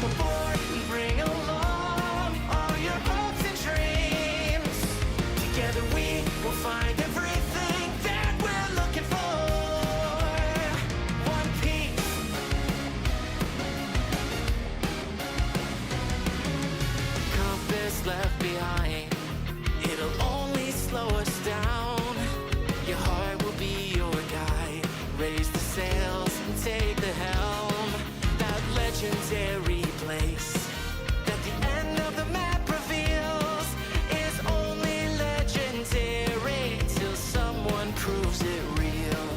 come aboard and bring along all your hopes and dreams. Together we will find everything that we're looking for. One Piece. Compass left behind, it'll only slow us down. Your heart will be your guide. Raise the sails and take the helm. That legendary place that the end of the map reveals is only legendary till someone proves it real.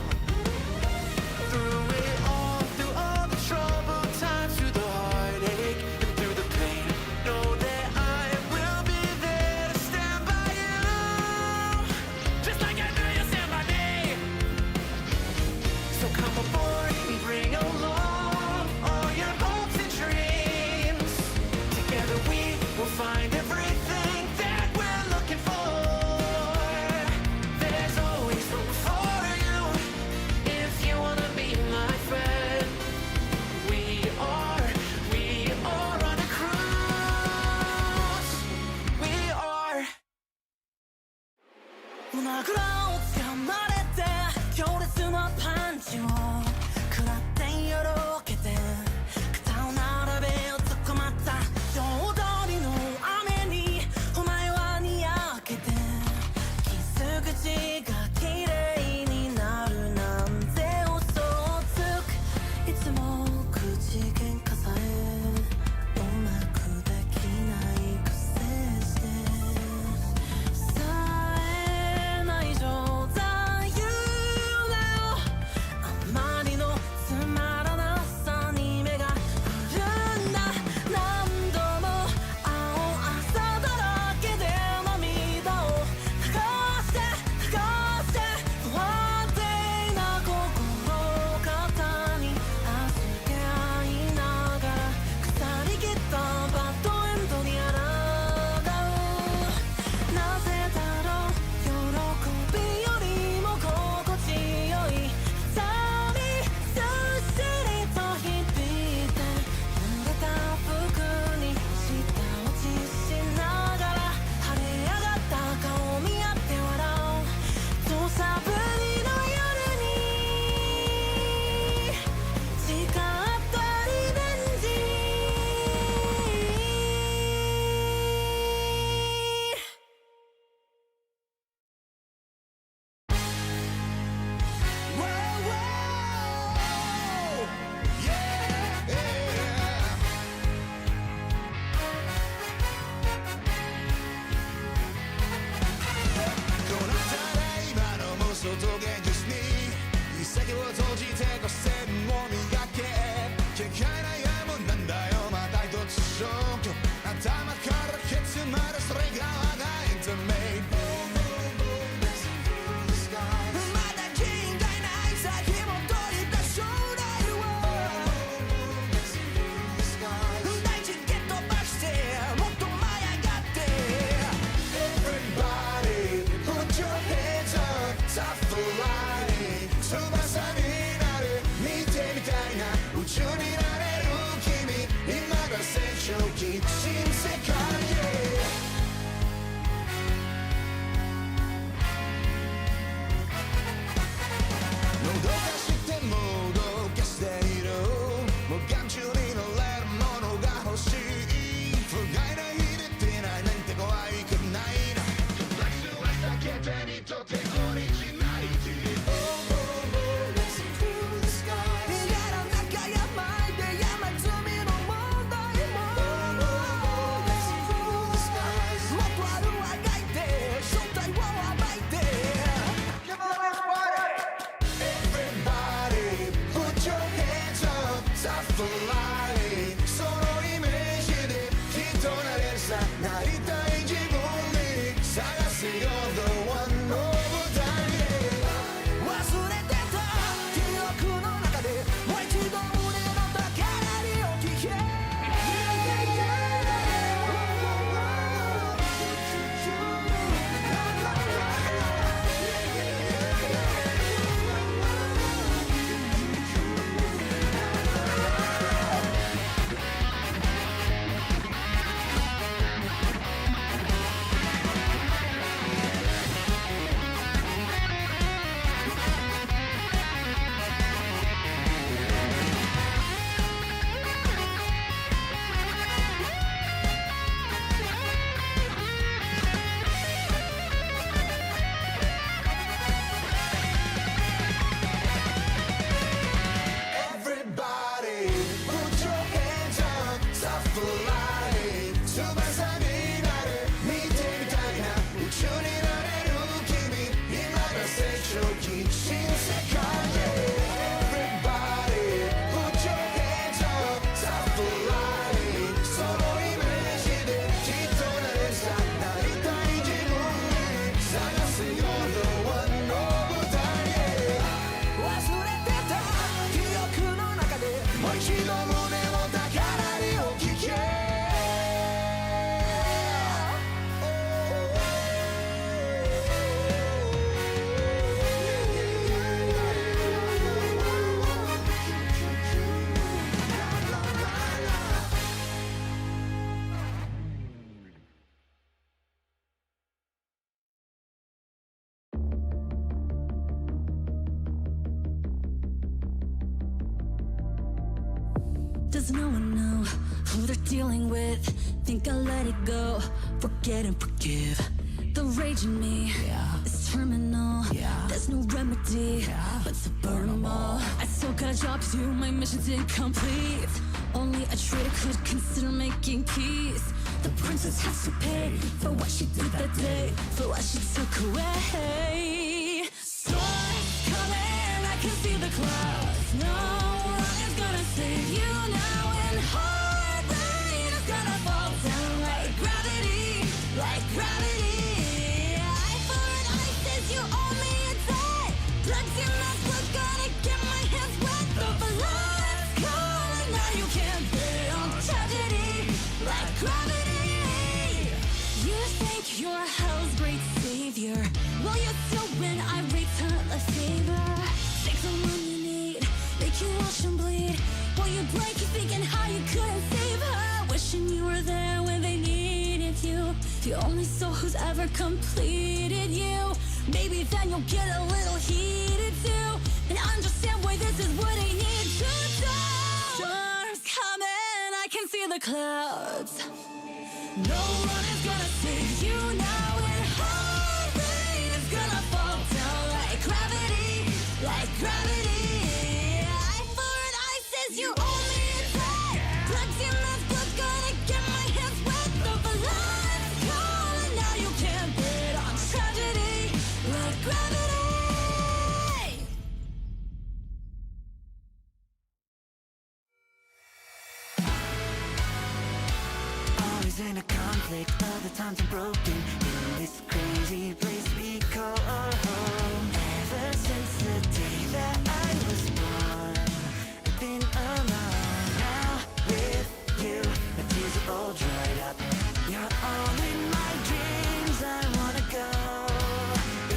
Through it all, through all the troubled times, through the heartache and through the pain, know that I will be there to stand by you, just like I know you'll stand by me. So come aboard and bring along all your hopes and dreams. Does no one know who they're dealing with? Think I'll let it go, forget and forgive. The rage in me is terminal. There's no remedy but to burn them all. I still got a job to do, my mission's incomplete. Only a traitor could consider making peace. The princess has to pay for what she did that day, for what she took away. Storm's coming, I can see the clouds. No one is gonna save you now. And hard rain is gonna fall down like gravity, like gravity. Eye for an eye says you owe me a debt. Blood's your mess, we're gonna get my hands wet. The blood's calling, now you can't bet on tragedy, like gravity. You think you're hell's great savior? Well, you still win, I return a favor. Take the one you need, make you wash and bleed. While you break, you thinking how you couldn't save her. Wishing you were there when they needed you. The only soul who's ever completed you. Maybe then you'll get a little heated too, and understand why this is what I need to do. Storm's coming, I can see the clouds. No one is gonna save you now. And hard rain is gonna fall down like gravity, like gravity. Eye for an eye says you owe me a debt. Blood's your mess, blood's gonna get my hands wet. The blood's calling, now you can't bet on tragedy, like gravity. Always in a conflict, other times I'm broken. In this crazy place we call our home. Ever since the day that I was born, I've been alone. Now with you, my tears are all dried up. You're all in my dreams, I wanna go.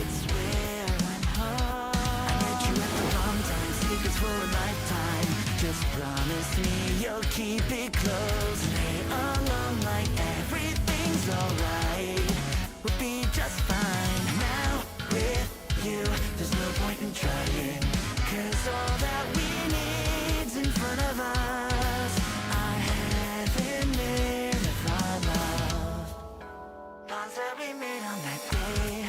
It's where I'm home. I met you at the wrong time, secrets for a lifetime. Just promise me you'll keep it close. Lay alone like everything's alright. We'll be just fine. Now with you, there's no point in trying, 'cause all that we need's in front of us. Our heaven made of our love. Bonds that we made on that day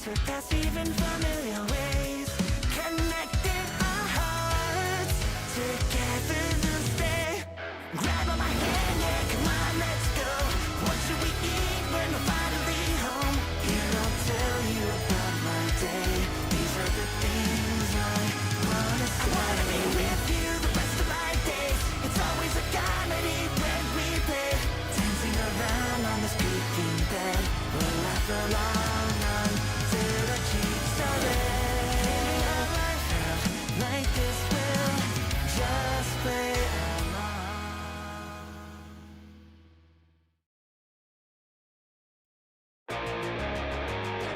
surpass even familiar ways. Connected our hearts, together they'll stay. Grab on my hand, yeah, come on, let's go. What should we eat when we're finally home? Here I'll tell you about my day. These are the things I wanna say. I wanna be with you the rest of my days. It's always a comedy when we play. Dancing around on this creaking bed. We'll laugh along until our cheeks are red. Living a life out like this will just play along.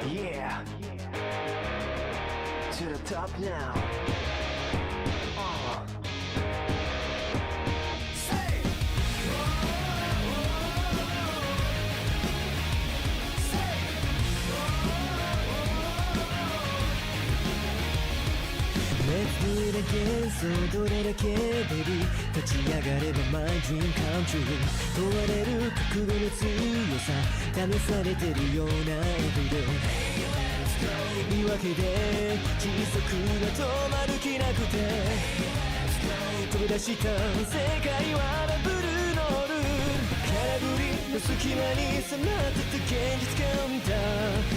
Yeah, to the top now. Let's do it again,そうどれだけ baby 立ち上がれば my dream come true 問われる覚悟の強さ試されてるような everyday 言い訳で小さくは止まる気なくて飛び出した世界はダブルのルール空振りの隙間に迫って現実感だ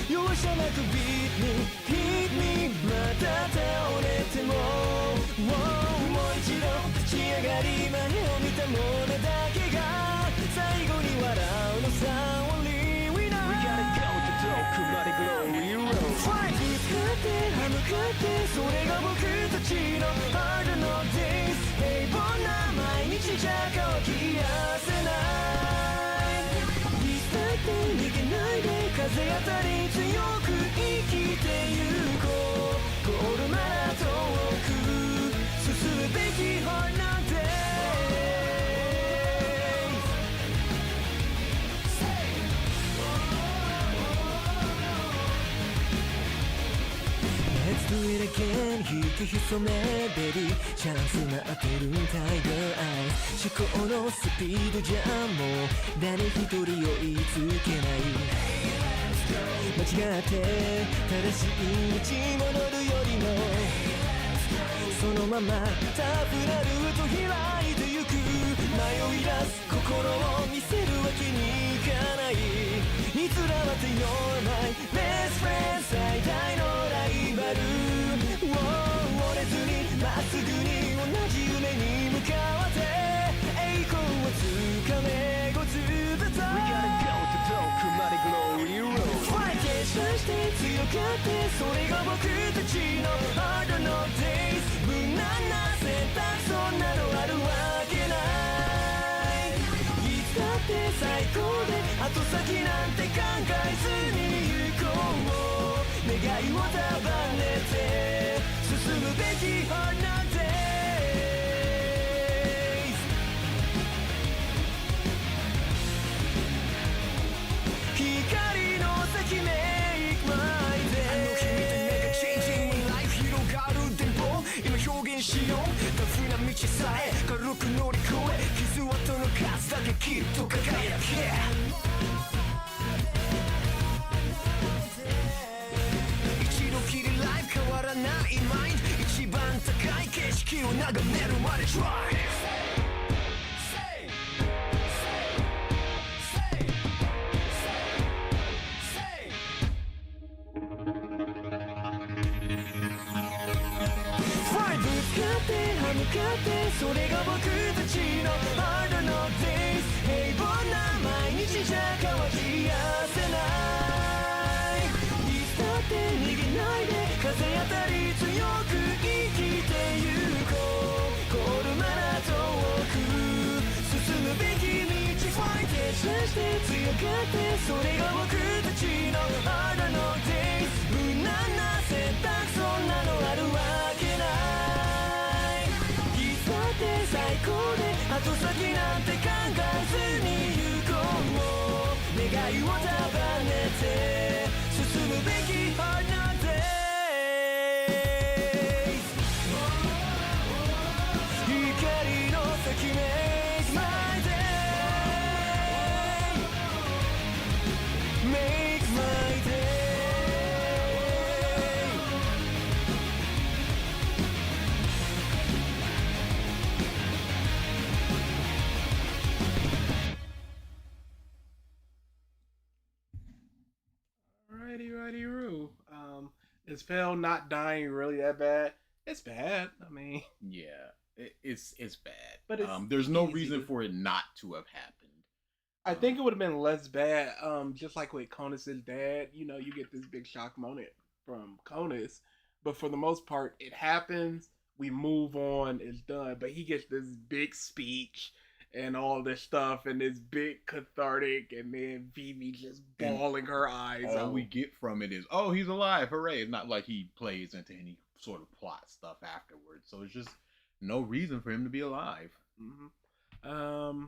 容赦なく beat me hit me また倒れても、もう一度立ち上がり前を見たものだけが最後に笑うのさ Only winner We gotta go to top まで Glory Road いつかって歯向かってそれが僕たちの Hard no days 平凡な毎日じゃ乾きやせないリスタート逃げないで風当たり強く生きてゆこうゴールまで遠く進むべき Hard no days Let's do it 剣引き潜めベビーチャンスな当てるタイガーアイズ思考のスピードじゃもう誰一人追いつけない間違って正しい道戻るよりもそのままタフなルート開いてゆく迷い出す心を見せるわけにいかないいつらはて You're my best friend 最大のライバル、折れずにまっすぐに同じ夢に向かわって栄光をつかめごつぶと We gotta go to 遠くまで Glory Road 決断して強がってそれが僕たちの Hard no days 無難な選択そんなのあるわけないいつだって最高で後先なんて考えずに行こう願いを束ねて進むべき Hard no days 光の先 Make my day 君と目が Changing life 広がる電波今表現しようタフな道さえ軽く乗り越え傷跡の数だけきっと輝け一度きりライフ変わらないマインド一番高い景色を眺めるまで Drive歯向かってそれが僕たちの Hard no days 平凡な毎日じゃ変わりやせないいつだって逃げないで風当たり強く生きてゆこうゴールまだ遠く進むべき道 Fight 決断して強がってそれが僕たちの Hard no days 無難な選択そんなのあるわけない最高で後先なんて考えずに行こう願いを束ねて進むべき Hard no days 光の先 Make my day Make my day Righty-roo. Is Phil not dying really that bad? It's bad. I mean, yeah, it's bad. But it's there's no easy reason to- for it not to have happened. I think it would have been less bad. Just like with Conus's dad, you know, you get this big shock moment from Conus, but for the most part, it happens. We move on. It's done. But he gets this big speech and all this stuff, and this big cathartic, and then Vivi just bawling her eyes All out. we get from it is, oh, he's alive, hooray! It's not like he plays into any sort of plot stuff afterwards. So it's just no reason for him to be alive. Mm-hmm.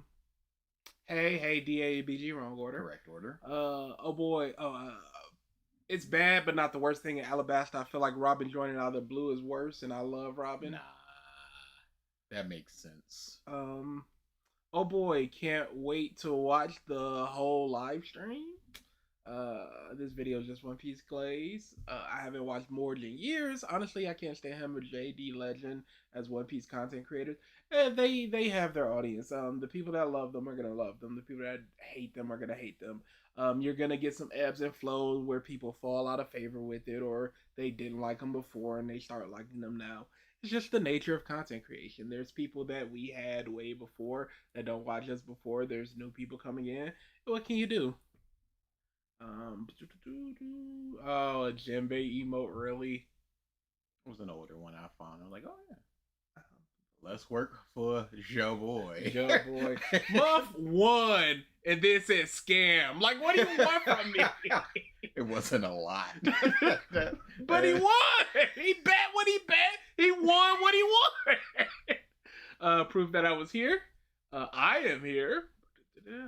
Hey, DABG, wrong order. Correct order. Oh boy. It's bad, but not the worst thing in Alabasta. I feel like Robin joining out of the blue is worse, and I love Robin. Nah, that makes sense. Oh boy, can't wait to watch the whole live stream. This video is just One Piece Glaze. I haven't watched Morj in years. Honestly, I can't stand him or JD Legend as One Piece content creators. They have their audience. The people that love them are gonna love them. The people that hate them are gonna hate them. You're gonna get some ebbs and flows where people fall out of favor with it, or they didn't like them before and they start liking them now. It's just the nature of content creation. There's people that we had way before that don't watch us before. There's new people coming in. What can you do? Oh, a Jinbei emote, really? It was an older one I found. I was like, oh yeah. Let's work for Joe Boy. Joe Boy. Month 1, and then said scam. Like, what do you want from me? It wasn't a lot. But he won! He bet what he bet. He won what he won. Proof that I was here. I am here.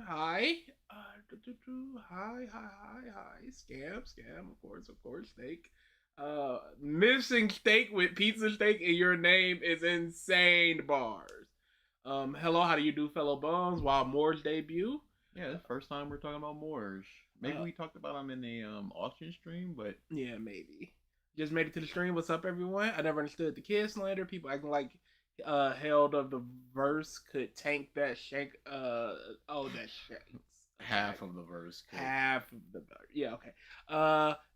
Hi. Hi. Scam. Of course. Snake. Missing steak with pizza steak in your name is insane bars. Hello, how do you do, fellow bums? Wild Morj debut. Yeah, it's the first time we're talking about Morj. Maybe we talked about him in the auction stream, but yeah, maybe. Just made it to the stream. What's up, everyone? I never understood the kid slander. People acting like held of the verse could tank that shank. That shanks. half of the verse. Half of the verse. Yeah, okay.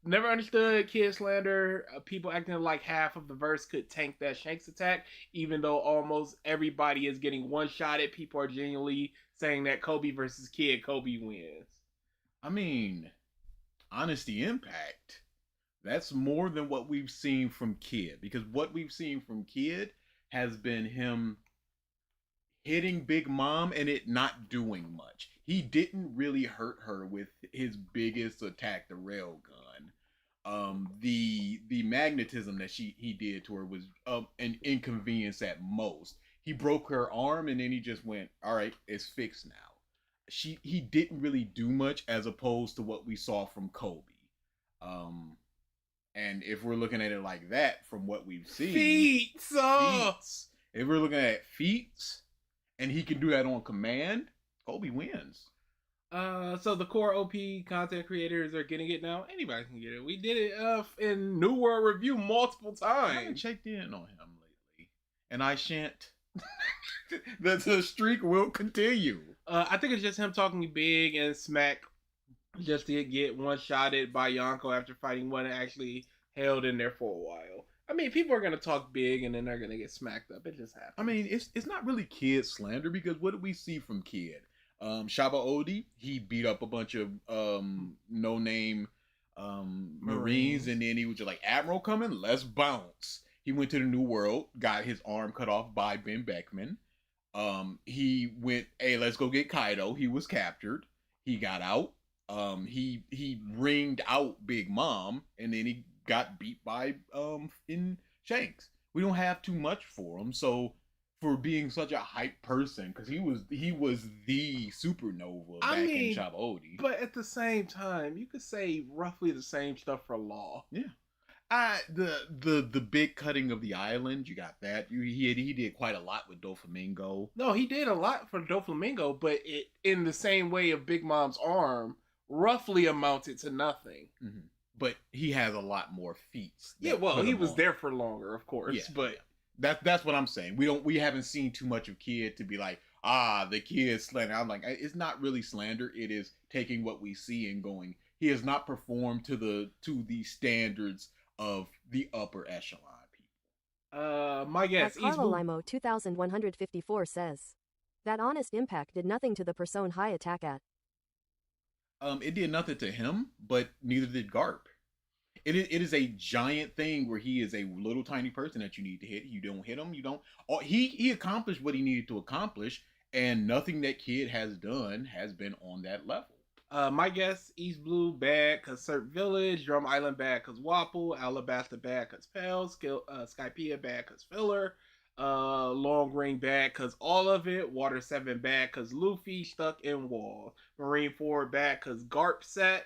Never understood kid slander. People acting like half of the verse could tank that Shanks attack, even though almost everybody is getting one shot at. People are genuinely saying that Kobe versus Kid, Kobe wins. I mean, honesty impact. That's more than what we've seen from Kid, because what we've seen from Kid has been him hitting Big Mom and it not doing much. He didn't really hurt her with his biggest attack, the railgun. The magnetism that he did to her was an inconvenience at most. He broke her arm and then he just went, all right, it's fixed now. He didn't really do much as opposed to what we saw from Kobe. And if we're looking at it like that, from what we've seen, feats. If we're looking at feats, and he can do that on command, Kobe wins. So the core OP content creators are getting it now. Anybody can get it. We did it in New World Review multiple times. I haven't checked in on him lately, and I shan't. The streak will continue. I think it's just him talking big and smack just to get one-shotted by Yonko after fighting one and actually held in there for a while. I mean, people are going to talk big and then they're going to get smacked up. It just happens. I mean, it's not really Kid slander, because what did we see from Kid? Shaba Odi, he beat up a bunch of no-name Marines, and then he was just like, Admiral coming, let's bounce. He went to the New World, got his arm cut off by Ben Beckman. He went, hey, let's go get Kaido. He was captured. He got out. He ringed out Big Mom, and then he got beat by in Shanks. We don't have too much for him. So for being such a hype person, because he was the supernova back in Shaba Odi. But at the same time, you could say roughly the same stuff for Law. Yeah. The big cutting of the island, you got that. He did quite a lot with Doflamingo. No, he did a lot for Doflamingo, but it, in the same way of Big Mom's arm, roughly amounted to nothing. Mm-hmm. But he has a lot more feats. Yeah, well, he was there for longer, of course. Yeah, but that's what I'm saying. We haven't seen too much of Kid to be like, the Kid slander. I'm like, it's not really slander. It is taking what we see and going, he has not performed to the standards of the upper echelon people. My guess, As Carlo Limo 2154 says, that honest impact did nothing to the Persona high attack at. It did nothing to him, but neither did Garp. It is a giant thing where he is a little tiny person that you need to hit. You don't hit him, you don't. He accomplished what he needed to accomplish, and nothing that Kid has done has been on that level. My guess, East Blue bad cause Serp Village, Drum Island bad cause Wapple, Alabasta bad cause Pell, Skypea bad cause Filler, Long Ring bad cause all of it, Water 7 bad cause Luffy stuck in walls, Marine 4 bad cause Garp set,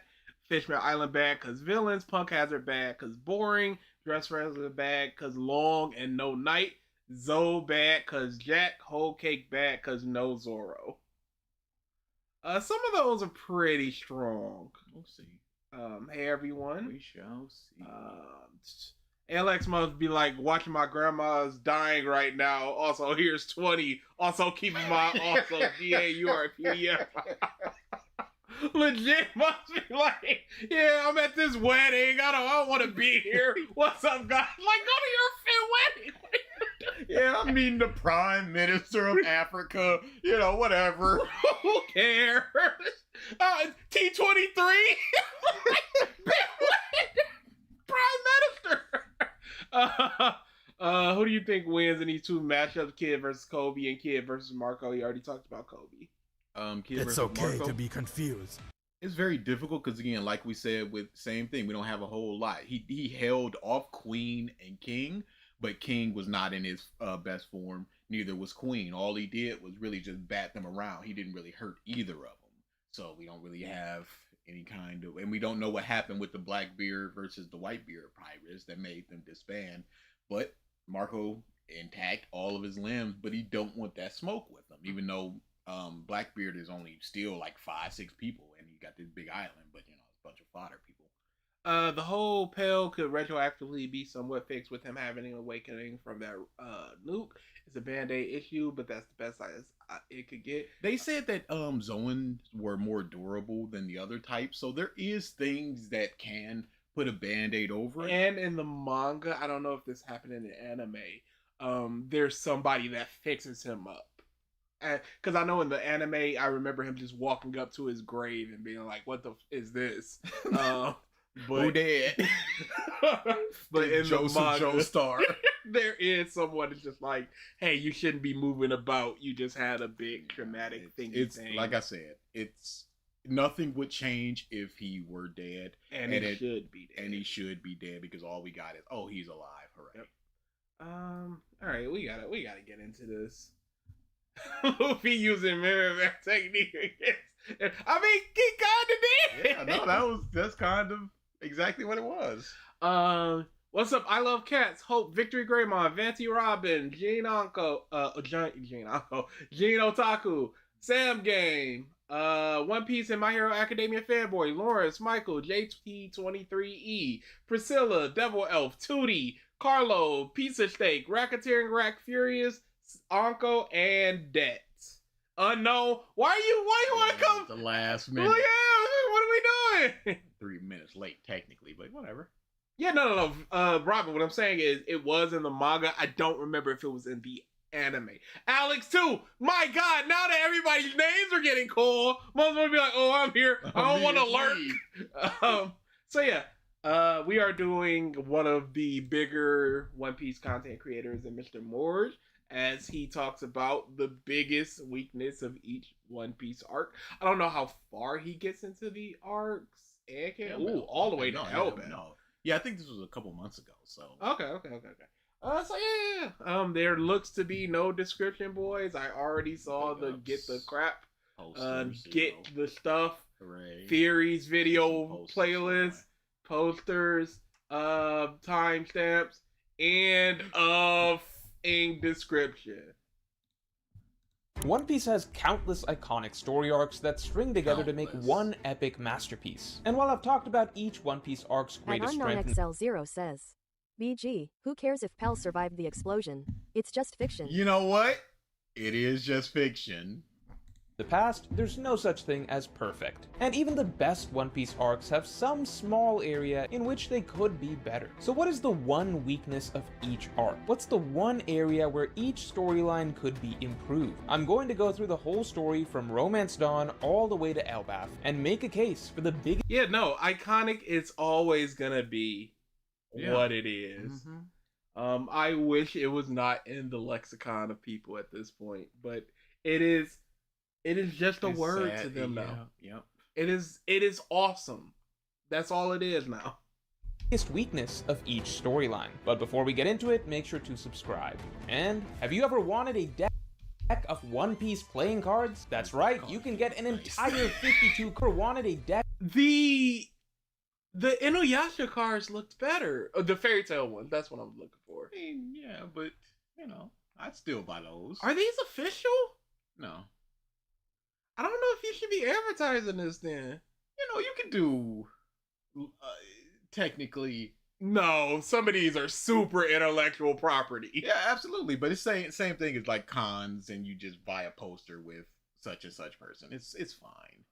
Fishman Island bad cause Villains, Punk Hazard bad cause Boring, Dress Wrestler bad cause Long and No Night, Zoe bad cause Jack, Whole Cake bad cause No Zoro. Some of those are pretty strong. We'll see. Hey everyone. We shall see. Alex must be like, watching my grandma's dying right now. Also, here's 20. Also, keeping my also DAURPF. Legit must be like, yeah, I'm at this wedding. I don't want to be here. What's up, guys? Like, go to your wedding. Yeah, I mean the Prime Minister of Africa. You know, whatever. Who cares? T23. Prime Minister. Who do you think wins in these two matchups? Kid versus Kobe and Kid versus Marco. You already talked about Kobe. Kid it's versus okay Marco. to be confused. It's very difficult because, again, like we said, with same thing, we don't have a whole lot. He held off Queen and King, but King was not in his best form. Neither was Queen. All he did was really just bat them around. He didn't really hurt either of them. So we don't really have any kind of, and we don't know what happened with the Blackbeard versus the Whitebeard pirates that made them disband. But Marco intact all of his limbs, but he don't want that smoke with him, even though Blackbeard is only still like 5-6 people, and he got this big island, but you know, it's a bunch of fodder people. The whole Pale could retroactively be somewhat fixed with him having an awakening from that nuke. It's a Band-Aid issue, but that's the best it could get. They said that Zoans were more durable than the other types, so there is things that can put a Band-Aid over it. And in the manga, I don't know if this happened in the anime, there's somebody that fixes him up. Because I know in the anime, I remember him just walking up to his grave and being like, what the is this? Who dead? But in the manga, Joestar. there is someone that's just like, hey, you shouldn't be moving about. You just had a big traumatic thing. It's like I said, it's nothing would change if he were dead, and he should be dead. And he should be dead because all we got is, oh, he's alive. Hooray! Yep. All right, we gotta get into this. Luffy using mirror man technique. I mean, he kind of did. Yeah, no, that's kind of exactly what it was. What's up? I love cats. Hope, Victory Greymon, Vanty Robin, Gene Onko, Gene Otaku, Sam Game, One Piece and My Hero Academia fanboy, Lawrence, Michael, JT23E, Priscilla, Devil Elf, Tootie, Carlo, Pizza Steak, Racketeering Rack Furious, Onko, and Det. Unknown. Why you want to come? The last minute. Well, yeah, what are we doing? 3 minutes late, technically, but whatever. Yeah, no. Robin, what I'm saying is it was in the manga. I don't remember if it was in the anime. Alex, too. My God, now that everybody's names are getting called, most will be like, oh, I'm here. I don't want to lurk. So yeah, we are doing one of the bigger One Piece content creators in Mr. Morj, as he talks about the biggest weakness of each One Piece arc. I don't know how far he gets into the arcs. All the way to Elbaf. No. Yeah, I think this was a couple months ago. So okay. So yeah. There looks to be no description, boys. I already saw the get the crap, posters, get the stuff, hooray. Theories, video playlist, posters, timestamps, and description. One Piece has countless iconic story arcs that string together to make one epic masterpiece. And while I've talked about each One Piece arc's greatest strength... XL0 says, BG, who cares if Pell survived the explosion? It's just fiction. You know what? It is just fiction. The past, there's no such thing as perfect. And even the best One Piece arcs have some small area in which they could be better. So what is the one weakness of each arc? What's the one area where each storyline could be improved? I'm going to go through the whole story from Romance Dawn all the way to Elbaf and make a case for the big... Yeah, no, iconic is always gonna be what it is. Mm-hmm. I wish it was not in the lexicon of people at this point, but it is just a word to them now. Yep. It is awesome. That's all it is now. Biggest weakness of each storyline. But before we get into it, make sure to subscribe. And have you ever wanted a deck of One Piece playing cards? That's right, you can get an entire 52 card. Wanted a deck. The Inuyasha cards looked better. The Fairy Tail one. That's what I'm looking for. I mean, yeah, but you know, I'd still buy those. Are these official? No. I don't know if you should be advertising this then. You know, you can do technically. No, some of these are super intellectual property. Yeah, absolutely. But it's same thing as like cons, and you just buy a poster with such and such person. It's fine.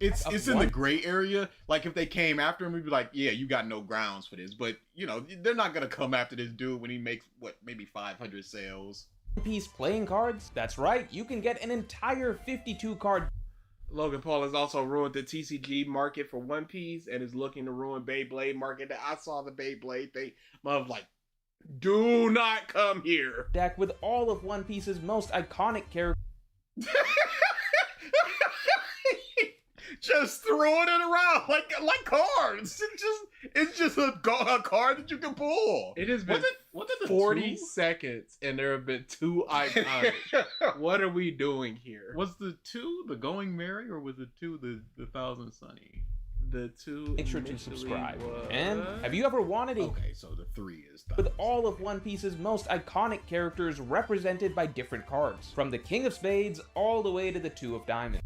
It's in the gray area. Like if they came after him, we'd be like, yeah, you got no grounds for this. But you know, they're not gonna come after this dude when he makes maybe 500 sales. One Piece playing cards? That's right, you can get an entire 52 card. Logan Paul has also ruined the TCG market for One Piece and is looking to ruin Beyblade market. I saw the Beyblade thing. I was like, do not come here. Deck with all of One Piece's most iconic characters. just throwing it around like cards. It's just a card that you can pull. It has been was it the 40 two? seconds and there have been 2 icons. What are we doing here? Was the 2 the Going Merry or was the 2 the Thousand Sunny? The 2 Make sure to initially subscribe. was- And have you ever wanted a Okay, so the 3 is with all of One Piece's most iconic characters represented by different cards, from the King of Spades all the way to the Two of Diamonds?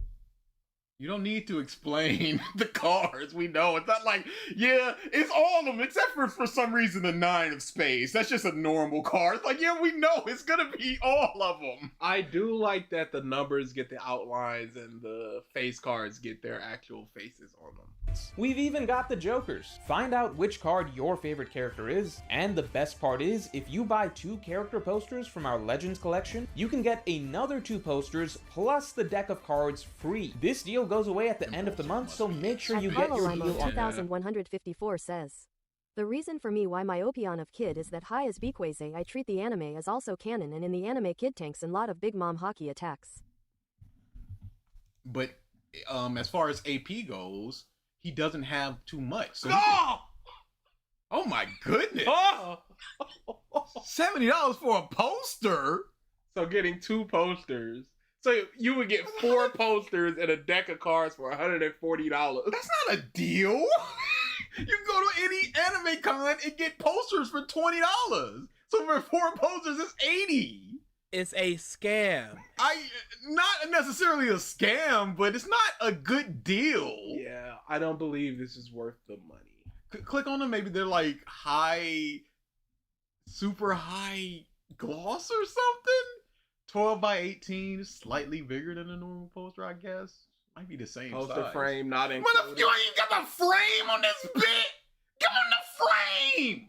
You don't need to explain the cards. We know. It's not like, yeah, it's all of them, except for some reason the 9 of Spades. That's just a normal card. It's like, yeah, we know it's gonna be all of them. I do like that the numbers get the outlines and the face cards get their actual faces on them. We've even got the Jokers. Find out which card your favorite character is, and the best part is, if you buy 2 character posters from our Legends collection, you can get another 2 posters plus the deck of cards free. This deal goes away at the end of the month, so make sure you get your Limo deal on 2154 says. The reason for me why my opinion of Kid is that high as Bequaze I treat the anime as also canon, and in the anime Kid tanks and lot of Big Mom hockey attacks. But as far as AP goes, he doesn't have too much. So oh my goodness. Oh! $70 for a poster? So getting 2 posters. So you would get 4 posters and a deck of cards for $140. That's not a deal. You can go to any anime con and get posters for $20. So for 4 posters, it's $80. It's a scam. Not necessarily a scam, but it's not a good deal. Yeah, I don't believe this is worth the money. Click on them. Maybe they're like super high gloss or something. 12 by 18, slightly bigger than a normal poster, I guess. Might be the same Poster size. frame not You included. ain't got the frame on this bit. Give him the frame.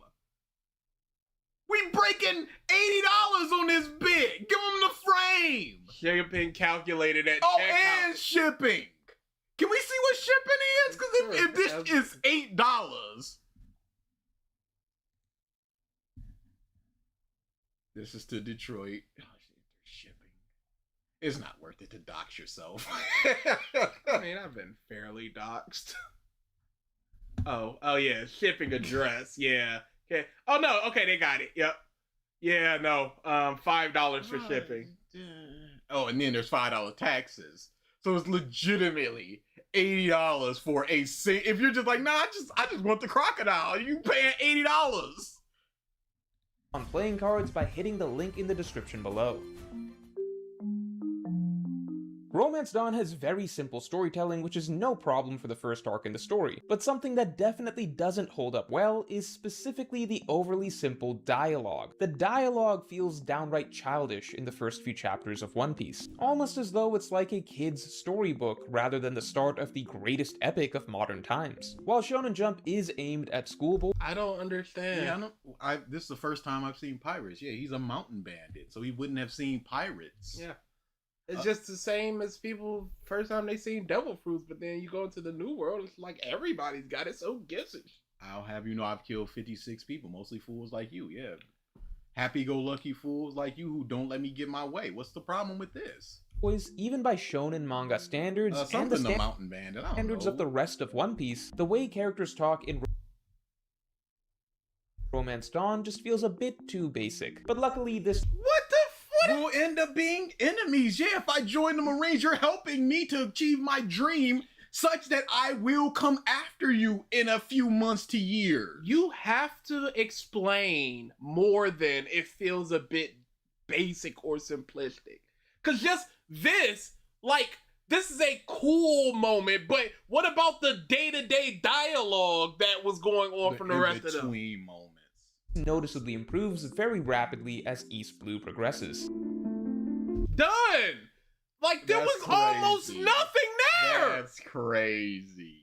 We breaking $80 on this bit. Give him the frame. Shipping calculated at Oh, checkout. and shipping. Can we see what shipping is? Because if this is $8, this is to Detroit. Oh, shit, shipping. It's not worth it to dox yourself. I mean, I've been fairly doxxed. Oh yeah, shipping address. Yeah. Okay. Oh no. Okay, they got it. Yep. Yeah. No. $5 for shipping. Oh, and then there's $5 taxes. So it's legitimately $80 for a if you're just like, nah, I just want the crocodile. You paying $80. on playing cards by hitting the link in the description below. Romance Dawn has very simple storytelling, which is no problem for the first arc in the story, but something that definitely doesn't hold up well is specifically the overly simple dialogue. The dialogue feels downright childish in the first few chapters of One Piece, almost as though it's like a kid's storybook rather than the start of the greatest epic of modern times. While Shonen Jump is aimed at schoolboys, I don't understand. Yeah, this is the first time I've seen pirates. Yeah, he's a mountain bandit, so he wouldn't have seen pirates. Yeah. It's just the same as people first time they seen devil fruits, but then you go into the new world, it's like everybody's got it, so guess it. I'll have you know I've killed 56 people, mostly fools like you, yeah. Happy-go-lucky fools like you who don't let me get my way. What's the problem with this? even by shonen manga standards and the Something the mountain bandit, I don't standards know. of the rest of One Piece, the way characters talk in Romance Dawn just feels a bit too basic. But luckily this What the fuck? We'll end up being enemies. Yeah, if I join the Marines, you're helping me to achieve my dream such that I will come after you in a few months to years. You have to explain more than it feels a bit basic or simplistic. Because just this, like, this is a cool moment, but what about the day-to-day dialogue that was going on from the rest of them? Between moments. noticeably improves very rapidly as East Blue progresses. Done! Like, there That's was almost crazy. nothing there! That's crazy.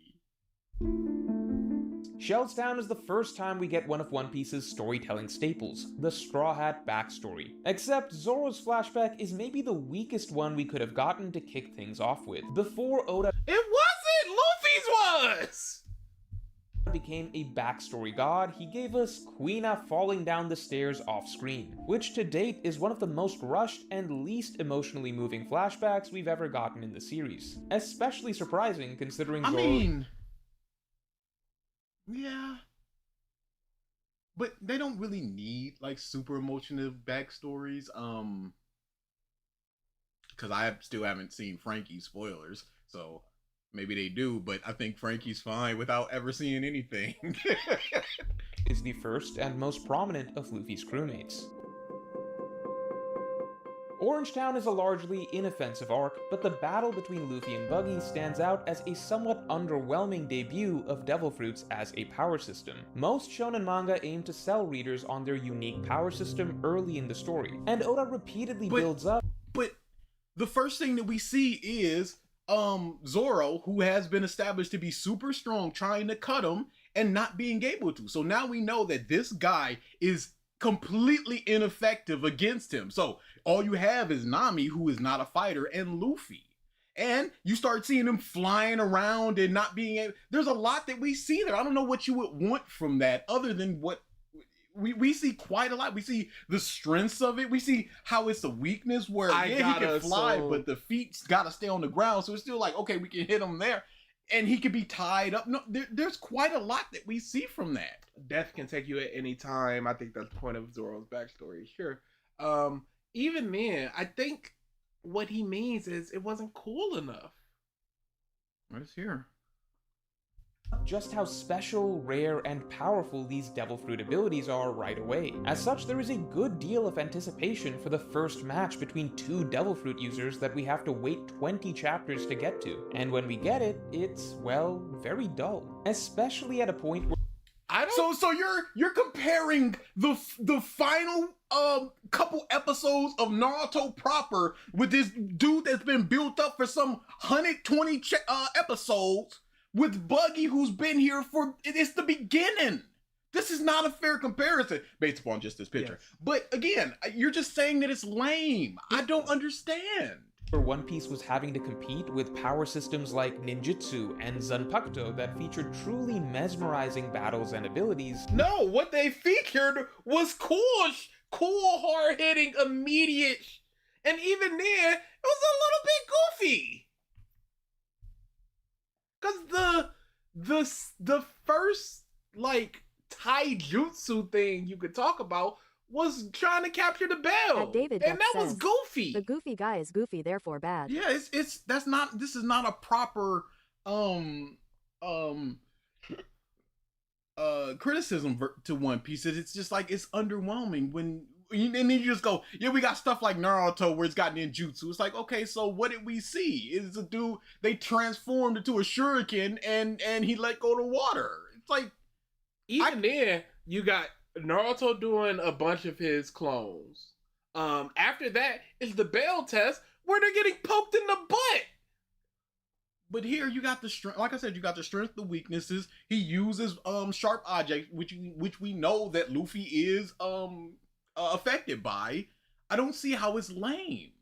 Shellstown is the first time we get one of One Piece's storytelling staples, the Straw Hat backstory. Except Zoro's flashback is maybe the weakest one we could have gotten to kick things off with. Before Oda It wasn't! Luffy's was! became a backstory god, he gave us Quina falling down the stairs off-screen, which to date is one of the most rushed and least emotionally moving flashbacks we've ever gotten in the series. Especially surprising considering yeah. But they don't really need like super emotional backstories. Because I still haven't seen Frankie's spoilers, so maybe they do, but I think Frankie's fine without ever seeing anything. is the first and most prominent of Luffy's crewmates. Orangetown is a largely inoffensive arc, but the battle between Luffy and Buggy stands out as a somewhat underwhelming debut of Devil Fruits as a power system. Most shonen manga aim to sell readers on their unique power system early in the story, and Oda repeatedly builds up. But the first thing that we see is Zoro, who has been established to be super strong, trying to cut him and not being able to. So now we know that this guy is completely ineffective against him. So all you have is Nami, who is not a fighter, and Luffy. And you start seeing him flying around and not being able... There's a lot that we see there. I don't know what you would want from that other than what... We see quite a lot. We see the strengths of it. We see how it's a weakness where he can fly, but the feet's gotta stay on the ground. So it's still like, okay, we can hit him there. And he could be tied up. No, there's quite a lot that we see from that. Death can take you at any time. I think that's the point of Zoro's backstory. Sure. Even then, I think what he means is it wasn't cool enough. Let's hear. Just how special, rare, and powerful these Devil Fruit abilities are right away. As such, there is a good deal of anticipation for the first match between two Devil Fruit users that we have to wait 20 chapters to get to. And when we get it, it's, well, very dull. Especially at a point where... So you're comparing the final couple episodes of Naruto proper with this dude that's been built up for some 120 episodes with Buggy, who's been here for, it's the beginning. This is not a fair comparison based upon just this picture. Yes. But again, you're just saying that it's lame. I don't understand. One Piece was having to compete with power systems like ninjutsu and zanpakuto that featured truly mesmerizing battles and abilities. No, what they featured was cool, hard-hitting, immediate, and even then, it was a little bit goofy. Cause the first like taijutsu thing you could talk about was trying to capture the bell, and David and that was goofy. The goofy guy is goofy, therefore bad. Yeah, this is not a proper criticism to One Piece. It's just like it's underwhelming and then you just go, yeah, we got stuff like Naruto where it's got ninjutsu. It's like, okay, so what did we see? It's a dude, they transformed into a shuriken and he let go to water. It's like, then you got Naruto doing a bunch of his clones. After that is the bell test where they're getting poked in the butt. But here you got the strength. Like I said, you got the strength, the weaknesses. He uses sharp objects, which we know that Luffy is affected by. I don't see how it's lame.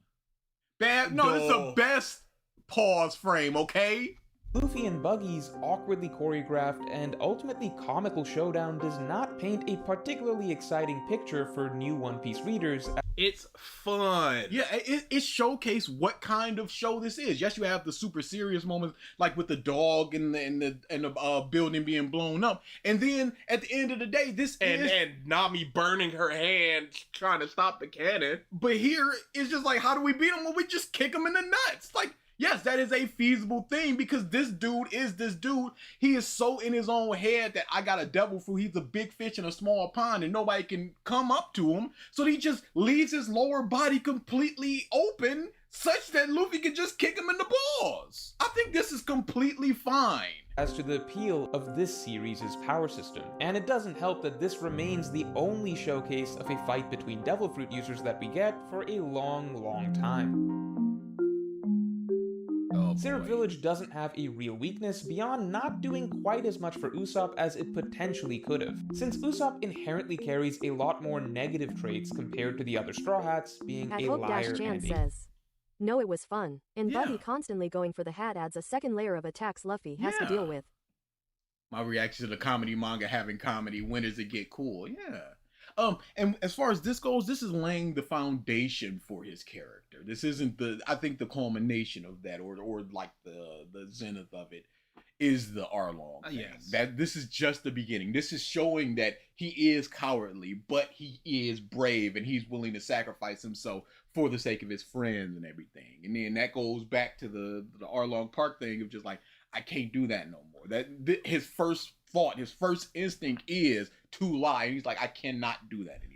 Bad. No, it's the best pause frame. Okay. Luffy and Buggy's awkwardly choreographed and ultimately comical showdown does not paint a particularly exciting picture for new One Piece readers. It's fun. Yeah, it showcased what kind of show this is. Yes, you have the super serious moments, like with the dog and the building being blown up, and then at the end of the day, and Nami burning her hand trying to stop the cannon. But here it's just like, how do we beat him? Well, we just kick him in the nuts. Like, yes, that is a feasible thing because this dude is this dude. He is so in his own head that I got a devil fruit. He's a big fish in a small pond and nobody can come up to him. So he just leaves his lower body completely open such that Luffy can just kick him in the balls. I think this is completely fine. As to the appeal of this series' power system, and it doesn't help that this remains the only showcase of a fight between Devil Fruit users that we get for a long time. Syrup Village doesn't have a real weakness beyond not doing quite as much for Usopp as it potentially could have, since Usopp inherently carries a lot more negative traits compared to the other Straw Hats, being a liar and says, "No, it was fun, and Buggy constantly going for the hat adds a second layer of attacks Luffy has to deal with." My reaction to the comedy manga having comedy. When does it get cool? Yeah. And as far as this goes, this is laying the foundation for his character. This isn't I think the culmination of that, or like the zenith of it, is the Arlong thing. Yes. That this is just the beginning. This is showing that he is cowardly, but he is brave, and he's willing to sacrifice himself for the sake of his friends and everything. And then that goes back to the Arlong Park thing of just like, I can't do that no more. His first thought, his first instinct is to lie. And he's like, I cannot do that anymore.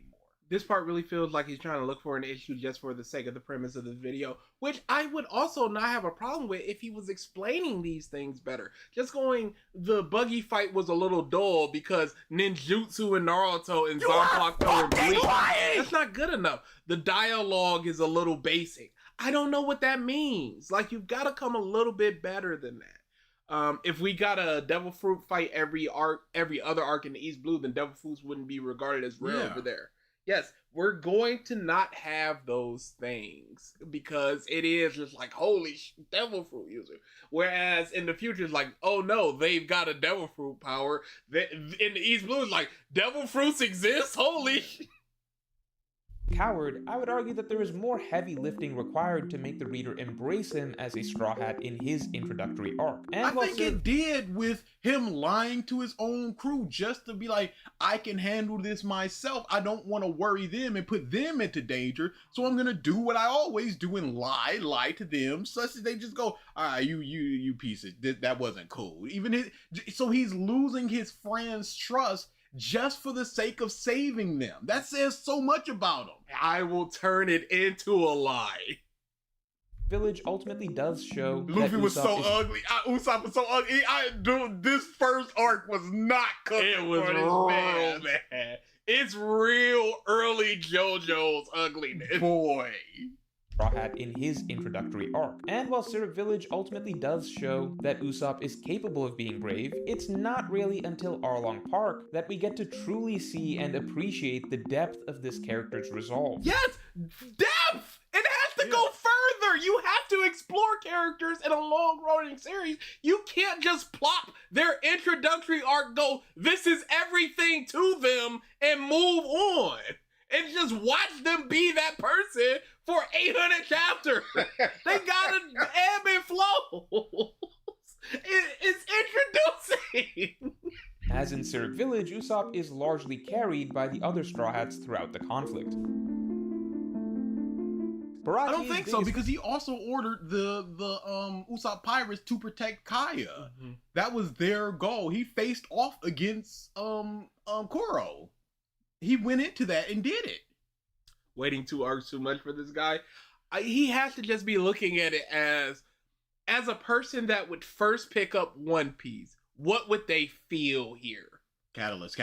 This part really feels like he's trying to look for an issue just for the sake of the premise of the video, which I would also not have a problem with if he was explaining these things better. Just going, the buggy fight was a little dull because ninjutsu and Naruto and Zanpakuto and Bleach. That's not good enough. The dialogue is a little basic. I don't know what that means. Like, you've got to come a little bit better than that. If we got a Devil Fruit fight every other arc in the East Blue, then Devil Fruits wouldn't be regarded as real over there. Yes, we're going to not have those things because it is just like, holy Devil Fruit user. Whereas in the future, it's like, oh no, they've got a Devil Fruit power. In the East Blue, it's like, Devil Fruits exist? Holy Coward, I would argue that there is more heavy lifting required to make the reader embrace him as a Straw Hat in his introductory arc. And I think it did with him lying to his own crew just to be like, I can handle this myself. I don't want to worry them and put them into danger, so I'm gonna do what I always do and lie to them, such that they just go, all right, you pieces, that wasn't cool. So he's losing his friends' trust just for the sake of saving them. That says so much about him. I will turn it into a lie. Village ultimately does show Luffy that was Usopp so is ugly. Usopp was so ugly. This first arc was not cooking. It was for this real man. bad. It's real early JoJo's ugliness. Boy. Straw Hat in his introductory arc. And while Syrup Village ultimately does show that Usopp is capable of being brave, it's not really until Arlong Park that we get to truly see and appreciate the depth of this character's resolve. Yes, depth! It has to go further! You have to explore characters in a long-running series. You can't just plop their introductory arc, go, this is everything to them, and move on. And just watch them be that person for 800 chapters. They gotta ebb and flow. It's introducing. As in Syrup Village, Usopp is largely carried by the other Straw Hats throughout the conflict. I don't think so, because he also ordered the Usopp Pirates to protect Kaya. Mm-hmm. That was their goal. He faced off against Kuro. He went into that and did it. Waiting 2 arcs too much for this guy. He has to just be looking at it as a person that would first pick up One Piece. What would they feel here? Catalyst.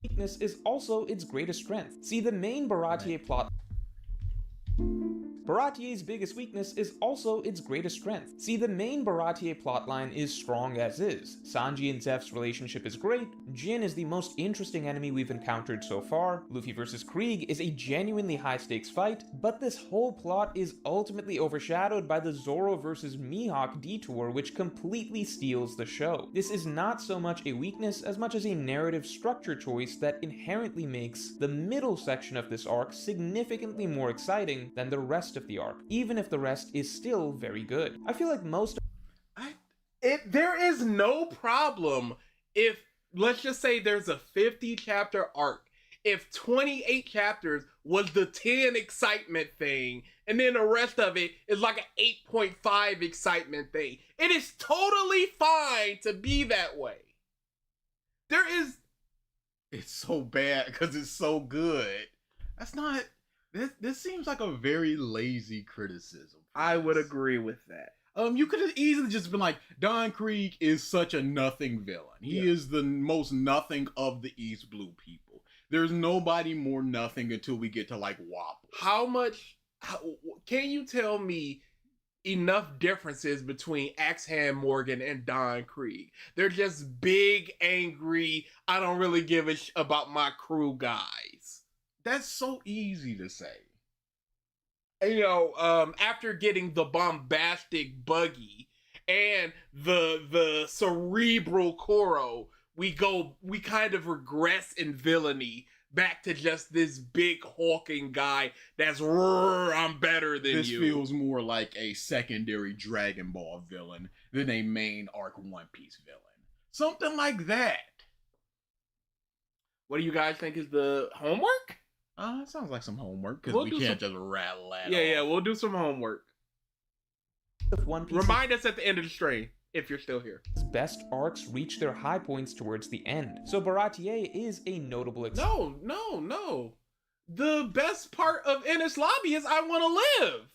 Weakness is also its greatest strength. See, the main Baratier plot. Baratier's biggest weakness is also its greatest strength. See, the main Baratier plotline is strong as is. Sanji and Zeph's relationship is great, Jin is the most interesting enemy we've encountered so far, Luffy vs. Krieg is a genuinely high-stakes fight, but this whole plot is ultimately overshadowed by the Zoro vs. Mihawk detour, which completely steals the show. This is not so much a weakness as much as a narrative structure choice that inherently makes the middle section of this arc significantly more exciting than the rest of the arc, even if the rest is still very good. I feel like there is no problem if, let's just say there's a 50 chapter arc. If 28 chapters was the 10 excitement thing, and then the rest of it is like an 8.5 excitement thing, it is totally fine to be that way. It's so bad because it's so good. This seems like a very lazy criticism. I would agree with that. You could have easily just been like, Don Krieg is such a nothing villain. He is the most nothing of the East Blue people. There's nobody more nothing until we get to like Wapple. Can you tell me enough differences between Axe-Hand Morgan and Don Krieg? They're just big, angry, I don't really give a about my crew guys. That's so easy to say. After getting the bombastic buggy and the cerebral Koro, we kind of regress in villainy back to just this big hulking guy that's I'm better than This you. feels more like a secondary Dragon Ball villain than a main arc One Piece villain. Something like that. What do you guys think is the homework? Sounds like some homework, because We'll we do can't some- just rattle that Yeah, off. we'll do some homework. Of One Piece's Remind us at the end of the stream if you're still here. best arcs reach their high points towards the end, so Baratier is a notable example. No. The best part of Ennis Lobby is I Want to Live.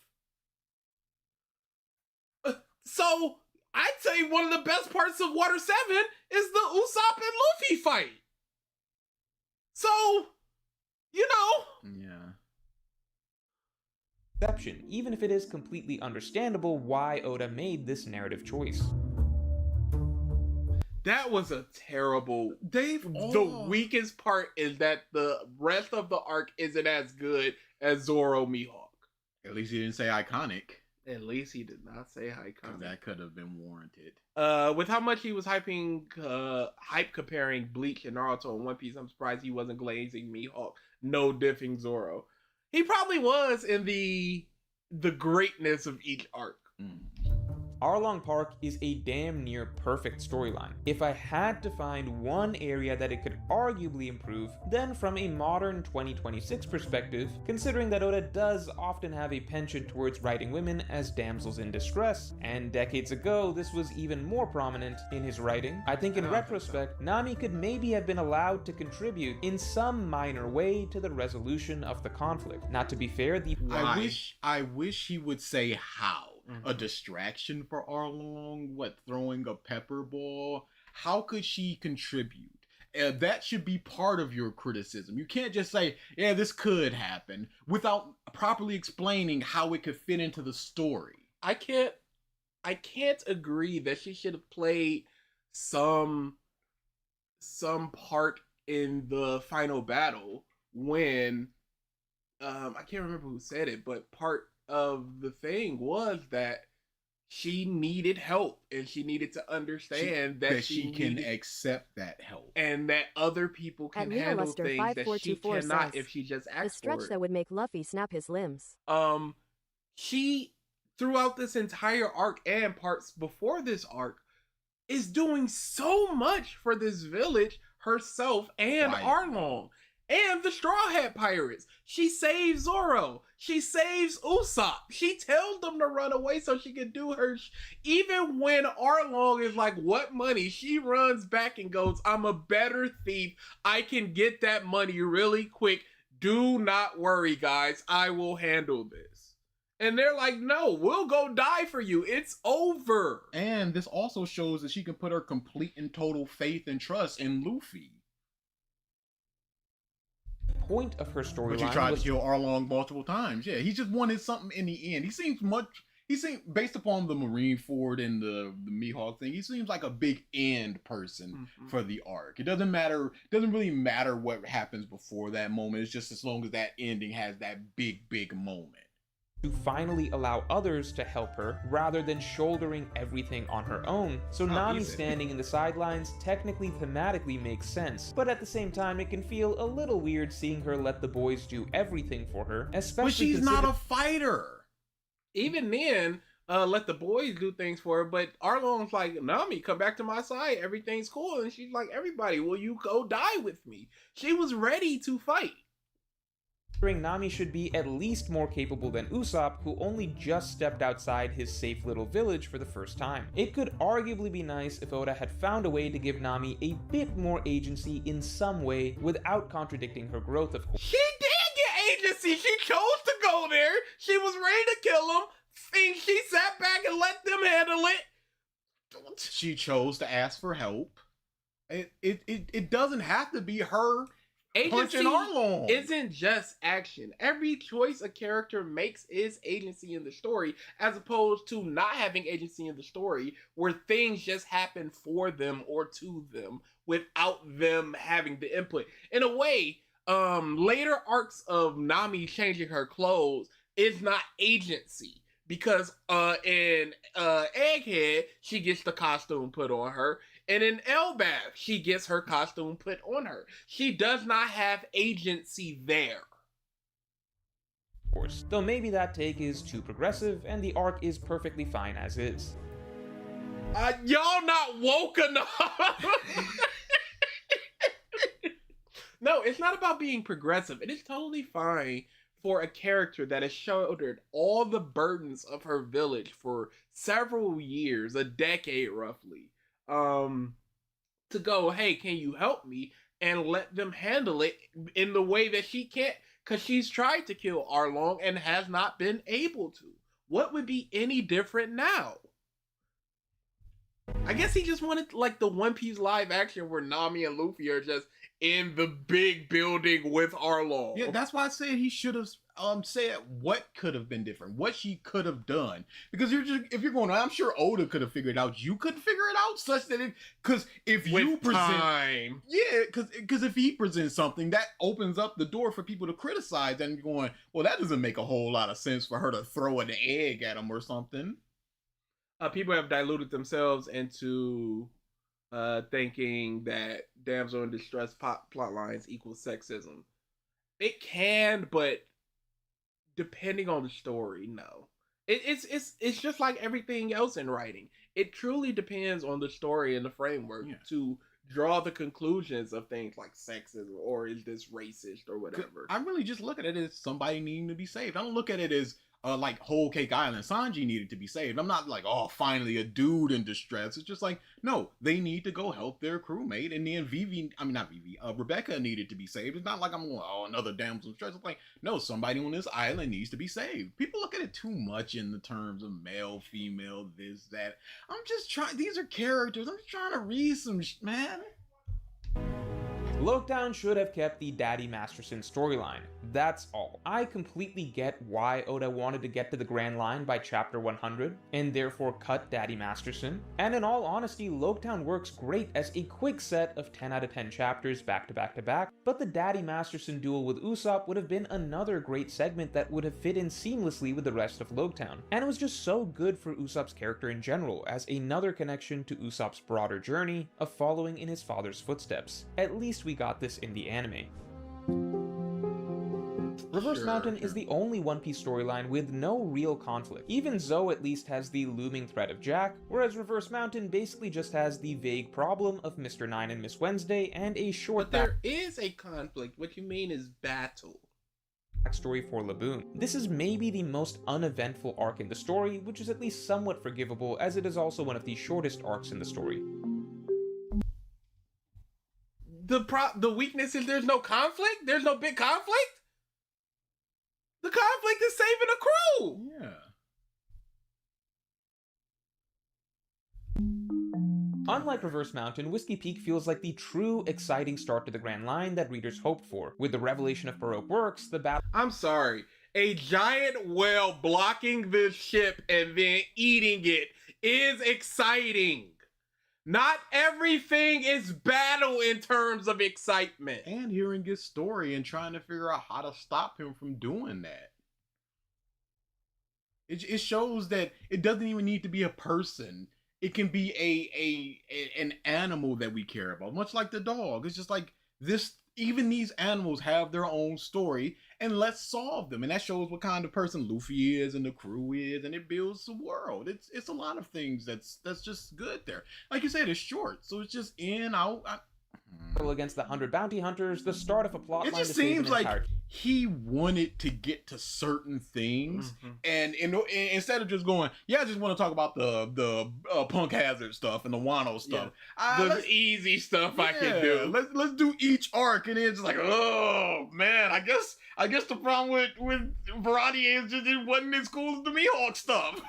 So I'd say one of the best parts of Water 7 is the Usopp and Luffy fight. So, Yeah. Exception, even if it is completely understandable why Oda made this narrative choice. that was a terrible. The weakest part is that the rest of the arc isn't as good as Zoro Mihawk. At least he didn't say iconic. At least he did not say iconic. That could have been warranted. With how much he was hype comparing Bleach and Naruto and One Piece, I'm surprised he wasn't glazing Mihawk, no diffing Zoro. He probably was in the greatness of each arc. Arlong Park is a damn near perfect storyline. If I had to find one area that it could arguably improve, then from a modern 2026 perspective, considering that Oda does often have a penchant towards writing women as damsels in distress, and decades ago this was even more prominent in his writing, I think in retrospect, Nami could maybe have been allowed to contribute in some minor way to the resolution of the conflict. Not to be fair, the I wish he would say how. A distraction for Arlong? What, throwing a pepper ball? How could she contribute? That should be part of your criticism. You can't just say, yeah, this could happen, without properly explaining how it could fit into the story. I can't agree that she should have played some part in the final battle when I can't remember who said it, but part of the thing was that she needed help and she needed to understand that she can accept that help and that other people can At handle Lester things that she 5424 cannot says, if she just the asks stretch for it. that would make Luffy snap his limbs. She throughout this entire arc and parts before this arc is doing so much for this village herself and Right. Arlong and the Straw Hat Pirates. She saves Zoro. She saves Usopp. She tells them to run away so she can do her. Even when Arlong is like, "What money?" she runs back and goes, "I'm a better thief. I can get that money really quick. Do not worry, guys. I will handle this." And they're like, "No, we'll go die for you. It's over." And this also shows that she can put her complete and total faith and trust in Luffy. point of her But storyline you tried was to kill Arlong multiple times. Yeah, he just wanted something in the end. He seems based upon the Marineford and the Mihawk thing, he seems like a big end person for the arc. It doesn't really matter what happens before that moment. It's just as long as that ending has that big moment. to finally allow others to help her rather than shouldering everything on her own. So Nami easy. standing in the sidelines technically thematically makes sense, but at the same time it can feel a little weird seeing her let the boys do everything for her, especially But she's not a fighter. Even then, let the boys do things for her, but Arlong's like, "Nami, come back to my side. Everything's cool." And she's like, "Everybody, will you go die with me?" She was ready to fight. considering Nami should be at least more capable than Usopp, who only just stepped outside his safe little village for the first time. It could arguably be nice if Oda had found a way to give Nami a bit more agency in some way without contradicting her growth, of course. She did get agency. She chose to go there. She was ready to kill him. And she sat back and let them handle it. She chose to ask for help. It doesn't have to be her Agency punching Arlong. isn't just action. Every choice a character makes is agency in the story, as opposed to not having agency in the story, where things just happen for them or to them without them having the input. In a way, later arcs of Nami changing her clothes is not agency. because in Egghead she gets the costume put on her, and in Elbath she gets her costume put on her. She does not have agency there. Course, though maybe that take is too progressive and the arc is perfectly fine as is. Y'all not woke enough. No, it's not about being progressive. It is totally fine for a character that has shouldered all the burdens of her village for several years, a decade roughly, to go, hey, can you help me? And let them handle it in the way that she can't, because she's tried to kill Arlong and has not been able to. What would be any different now? I guess he just wanted like the One Piece live action where Nami and Luffy are just in the big building with Arlong. Yeah, that's why I said he should have said what could have been different, what she could have done. Because if you're going, I'm sure Oda could have figured it out. You couldn't figure it out such that because if with you present time. Yeah, because if he presents something, that opens up the door for people to criticize and going, well, that doesn't make a whole lot of sense for her to throw an egg at him or something. People have diluted themselves into thinking that damsel in distress plot lines equal sexism. It can, but depending on the story, no. It's just like everything else in writing. It truly depends on the story and the framework to draw the conclusions of things like sexism or is this racist or whatever. I really just look at it as somebody needing to be saved. I don't look at it as like Whole Cake Island, Sanji needed to be saved. I'm not like, oh, finally a dude in distress. It's just like, no, they need to go help their crewmate. And then Rebecca needed to be saved. It's not like I'm going, oh, another damsel in distress. It's like, no, somebody on this island needs to be saved. People look at it too much in the terms of male, female, this, that. I'm just trying, these are characters. I'm just trying to read some man. Lockdown should have kept the Daddy Masterson storyline. That's all. I completely get why Oda wanted to get to the Grand Line by chapter 100, and therefore cut Daddy Masterson. And in all honesty, Lockdown works great as a quick set of 10 out of 10 chapters back to back to back, but the Daddy Masterson duel with Usopp would have been another great segment that would have fit in seamlessly with the rest of Lockdown. And it was just so good for Usopp's character in general, as another connection to Usopp's broader journey of following in his father's footsteps. At least we got this in the anime. Reverse Mountain is the only One Piece storyline with no real conflict. Even Zoe at least has the looming threat of Jack, whereas Reverse Mountain basically just has the vague problem of Mr. Nine and Miss Wednesday and a short But there is a conflict. What you mean is battle. Backstory for Laboon. This is maybe the most uneventful arc in the story, which is at least somewhat forgivable as it is also one of the shortest arcs in the story. The weakness is there's no conflict? There's no big conflict? The conflict is saving a crew! Yeah. Unlike Reverse Mountain, Whiskey Peak feels like the true exciting start to the Grand Line that readers hoped for. With the revelation of Baroque works, the battle— I'm sorry. A giant whale blocking the ship and then eating it is exciting. Not everything is battle in terms of excitement. And hearing his story and trying to figure out how to stop him from doing that. It shows that it doesn't even need to be a person. It can be an animal that we care about, much like the dog. It's just like this. Even these animals have their own story, and let's solve them. And that shows what kind of person Luffy is and the crew is, and it builds the world. It's a lot of things that's just good there. Like you said, it's short, so it's just in, out. against the 100 bounty hunters, the start of a plotline. It just seems like he wanted to get to certain things, and instead of just going, yeah, I just want to talk about the Punk Hazard stuff and the Wano stuff. The easy stuff I can do. Let's do each arc, and then it's like, oh man, I guess the problem with Variety is just it wasn't as cool as the Mihawk stuff.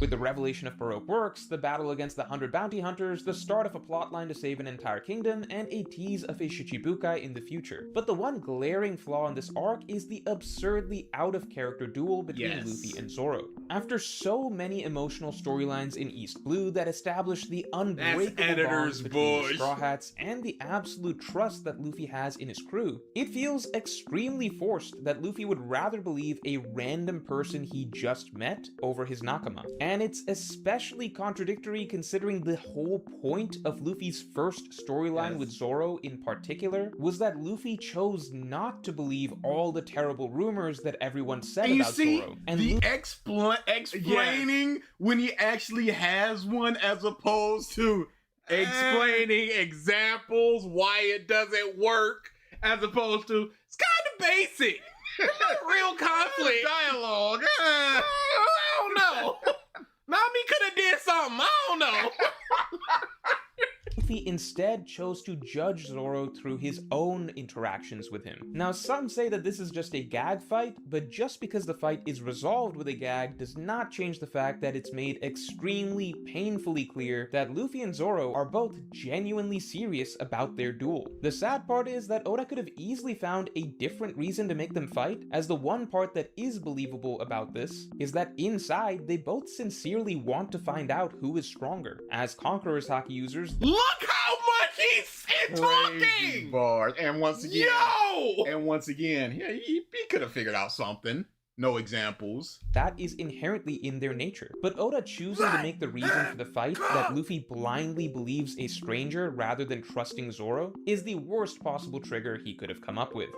With the revelation of Baroque works, the battle against the 100 bounty hunters, the start of a plotline to save an entire kingdom, and a tease of a Shichibukai in the future. But the one glaring flaw in this arc is the absurdly out-of-character duel between Luffy and Zoro. After so many emotional storylines in East Blue that establish the unbreakable bonds between the Straw Hats and the absolute trust that Luffy has in his crew, it feels extremely forced that Luffy would rather believe a random person he just met over his nakama. And it's especially contradictory considering the whole point of Luffy's first storyline with Zoro in particular was that Luffy chose not to believe all the terrible rumors that everyone said about Zoro. And the explaining when he actually has one as opposed to explaining examples why it doesn't work as opposed to it's kind of basic. Real conflict. Dialogue. I don't know. Nami could have did something. I don't know. Luffy instead chose to judge Zoro through his own interactions with him. Now, some say that this is just a gag fight, but just because the fight is resolved with a gag does not change the fact that it's made extremely painfully clear that Luffy and Zoro are both genuinely serious about their duel. The sad part is that Oda could have easily found a different reason to make them fight, as the one part that is believable about this is that inside they both sincerely want to find out who is stronger. As Conqueror's Haki users, look how much he's talking! Bars. And once again, Yo! he could have figured out something. No examples. That is inherently in their nature. But Oda choosing to make the reason for the fight that Luffy blindly believes a stranger rather than trusting Zoro is the worst possible trigger he could have come up with.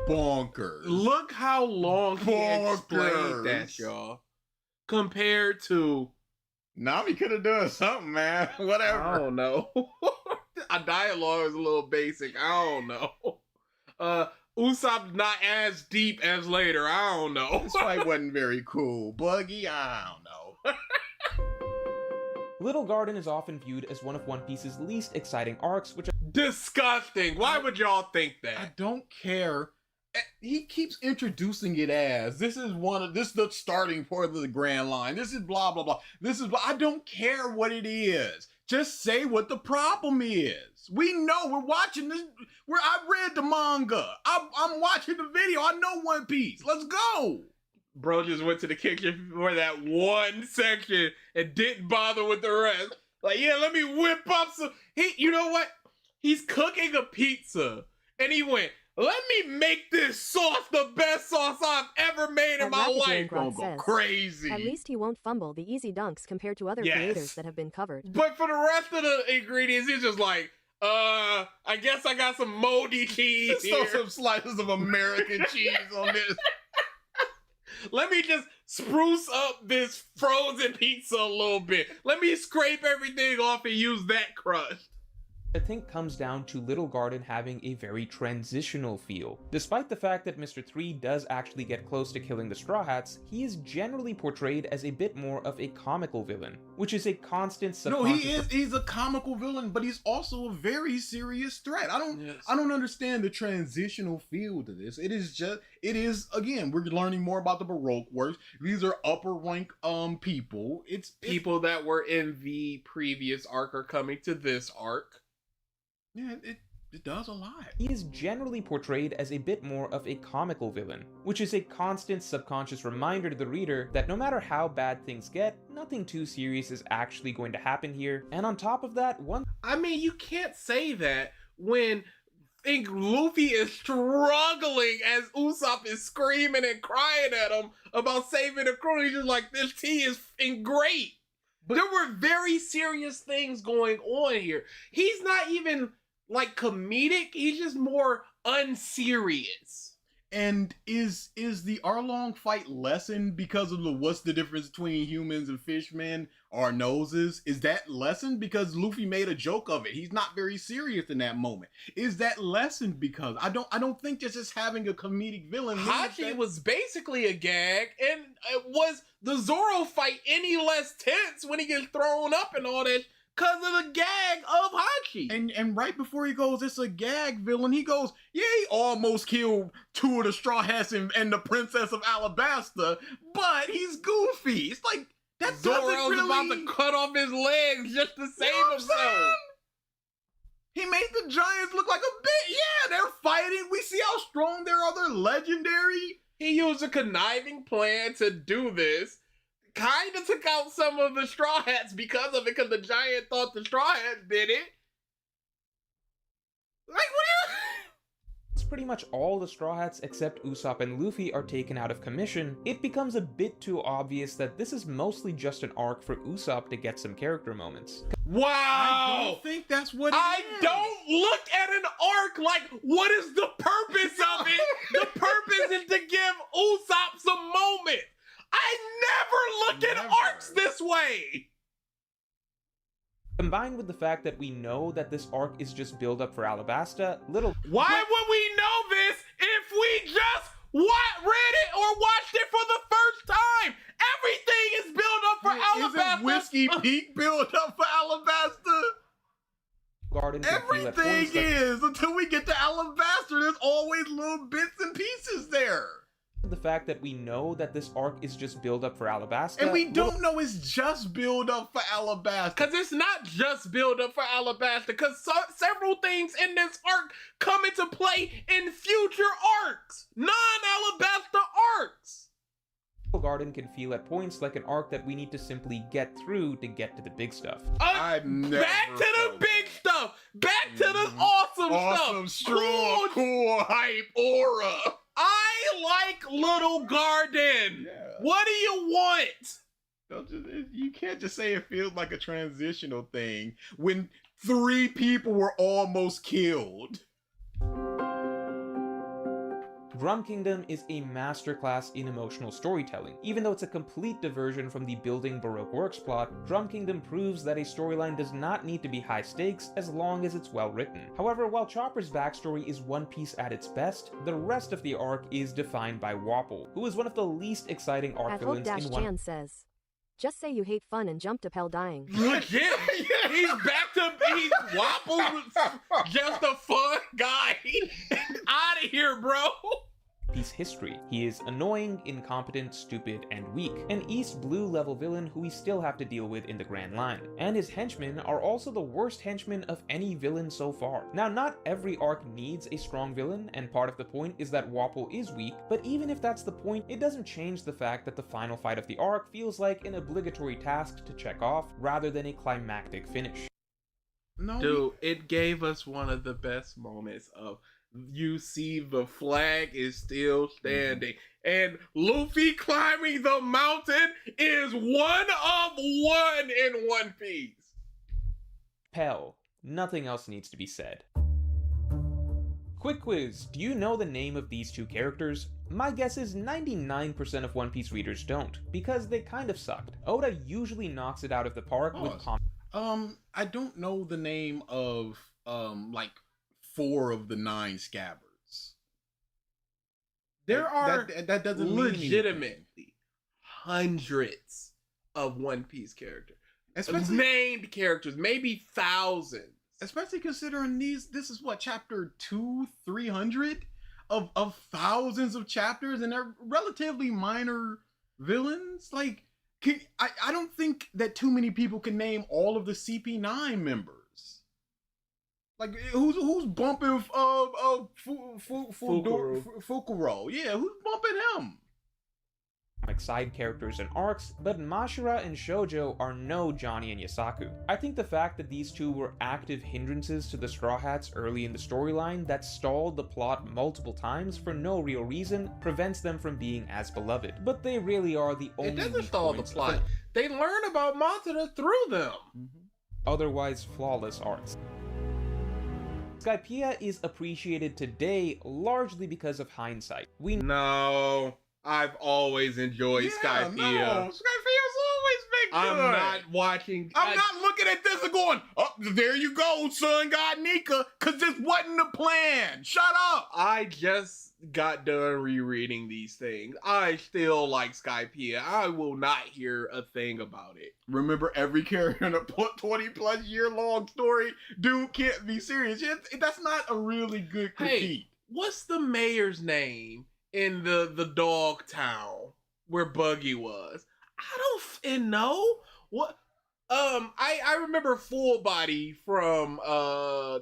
Bonkers. Look how long he explained that, y'all. Compared to Nami could have done something, man. Whatever. I don't know. A dialogue is a little basic. I don't know. Usopp's not as deep as later. I don't know. This fight wasn't very cool. Buggy, I don't know. Little Garden is often viewed as one of One Piece's least exciting arcs, which disgusting. Why would y'all think that? I don't care. He keeps introducing it as this is the starting point of the Grand Line. This is blah blah blah. This is I don't care what it is. Just say what the problem is. We know we're watching this. I read the manga. I'm watching the video. I know One Piece. Let's go. Bro just went to the kitchen for that one section and didn't bother with the rest. Like, yeah, let me whip up some. You know what? He's cooking a pizza, and he went, let me make this sauce the best sauce I've ever made in my life. Don't go crazy. At least he won't fumble the easy dunks compared to other creators that have been covered. But for the rest of the ingredients, he's just like, I guess I got some moldy cheese here. Throw some slices of American cheese on this. Let me just spruce up this frozen pizza a little bit. Let me scrape everything off and use that crust. I think comes down to Little Garden having a very transitional feel. Despite the fact that Mr. 3 does actually get close to killing the Straw Hats, he is generally portrayed as a bit more of a comical villain, which is a constant subconscious... he's a comical villain, but he's also a very serious threat. I don't understand the transitional feel to this. It is again, we're learning more about the Baroque works. These are upper rank people. It's people that were in the previous arc are coming to this arc. Yeah, it does a lot. He is generally portrayed as a bit more of a comical villain, which is a constant subconscious reminder to the reader that no matter how bad things get, nothing too serious is actually going to happen here. And on top of that, I mean, you can't say that when Luffy is struggling as Usopp is screaming and crying at him about saving the crew. He's just like, this tea is great. But there were very serious things going on here. He's not even like comedic, he's just more unserious. And is the Arlong fight lessened because of what's the difference between humans and fishmen? Our noses? Is that lessened because Luffy made a joke of it? He's not very serious in that moment. Is that lessened because I don't think just having a comedic villain. Hachi was basically a gag, and was the Zoro fight any less tense when he gets thrown up and all that? Because of the gag of Hachi. And right before he goes, it's a gag villain. He goes, yeah, he almost killed 2 of the Straw Hats and the Princess of Alabasta, but he's goofy. It's like, That Zoro's doesn't about really... to cut off his legs just to save You know what I'm himself. saying? He made the Giants look like a bit. Yeah, they're fighting. We see how strong they are. They're legendary. He used a conniving plan to do this. Kind of took out some of the Straw Hats because of it, because the Giant thought the Straw Hats did it. Like, what are you... Once pretty much all the Straw Hats except Usopp and Luffy are taken out of commission, it becomes a bit too obvious that this is mostly just an arc for Usopp to get some character moments. Wow! I don't think that's what it I is. don't look at an arc like, what is the purpose of it? The purpose is to give Usopp some moment. I never look at Never. arcs this way. Combined with the fact that we know that this arc is just build up for Alabasta, little... Why would we know this if we just read it or watched it for the first time? Everything is built up for Alabasta. Isn't Whiskey Peak build up for Alabasta? Garden can feel at Everything points like is. Until we get to Alabasta, there's always little bits and pieces there. the fact that we know that this arc is just build up for Alabasta. And we don't know it's just build up for Alabasta. Because it's not just build up for Alabasta, because several things in this arc come into play in future arcs, non-Alabasta arcs. Garden can feel at points like an arc that we need to simply get through to get to the big stuff. I've never Back to the felt big stuff. Back to the awesome awesome, stuff. strong, cool, hype, aura. I like Little Garden. Yeah. What do you want? You can't just say it feels like a transitional thing when 3 people were almost killed. Drum Kingdom is a masterclass in emotional storytelling. Even though it's a complete diversion from the building Baroque works plot, Drum Kingdom proves that a storyline does not need to be high stakes as long as it's well written. However, while Chopper's backstory is One Piece at its best, the rest of the arc is defined by Wapol, who is one of the least exciting arc At villains in Hope-Jan One. says, just say you hate fun and jump to Pell dying. Legit. He's back to he's Wapol, just a fun guy. Out of here, bro. Piece history. He is annoying, incompetent, stupid, and weak, an East Blue level villain who we still have to deal with in the Grand Line. And his henchmen are also the worst henchmen of any villain so far. Now, not every arc needs a strong villain, and part of the point is that Wapol is weak, but even if that's the point, it doesn't change the fact that the final fight of the arc feels like an obligatory task to check off, rather than a climactic finish. No, Dude, it gave us one of the best moments of you see the flag is still standing and Luffy climbing the mountain is one of one in One Piece. Pell. Nothing else needs to be said. Quick quiz, do you know the name of these 2 characters? My guess is 99% of One Piece readers don't, because they kind of sucked. Oda usually knocks it out of the park with I don't know the name of like 4 of the 9 scabbards. There are that doesn't mean anything. legitimately hundreds of One Piece characters. Especially, Named characters, maybe thousands. especially considering this is what, chapter 200-300 of thousands of chapters, and they're relatively minor villains. Like, I don't think that too many people can name all of the CP9 members. Like, who's bumping Fukuro? Yeah, who's bumping him? Like side characters and arcs, but Mashira and Shoujo are no Johnny and Yasaku. I think the fact that these 2 were active hindrances to the Straw Hats early in the storyline that stalled the plot multiple times for no real reason prevents them from being as beloved. But they really are the only It doesn't weak stall the points plot. of They learn about Matsuda through them. otherwise flawless arcs. Skypiea is appreciated today largely because of hindsight. We No, I've always enjoyed Skypiea. No, Skypia's always been good. I'm not watching. I'm not looking at this and going, oh, there you go, Sun God Nika, because this wasn't the plan. Shut up. I just got done rereading these things. I still like Skypiea. I will not hear a thing about it. Remember, every character in a 20+ year long story, dude can't be serious. That's not a really good critique. Hey, what's the mayor's name in the dog town where Buggy was? don't know what. I remember Full Body from I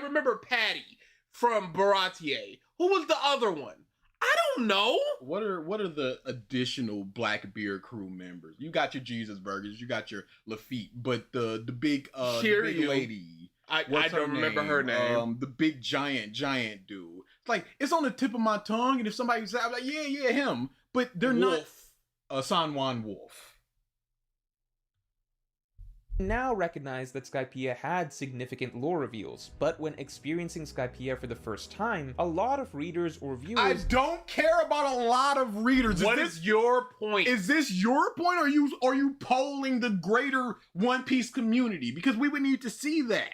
remember Patty from Baratier. Who was the other one? I don't know. What are the additional Blackbeard crew members? You got your Jesus Burgers, you got your Lafitte, but the big lady. I don't remember her name. The big giant dude. It's like it's on the tip of my tongue, and if somebody says, I'm like, yeah, him. But they're Wolf. not. San Juan Wolf. Now recognize that Skypiea had significant lore reveals, but when experiencing Skypiea for the first time, a lot of readers or viewers... I don't care about a lot of readers. What is your point? Is this your point, or are you polling the greater One Piece community? Because we would need to see that.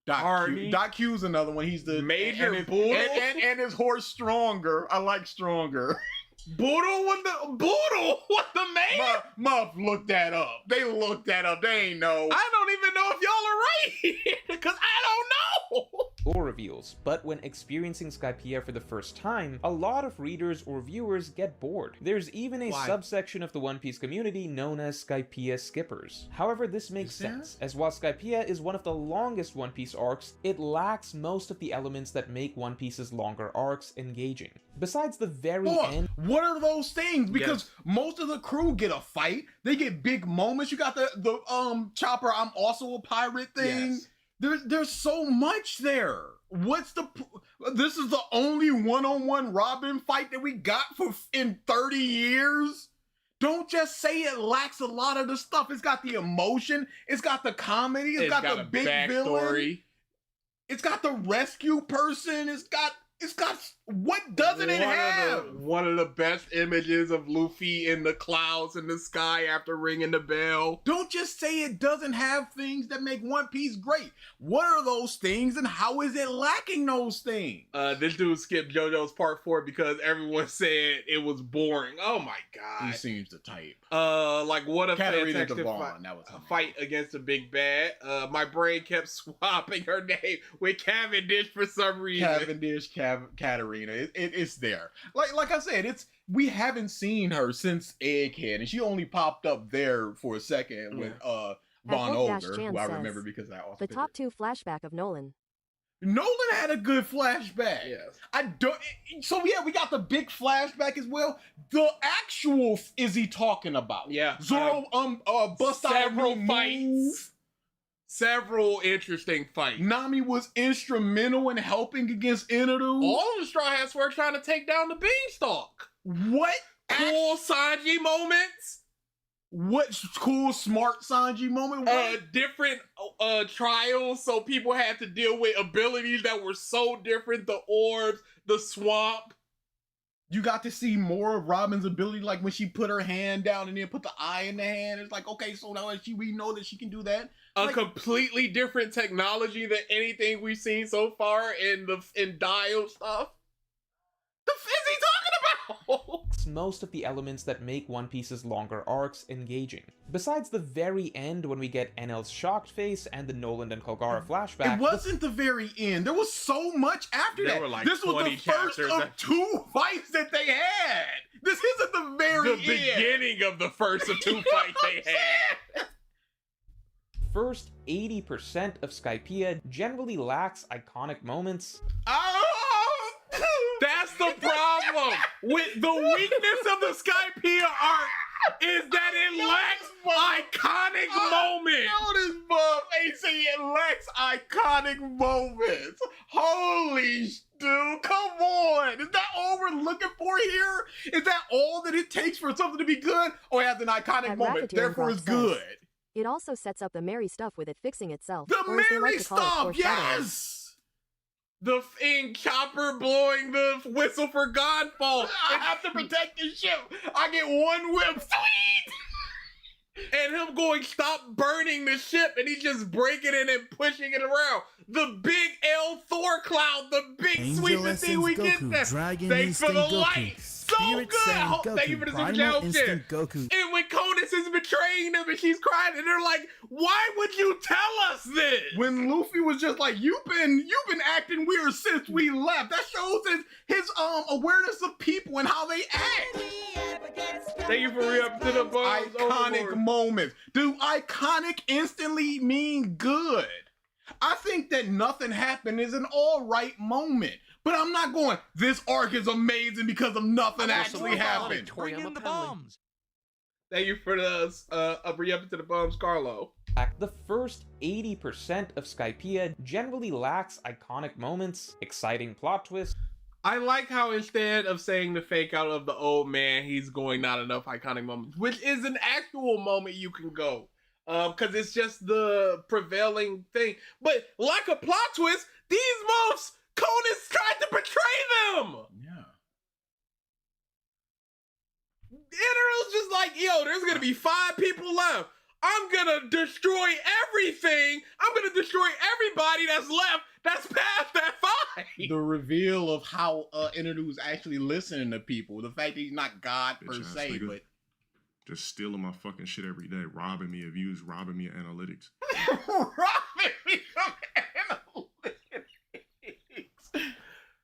Doc Q's another one. He's the Major Boodle, and his horse Stronger. I like Stronger. Boodle was the man. Muff looked that up. They looked that up. They ain't know. I don't even know if y'all are right because I don't know. Lore reveals, but when experiencing Skypiea for the first time, a lot of readers or viewers get bored. There's even a subsection of the One Piece community known as Skypiea skippers. However, this makes sense, as while Skypiea is one of the longest One Piece arcs, it lacks most of the elements that make One Piece's longer arcs engaging. Besides the very end... What are those things? Because most of the crew get a fight. They get big moments. You got the Chopper, I'm also a pirate thing. Yes. There's so much there. This is the only one-on-one Robin fight that we got in 30 years? Don't just say it lacks a lot of the stuff. It's got the emotion. It's got the comedy. It's got the big villain. It's got the rescue person. It's got what doesn't it have? One of the best images of Luffy in the clouds in the sky after ringing the bell. Don't just say it doesn't have things that make One Piece great. What are those things, and how is it lacking those things? This dude skipped JoJo's part 4 because everyone said it was boring. Oh my god. He seems the type. Like what a Katarina fantastic Devon, that was fight against a big bad. My brain kept swapping her name with Cavendish for some reason. Cavendish, Katarina. It's there. Like I said, we haven't seen her since Egghead, and she only popped up there for a second with Von Ogre, who I remember because I also the top 2 flashback of Nolan. Nolan had a good flashback. Yes. So yeah, we got the big flashback as well. The actual is he talking about? Yeah. Zoro bust out several fights. Move. Several interesting fights. Nami was instrumental in helping against Inaru. All of the Straw Hats were trying to take down the Beanstalk. What? Cool Sanji moments. What cool, smart Sanji moment? Different trials, so people had to deal with abilities that were so different. The orbs, the swamp. You got to see more of Robin's ability, like when she put her hand down and then put the eye in the hand. It's like, okay, so now we know that she can do that. A completely different technology than anything we've seen so far in Dial stuff. The f is he talking about? Most of the elements that make One Piece's longer arcs engaging. Besides the very end when we get NL's shocked face and the Nolan and Kolgara flashback. It wasn't the very end. There was so much after that. Were like this was the first of 2 fights that they had. This isn't the very end. The beginning of the first of 2 fights they had. First 80% of Skypiea generally lacks iconic moments. That's the problem with the weakness of the Skypiea arc is that it lacks iconic moments. Notice, Buff. They say it lacks iconic moments. Holy dude, come on. Is that all we're looking for here? Is that all that it takes for something to be good? Or it has an iconic moment, therefore it's good? It also sets up the Mary stuff with it fixing itself. The Mary stuff, yes! The Chopper blowing the whistle for Godfall. I have to protect the ship. I get 1 whip. Sweet! And him going, stop burning the ship, and he's just breaking it and pushing it around. The big L Thor cloud, the big sweeping thing we get there. Thanks for the lights. so Spirit good. Saiyan Oh, thank you Goku, for the super Primal chat. Instinct Goku. And when Conus is betraying them and she's crying, and they're like, "Why would you tell us this?" When Luffy was just like, "You've been acting weird since we left." That shows his awareness of people and how they act. Thank you for re-up to the bombs. Iconic moments. Do iconic instantly mean good? I think that nothing happened is an all right moment. But I'm not going, this arc is amazing because of nothing actually happened. Bring in the bombs. Thank you for the re-up to the bombs, Carlo. The first 80% of Skypiea generally lacks iconic moments, exciting plot twists. I like how instead of saying the fake out of the old man, he's going not enough iconic moments, which is an actual moment you can go. Because it's just the prevailing thing. But like a plot twist, these months, Conus tried to betray them! Yeah. And it was just like, yo, there's gonna be 5 people left. I'm gonna destroy everything. I'm gonna destroy everybody that's left that's past that 5. The reveal of how Interlude's actually listening to people. The fact that he's not God per Bitch-ass se, nigga. but Just stealing my fucking shit every day, robbing me of views, robbing me of analytics. robbing me of analytics.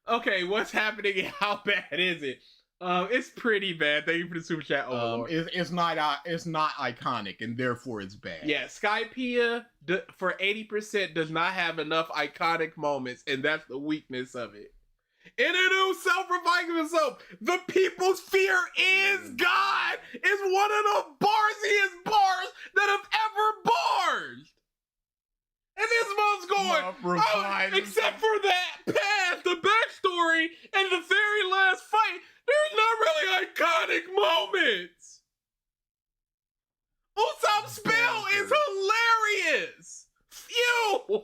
Okay, what's happening and how bad is it? It's pretty bad. Thank you for the super chat, Overlord. it's not iconic, and therefore it's bad. Yeah, Skypiea for 80% does not have enough iconic moments, and that's the weakness of it. Interlude self-reviving himself. The people's fear is God. Is one of the barsiest bars that have ever barred. And this month's going, oh, except for that past, the backstory, and the very last fight, there's not really iconic moments. Usopp's spell is hilarious. Phew.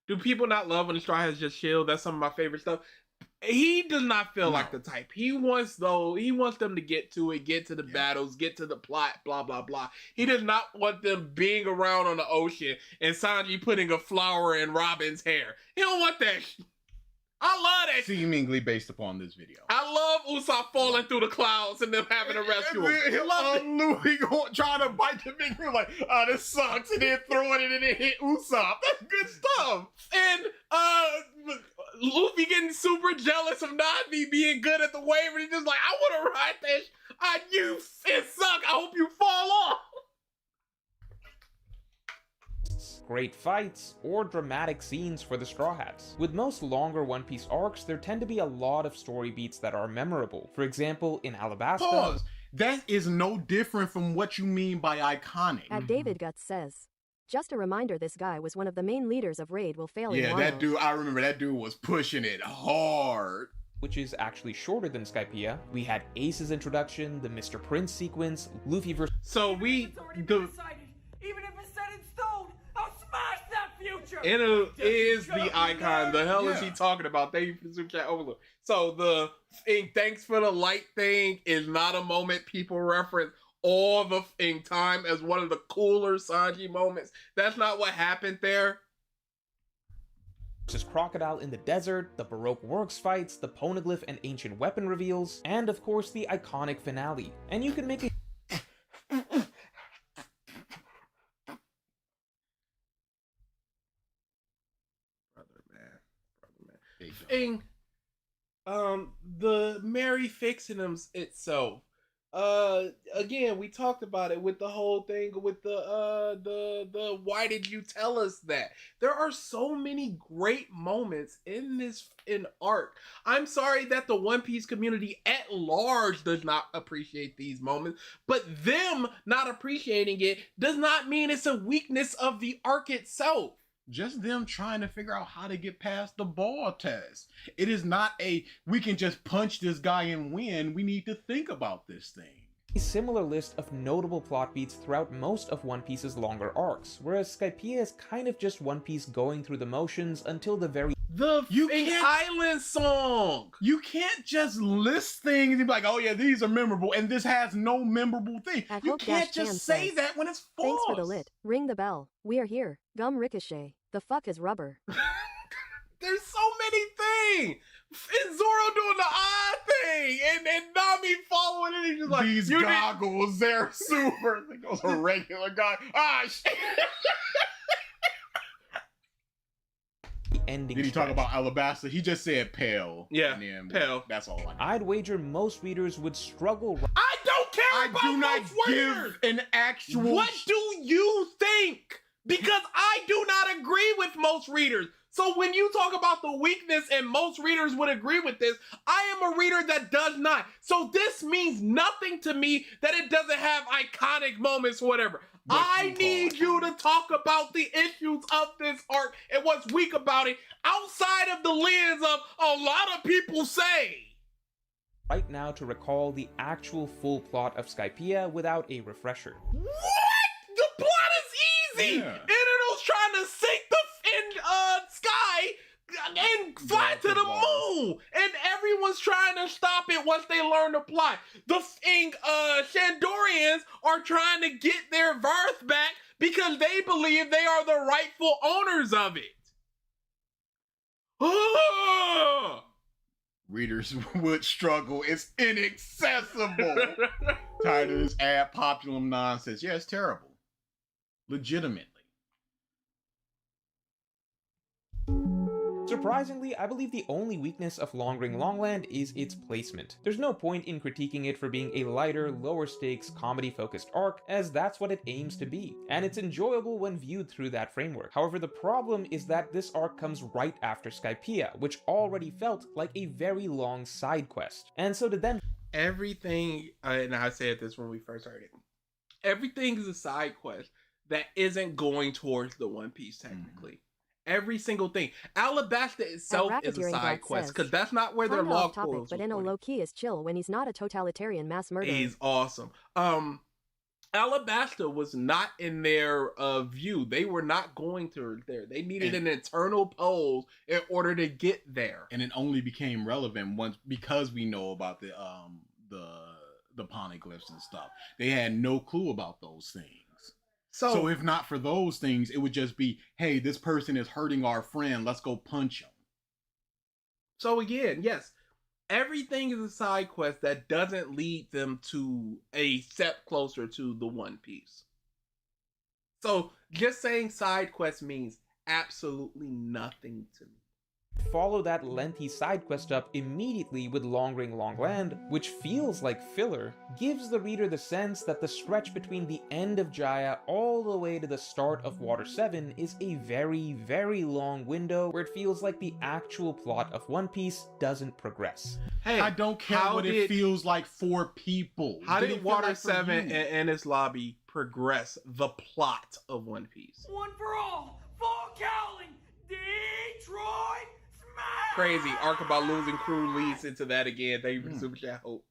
Do people not love when the Straw Hats just chill? That's some of my favorite stuff. He does not feel like the type. He wants them to get to it, get to the battles, get to the plot, blah, blah, blah. He does not want them being around on the ocean and Sanji putting a flower in Robin's hair. He don't want that. I love that. Seemingly based upon this video. I love Usopp falling through the clouds and them having to rescue him. Louis trying to bite the finger like, oh, this sucks, and then throwing it and it hit Usopp. That's good stuff. And Luffy getting super jealous of Na'vi being good at the wave, and he's just like, I want to ride this. It suck. I hope you fall off. Great fights, or dramatic scenes for the Straw Hats. With most longer One Piece arcs, there tend to be a lot of story beats that are memorable. For example, in Alabasta... Pause. That is no different from what you mean by iconic. At David Guts says, just a reminder this guy was one of the main leaders of Raid will fail in Yeah, Wano. that dude, I remember that dude was pushing it hard. Which is actually shorter than Skypiea. We had Ace's introduction, the Mr. Prince sequence, Luffy versus... So Even if it's set in stone, I'll smash that future! Inu is the icon. The hell is he talking about? Thank you for the super chat overload. So the thing, thanks for the light thing, is not a moment people reference all the time as one of the cooler Sanji moments. That's not what happened there. Versus Crocodile in the desert, the Baroque Works fights, the Poneglyph and ancient weapon reveals, and of course the iconic finale. And you can make a Thing, the Mary fixing them itself. Again, we talked about it with the whole thing with the why did you tell us that? There are so many great moments in arc. I'm sorry that the One Piece community at large does not appreciate these moments, but them not appreciating it does not mean it's a weakness of the arc itself. Just them trying to figure out how to get past the ball test. It is not we can just punch this guy and win. We need to think about this thing. A similar list of notable plot beats throughout most of One Piece's longer arcs, whereas Skypiea is kind of just One Piece going through the motions until the very... The Island song! You can't just list things and be like, oh yeah, these are memorable, and this has no memorable thing. You can't just say that when it's false. Thanks for the lit. Ring the bell. We are here. Gum Ricochet. The fuck is rubber? There's so many things! And Zoro doing the eye thing, and Nami following it. He's just like, these goggles, they're super. It goes a regular guy. Ah, shit. The ending. Did he talk stretch. about Alabasta? He just said pale. Yeah, and then pale. That's all I know. I'd wager most readers would struggle. I don't care I about do not most give readers. an actual. What do you think? Because I do not agree with most readers. So when you talk about the weakness and most readers would agree with this, I am a reader that does not. So this means nothing to me that it doesn't have iconic moments or whatever. I need you to talk about the issues of this arc and what's weak about it outside of the lens of a lot of people say. Right now to recall the actual full plot of Skypiea without a refresher. What? The plot is easy. Yeah. Enel's trying to sink the sky and fly to the moon, and everyone's trying to stop it once they learn the plot. The Shandorians are trying to get their Varth back because they believe they are the rightful owners of it. Readers would struggle. It's inaccessible. Tired of this ad populum nonsense. Yeah, it's terrible. Legitimately. Surprisingly, I believe the only weakness of Long Ring Longland is its placement. There's no point in critiquing it for being a lighter, lower stakes, comedy-focused arc, as that's what it aims to be, and it's enjoyable when viewed through that framework. However, the problem is that this arc comes right after Skypiea, which already felt like a very long side quest. And so to then Everything, and I said this when we first heard it, everything is a side quest that isn't going towards the One Piece technically. Every single thing. Alabasta itself is a side quest because that's not where their Kinda log off topic, portals but was Eno pointing. low-key is chill when he's not a totalitarian mass murderer. He's awesome. Alabasta was not in their view. They were not going to there. They needed an internal pose in order to get there. And it only became relevant once because we know about the poneglyphs and stuff. They had no clue about those things. So if not for those things, it would just be, hey, this person is hurting our friend. Let's go punch him. So again, yes, everything is a side quest that doesn't lead them to a step closer to the One Piece. So just saying side quest means absolutely nothing to me. follow that lengthy side quest up immediately with Long Ring Longland, which feels like filler, gives the reader the sense that the stretch between the end of Jaya all the way to the start of Water 7 is a very, very long window where it feels like the actual plot of One Piece doesn't progress. Hey, I don't care what it feels like for people. How What did it feel Water like for 7 you? and its lobby progress the plot of One Piece? One for all, full cowling, Detroit smash! Crazy. Arc about losing crew leads into that again. Thank you for the super chat, Hope.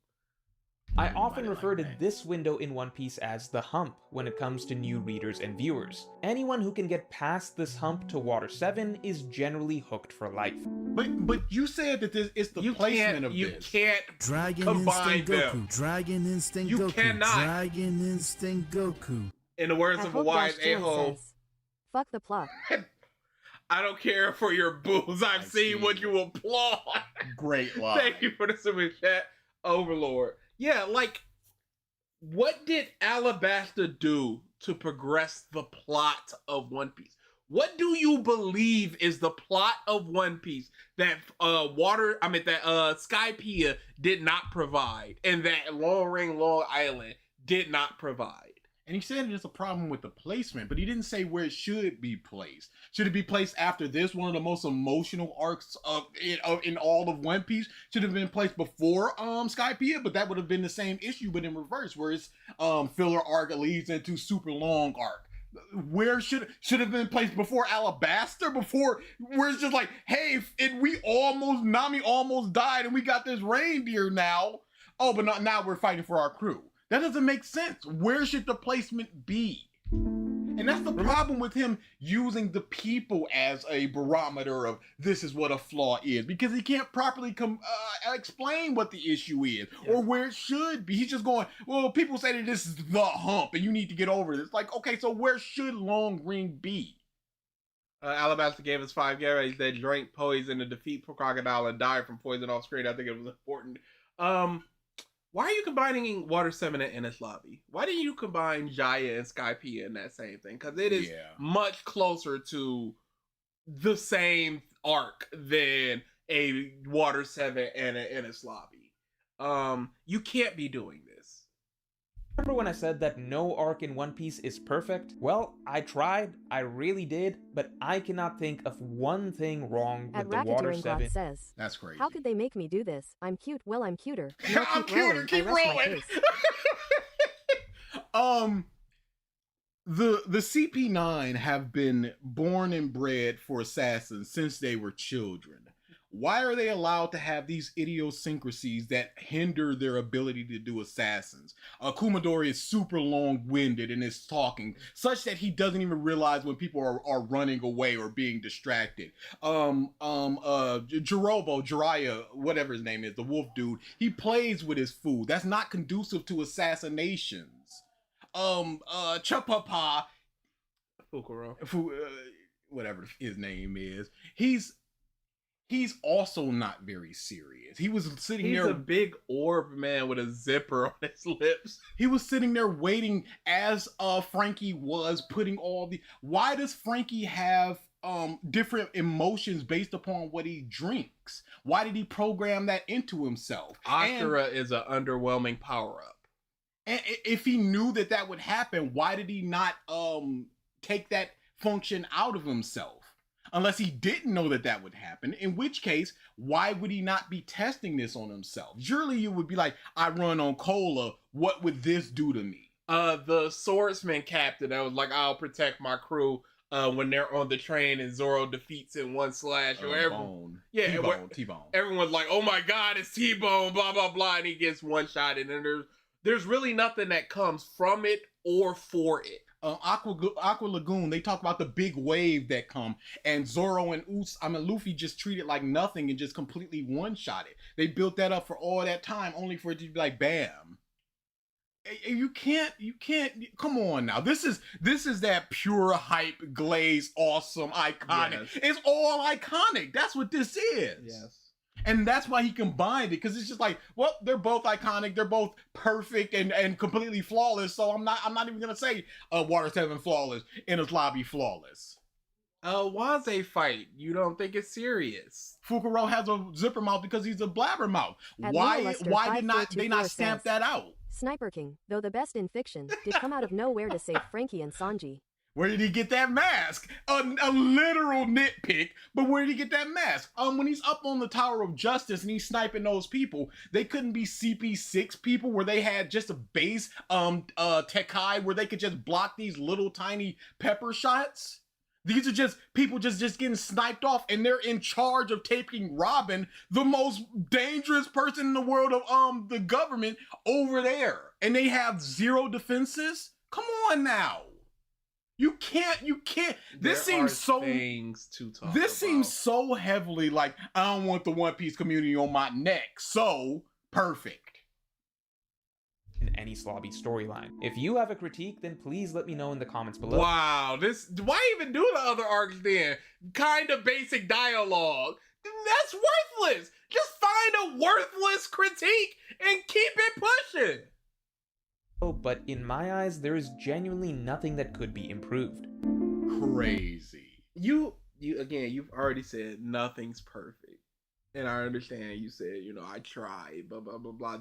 I often refer to this window in One Piece as the hump when it comes to new readers and viewers. Anyone who can get past this hump to Water 7 is generally hooked for life. But you said that this is the placement of You this. can't Dragon combine Instinct them. Goku. Dragon Instinct You Goku. cannot. Dragon Instinct Goku. In the words I of a hope wise Dash Jill a-hole, says, fuck the plot. I don't care for your boos. I've seen what you applaud. Great line. Thank you for the super chat, Overlord. Yeah, like, what did Alabasta do to progress the plot of One Piece? What do you believe is the plot of One Piece that Skypiea did not provide and that Long Ring Long Island did not provide? And he said it's a problem with the placement, but he didn't say where it should be placed. Should it be placed after this, one of the most emotional arcs in all of One Piece? Should have been placed before Skypiea, but that would have been the same issue, but in reverse, where it's filler arc leads into super long arc. Where should have been placed before Alabasta? Before where it's just like, hey, Nami almost died, and we got this reindeer now. Oh, but now we're fighting for our crew. That doesn't make sense. Where should the placement be? And that's the problem with him using the people as a barometer of this is what a flaw is, because he can't properly explain what the issue is or where it should be. He's just going, well, people say that this is the hump and you need to get over this. Like, okay, so where should Long Ring be? Alabaster gave us 5 Garys that drank poison to defeat Crocodile and died from poison off screen. I think it was important. Why are you combining Water 7 and Ennis Lobby? Why didn't you combine Jaya and Skypiea in that same thing? Because it is much closer to the same arc than a Water 7 and an Ennis Lobby. You can't be doing this. Remember when I said that no arc in One Piece is perfect? Well, I tried, I really did, but I cannot think of one thing wrong with the Water 7. Says, that's crazy. How could they make me do this? I'm cute. Well, I'm cuter. No, I'm cuter. Keep rolling. The CP9 have been born and bred for assassins since they were children. Why are they allowed to have these idiosyncrasies that hinder their ability to do assassins? Kumadori is super long-winded in his talking, such that he doesn't even realize when people are running away or being distracted. Jiraiya, whatever his name is, the wolf dude, he plays with his food. That's not conducive to assassinations. Chapapa, Fukuro, whatever his name is, he's also not very serious. He was sitting there. He's a big orb man with a zipper on his lips. He was sitting there waiting as Frankie was putting all the. Why does Frankie have different emotions based upon what he drinks? Why did he program that into himself? Akira is an underwhelming power up. And if he knew that would happen, why did he not take that function out of himself? Unless he didn't know that would happen, in which case, why would he not be testing this on himself? Surely you would be like, I run on cola, what would this do to me? The swordsman captain that was like, I'll protect my crew when they're on the train and Zoro defeats in one slash. Or Bone. Yeah, T-Bone. Everyone's like, oh my god, it's T-Bone, blah, blah, blah, and he gets one shot, and then there's really nothing that comes from it or for it. Aqua Lagoon, they talk about the big wave that come, and Zoro and Luffy just treat it like nothing and just completely one-shot it. They built that up for all that time, only for it to be like, bam. You can't, come on now. This is that pure hype, glaze, awesome, iconic. Yes. It's all iconic. That's what this is. Yes. And that's why he combined it, because it's just like, well, they're both iconic, they're both perfect and completely flawless. So I'm not even gonna say Water 7 flawless, Ennis Lobby flawless. Waze fight. You don't think it's serious? Fukuro has a zipper mouth because he's a blabbermouth. Why did they not stamp that out? Sniper King, though the best in fiction, did come out of nowhere to save Frankie and Sanji. Where did he get that mask? A literal nitpick, but where did he get that mask? When he's up on the Tower of Justice and he's sniping those people, they couldn't be CP6 people where they had just a base Tekai where they could just block these little tiny pepper shots. These are just people just getting sniped off, and they're in charge of taking Robin, the most dangerous person in the world of the government, over there. And they have zero defenses? Come on now. You can't. This seems so. Things to talk this about. seems so heavily like, I don't want the One Piece community on my neck. So perfect. In any Slobby storyline. If you have a critique, then please let me know in the comments below. Wow, why even do the other arcs then? Kind of basic dialogue. That's worthless. Just find a worthless critique and keep it pushing. Oh, but in my eyes, there is genuinely nothing that could be improved. Crazy. You again, you've already said nothing's perfect. And I understand you said, I tried, blah, blah, blah, blah.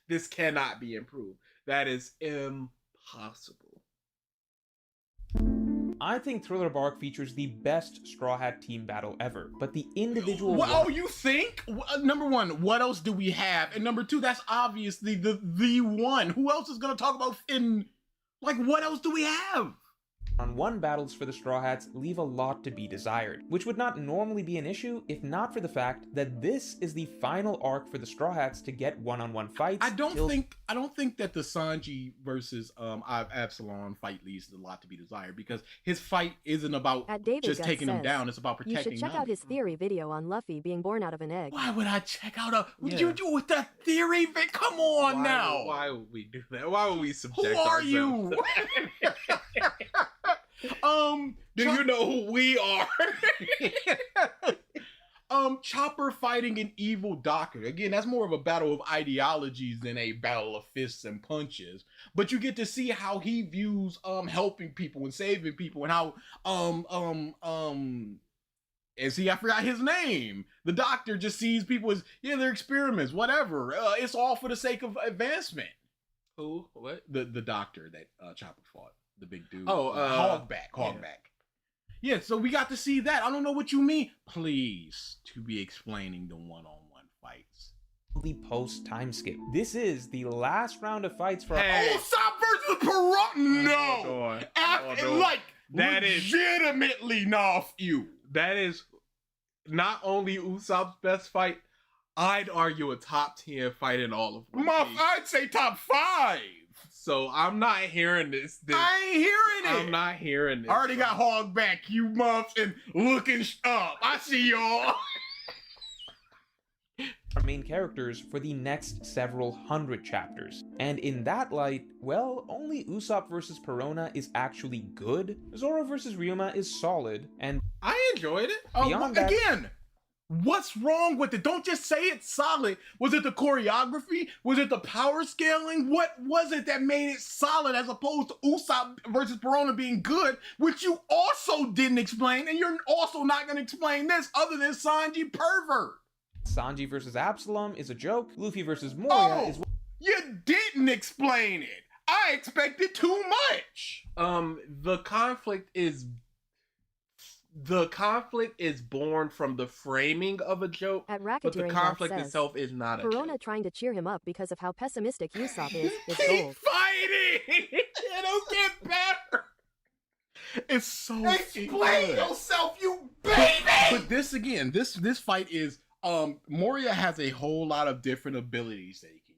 This cannot be improved. That is impossible. I think Thriller Bark features the best Straw Hat team battle ever, but the individual... Well, you think? Number one, what else do we have? And number two, that's obviously the one. Who else is going to talk about what else do we have? On battles for the Straw Hats leave a lot to be desired, which would not normally be an issue if not for the fact that this is the final arc for the Straw Hats to get one-on-one fights. I don't think that the Sanji versus Absalom fight leaves a lot to be desired, because his fight isn't about just taking him down, it's about protecting him. You should check out his theory video on Luffy being born out of an egg. Why would I check out you do with that theory? Come on now. Why would we do that? Why would we subject Who are ourselves you? Do you know who we are? Chopper fighting an evil doctor. Again, that's more of a battle of ideologies than a battle of fists and punches. But you get to see how he views helping people and saving people, and how I forgot his name. The doctor just sees people as, yeah, they're experiments, whatever. It's all for the sake of advancement. Who? What? The doctor that Chopper fought. The big dude. Oh, Hogback. Yeah, so we got to see that. I don't know what you mean. Please, to be explaining the one-on-one fights. The post time skip. This is the last round of fights for Usopp versus Piranha. No, that legitimately off you. That is not only Usopp's best fight. I'd argue a top 10 fight in all of One Piece. I'd say top 5. So I'm not hearing this. I ain't hearing it. I'm not hearing this. I already got Hogback, you muffs, and looking up. I see y'all. Our main characters for the next several hundred chapters. And in that light, well, only Usopp versus Perona is actually good. Zoro versus Ryuma is solid, and I enjoyed it. Beyond that, again, what's wrong with it? Don't just say it's solid. Was it the choreography? Was it the power scaling? What was it that made it solid as opposed to Usopp versus Perona being good, which you also didn't explain, and you're also not going to explain this other than Sanji pervert. Sanji versus Absalom is a joke. Luffy versus Moria is... You didn't explain it. I expected too much. The conflict is born from the framing of a joke, At but the Racketeering conflict says, itself is not a Perona joke. trying to cheer him up because of how pessimistic Usopp is Keep gold. fighting! It'll get better. It's so Explain good. yourself, you baby! But this again, this fight is Moria has a whole lot of different abilities that he can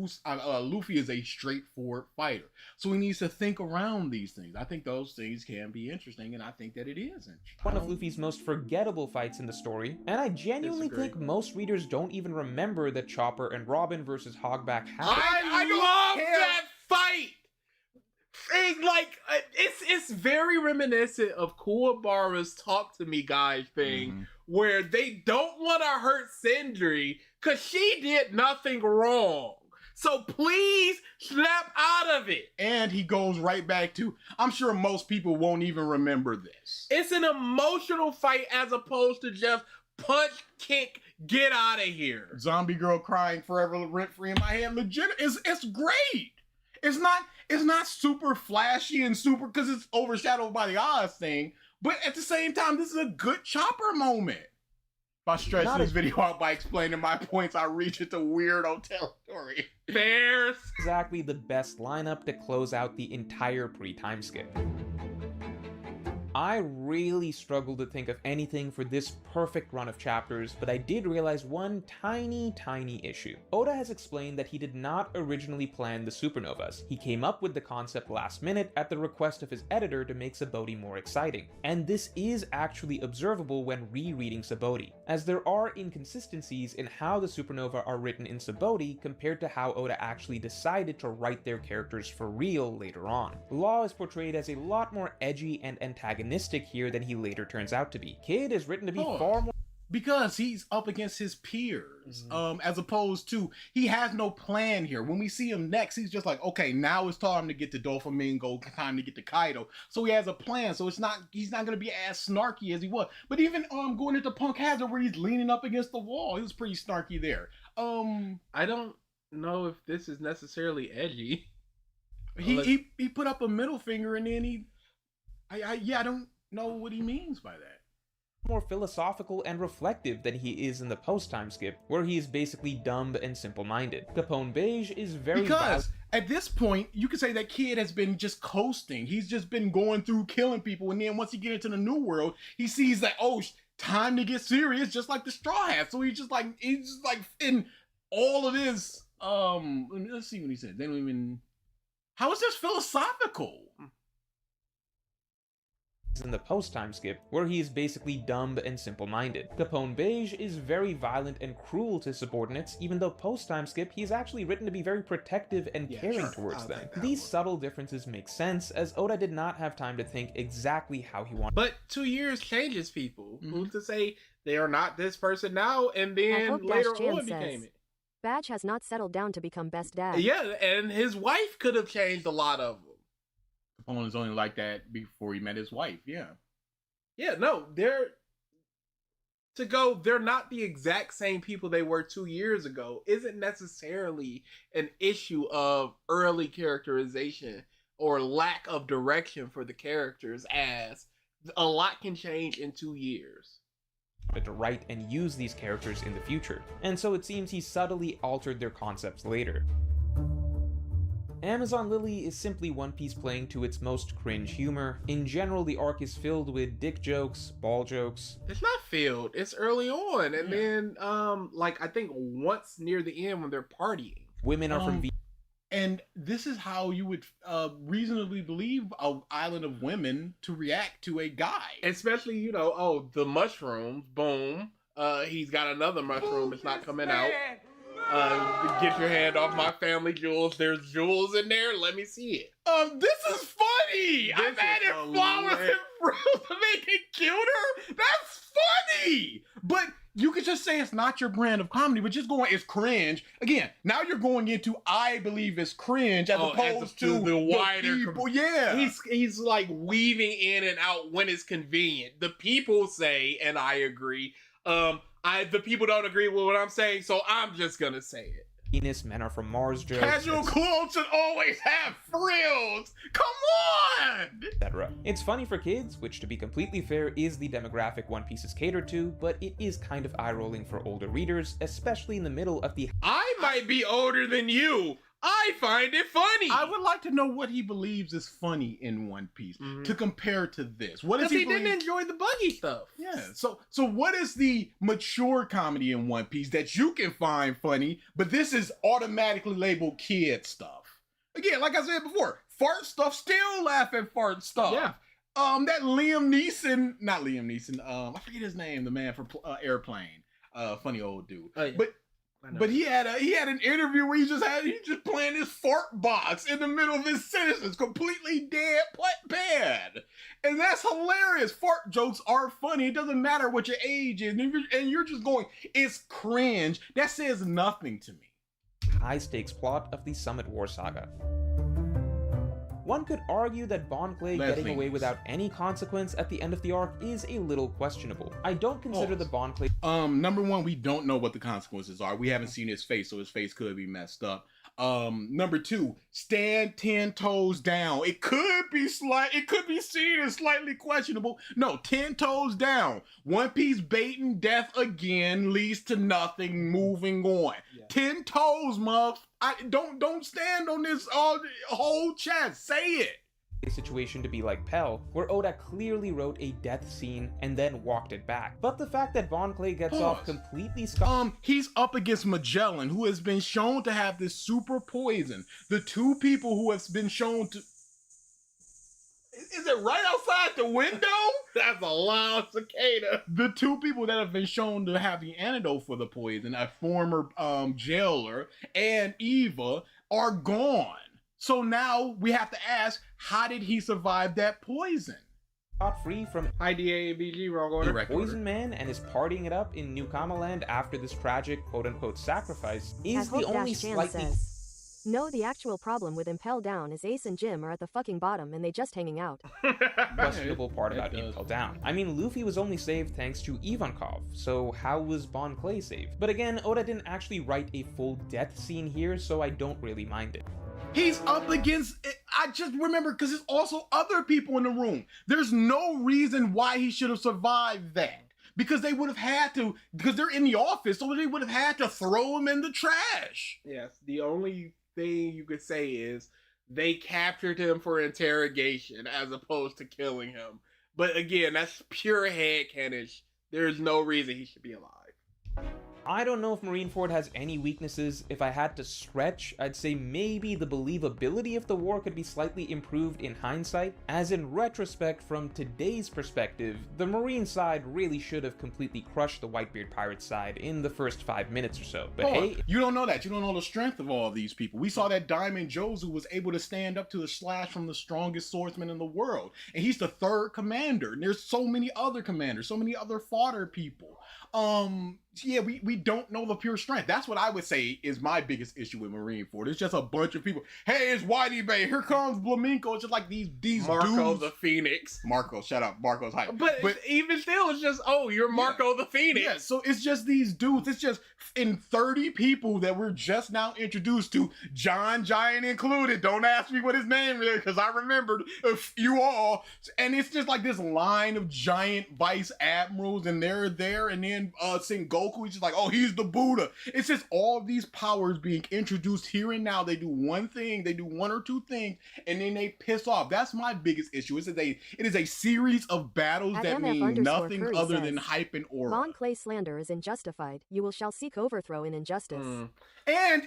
use, and Luffy is a straightforward fighter, so he needs to think around these things. I think those things can be interesting, and I think that it is interesting. one of Luffy's most forgettable fights in the story, and I genuinely think most readers don't even remember that Chopper and Robin versus Hogback happened. I love that fight. It's very reminiscent of Kuwabara's "Talk to Me, Guys" thing, where they don't want to hurt Sindri because she did nothing wrong. So please snap out of it. And he goes right back to, I'm sure most people won't even remember this. It's an emotional fight as opposed to just punch, kick, get out of here. Zombie girl crying forever rent free in my head. Legit, it's great. It's not super flashy and super because it's overshadowed by the Oz thing, but at the same time, this is a good Chopper moment. If I stretch this video out by explaining my points, I reach into weirdo territory. Bears. Exactly the best lineup to close out the entire pre-time skip. I really struggled to think of anything for this perfect run of chapters, but I did realize one tiny issue. Oda has explained that he did not originally plan the supernovas. He came up with the concept last minute at the request of his editor to make Sabaody more exciting. And this is actually observable when rereading Sabaody, as there are inconsistencies in how the supernova are written in Sabaody compared to how Oda actually decided to write their characters for real later on. Law is portrayed as a lot more edgy and antagonistic here than he later turns out to be. Kid is written to be far more... Because he's up against his peers, as opposed to, he has no plan here. When we see him next, he's just like, okay, now it's time to get to Doflamingo, time to get to Kaido. So he has a plan, so he's not going to be as snarky as he was. But even going into Punk Hazard, where he's leaning up against the wall, he was pretty snarky there. I don't know if this is necessarily edgy. He put up a middle finger, and then I don't know what he means by that. More philosophical and reflective than he is in the post-time skip, where he is basically dumb and simple-minded. Capone Beige is very... Because at this point, you could say that Kid has been just coasting. He's just been going through killing people, and then once he gets into the new world, he sees that, oh, time to get serious, just like the Straw Hat. So he's just like in all of this. Let's see what he said. They don't even... How is this philosophical? in the post-time skip, where he is basically dumb and simple-minded. Capone Beige is very violent and cruel to subordinates, even though post-time skip he is actually written to be very protective and caring towards them. These subtle differences make sense, as Oda did not have time to think exactly how he wanted. But 2 years changes people. Who's to say they are not this person now, and then Hope later Jan on says, became it? Badge has not settled down to become best dad. Yeah, and his wife could have changed a lot of them. Capone is only like that before he met his wife. Yeah. Yeah, no, they're not the exact same people they were 2 years ago isn't necessarily an issue of early characterization or lack of direction for the characters, as a lot can change in 2 years. To write and use these characters in the future, and so it seems he subtly altered their concepts later. Amazon Lily is simply One Piece playing to its most cringe humor. In general, the arc is filled with dick jokes, ball jokes. It's not filled, it's early on, and then like I think once near the end when they're partying. Women are from and this is how you would reasonably believe an island of women to react to a guy. Especially, you know, oh, the mushrooms, boom. He's got another mushroom, it's not coming out. Get your hand off my family jewels. There's jewels in there, let me see it. This is funny! I've added flowers and fruit to make it cuter? That's funny! But you could just say it's not your brand of comedy, but just going, it's cringe. Again, now you're going into, I believe it's cringe, as opposed to the wider people. Yeah. He's like weaving in and out when it's convenient. The people say, and I agree, the people don't agree with what I'm saying, so I'm just gonna say it. Venus, men are from Mars jokes. Casual clothes should always have frills! Come on! Etc. It's funny for kids, which to be completely fair is the demographic One Piece is catered to, but it is kind of eye-rolling for older readers, especially in the middle of the I might be older than you! I find it funny! I would like to know what he believes is funny in One Piece to compare to this. What does he didn't enjoy the buggy stuff. Yeah. So what is the mature comedy in One Piece that you can find funny, but this is automatically labeled kid stuff? Again, like I said before, fart stuff, still laugh at fart stuff. Yeah. That not Liam Neeson, I forget his name, the man from Airplane. Funny old dude. Oh, yeah. But he had an interview where he just playing his fart box in the middle of his sentences, completely bad, and that's hilarious. Fart jokes are funny. It doesn't matter what your age is, and you're just going, it's cringe. That says nothing to me. high-stakes plot of the Summit War saga. One could argue that Bon Clay getting away without any consequence at the end of the arc is a little questionable. I don't consider the Bon Clay... Number one, we don't know what the consequences are. We haven't seen his face, so his face could be messed up. Number two, stand 10 toes down. It could be seen as slightly questionable. No, 10 toes down. One Piece baiting death again leads to nothing. Moving on. Yeah. 10 toes, muff. Don't stand on this whole chest. Say it. A situation to be like Pell, where Oda clearly wrote a death scene and then walked it back. But the fact that Bon Clay gets off completely he's up against Magellan, who has been shown to have this super poison. The two people who have been shown to... Is it right outside the window? That's a loud cicada. The two people that have been shown to have the antidote for the poison, a former jailer and Eva, are gone. So now we have to ask, how did he survive that poison? Got free from IDA and BG, wrong order. Poison Man and is partying it up in New Kama Land after this tragic quote-unquote sacrifice is the only slightly... No, the actual problem with Impel Down is Ace and Jim are at the fucking bottom and they just hanging out. questionable part about Impel Down. I mean, Luffy was only saved thanks to Ivankov, so how was Bon Clay saved? But again, Oda didn't actually write a full death scene here, so I don't really mind it. He's up against, I just remember, because there's also other people in the room. There's no reason why he should have survived that. Because they would have had to, because they're in the office, so they would have had to throw him in the trash. Yes, the only thing you could say is they captured him for interrogation as opposed to killing him. But again, that's pure headcanon. There's no reason he should be alive. I don't know if Marineford has any weaknesses. If I had to stretch, I'd say maybe the believability of the war could be slightly improved in hindsight, as in retrospect from today's perspective, the Marine side really should have completely crushed the Whitebeard pirate side in the first 5 minutes or so, but hey... You don't know that. You don't know the strength of all of these people. We saw that Diamond Jozu was able to stand up to the slash from the strongest swordsman in the world, and he's the 3rd commander, and there's so many other commanders, so many other fodder people. Yeah, we don't know the pure strength. That's what I would say is my biggest issue with Marineford. It's just a bunch of people. Hey, it's Whitey Bay. Here comes Flamenco. It's just like these Marco dudes. the Phoenix. Marco, shut up. Marco's hype. But even still, it's just, oh, you're Marco the Phoenix. Yeah, so it's just these dudes. It's just in 30 people that we're just now introduced to, John Giant included. Don't ask me what his name is, because I remembered you all. And it's just like this line of giant vice admirals, and they're there, and then Sengoku, he's just like, oh, he's the Buddha. It's just all of these powers being introduced here and now. They do one thing, they do 1 or 2 things, and then they piss off. That's my biggest issue. It is a series of battles At that MF mean nothing Curry other says, than hype and aura. Von Clay slander is unjustified. You will shall seek overthrow in injustice. And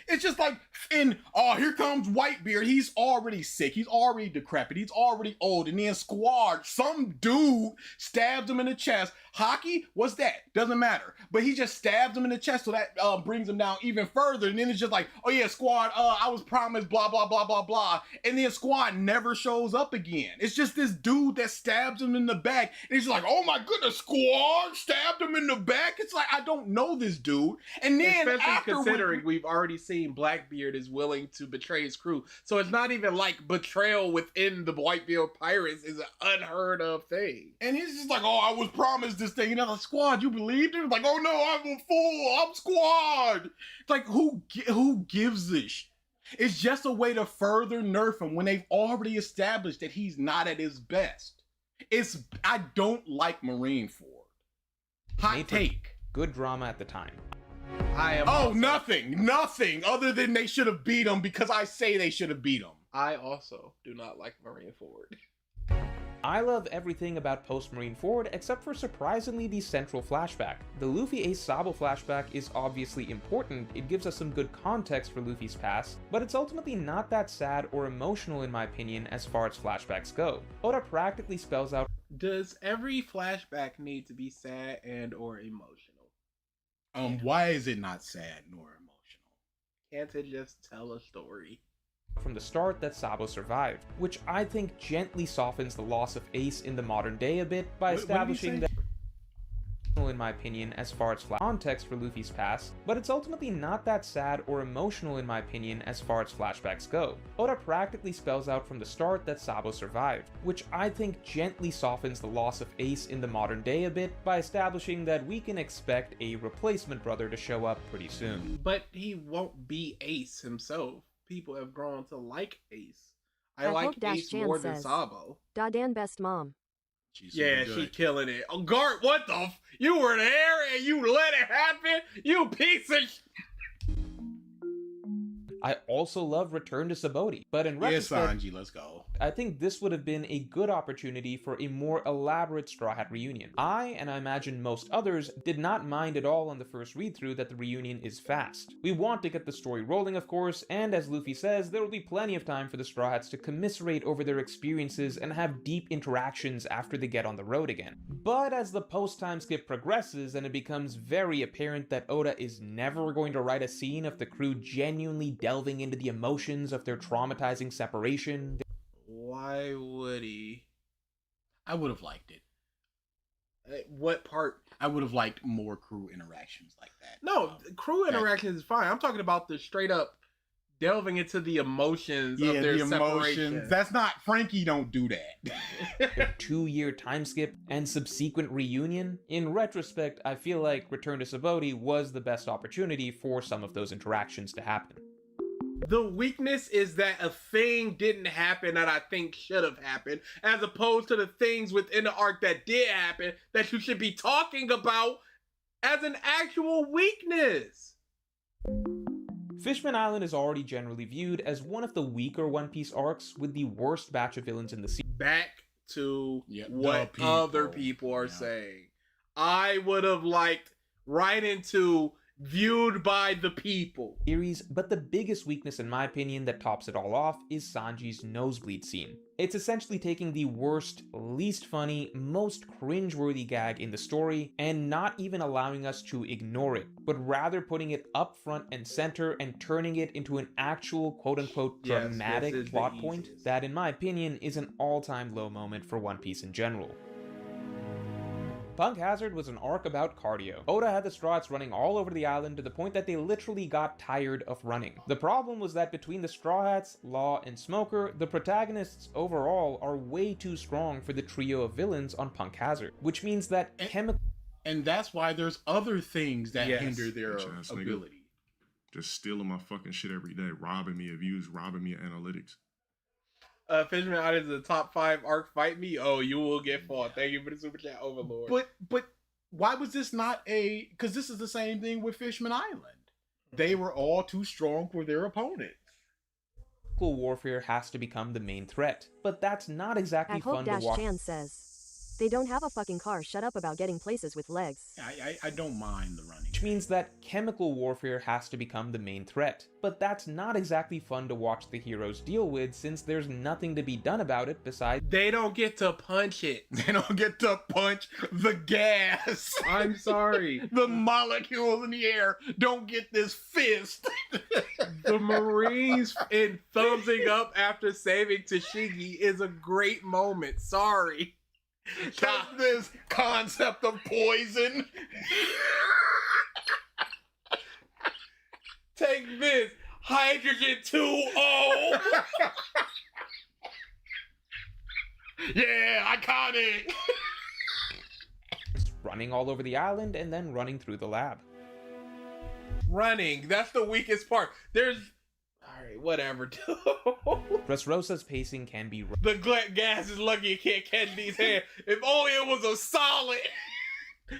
it's just like, here comes Whitebeard. He's already sick. He's already decrepit. He's already old. And then Squad, some dude stabs him in the chest. Hockey, what's that? Doesn't matter. But he just stabs him in the chest, so that brings him down even further. And then it's just like, oh yeah, Squad, I was promised blah, blah, blah, blah, blah. And then Squad never shows up again. It's just this dude that stabs him in the back. And he's like, oh my goodness, Squad stabbed him in the back. It's like, I don't know this dude. And then especially considering we've already seen Blackbeard is willing to betray his crew. So it's not even like betrayal within the Whitebeard Pirates is an unheard of thing. And he's just like, oh, I was promised this thing. And I'm like, Squad, you believed it? It's like, oh no, I'm a fool. I'm Squad. It's like, who gives this shit? It's just a way to further nerf him when they've already established that he's not at his best. I don't like Marineford. Hot take. Good drama at the time. Nothing other than they should have beat him because I say they should have beat him. I also do not like Marineford. I love everything about post-Marineford except for surprisingly the central flashback. The Luffy Ace Sabo flashback is obviously important, it gives us some good context for Luffy's past, but it's ultimately not that sad or emotional in my opinion as far as flashbacks go. Oda practically spells out, does every flashback need to be sad and or emotional? Why is it not sad nor emotional? Can't it just tell a story? From the start that Sabo survived, which I think gently softens the loss of Ace in the modern day a bit by establishing that, in my opinion, as far as context for Luffy's past, but it's ultimately not that sad or emotional in my opinion as far as flashbacks go. Oda practically spells out from the start that Sabo survived, which I think gently softens the loss of Ace in the modern day a bit by establishing that we can expect a replacement brother to show up pretty soon. But he won't be Ace himself. People have grown to like Ace. I like Ace more than Sabo. Dadan best mom. Yeah, she killing it. Oh, Gart, what the you were there and you let it happen? You piece of I also love Return to Sabaody, but in retrospect, Sanji, let's go. I think this would have been a good opportunity for a more elaborate Straw Hat reunion. And I imagine most others, did not mind at all on the first read-through that the reunion is fast. We want to get the story rolling, of course, and as Luffy says, there will be plenty of time for the Straw Hats to commiserate over their experiences and have deep interactions after they get on the road again. But as the post-time skip progresses and it becomes very apparent that Oda is never going to write a scene of the crew genuinely delving into the emotions of their traumatizing separation. Why would he? I would have liked it. What part? I would have liked more crew interactions like that. No, crew interactions is fine. I'm talking about the straight up delving into the emotions of their separation. That's not, Frankie don't do that. Their 2-year time skip and subsequent reunion. In retrospect, I feel like Return to Sabaody was the best opportunity for some of those interactions to happen. The weakness is that a thing didn't happen that I think should have happened, as opposed to the things within the arc that did happen that you should be talking about as an actual weakness. Fishman Island is already generally viewed as one of the weaker One Piece arcs with the worst batch of villains in the series. Back to what other people are saying. I would have liked right into viewed by the people. Series, but the biggest weakness in my opinion that tops it all off is Sanji's nosebleed scene. It's essentially taking the worst, least funny, most cringeworthy gag in the story and not even allowing us to ignore it, but rather putting it up front and center and turning it into an actual quote-unquote dramatic plot point that in my opinion is an all-time low moment for One Piece in general. Punk Hazard was an arc about cardio. Oda had the Straw Hats running all over the island to the point that they literally got tired of running. The problem was that between the Straw Hats, Law, and Smoker, the protagonists overall are way too strong for the trio of villains on Punk Hazard, which means that and that's why there's other things that hinder their Bitch-ass nigga. ability. Just stealing my fucking shit every day, robbing me of views, robbing me of analytics. Fisherman out is the top 5 arc fight me. Oh, you will get fought. Thank you for the super chat, Overlord. But why was this not a? Because this is the same thing with Fishman Island. They were all too strong for their opponents. warfare has to become the main threat, but that's not exactly fun to watch. Chan says, they don't have a fucking car, shut up about getting places with legs. I don't mind the running. Which means that chemical warfare has to become the main threat, but that's not exactly fun to watch the heroes deal with since there's nothing to be done about it besides they don't get to punch it. They don't get to punch the gas. I'm sorry. The molecules in the air don't get this fist. The Marines in thumbsing up after saving Tashigi is a great moment. Sorry. Take this concept of poison. Take this hydrogen 2O. Yeah, iconic. running all over the island and then running through the lab. Running, that's the weakest part. There's alright, whatever. Dressrosa's pacing can be rough. The gas is lucky it can't catch these hands. If only it was a solid.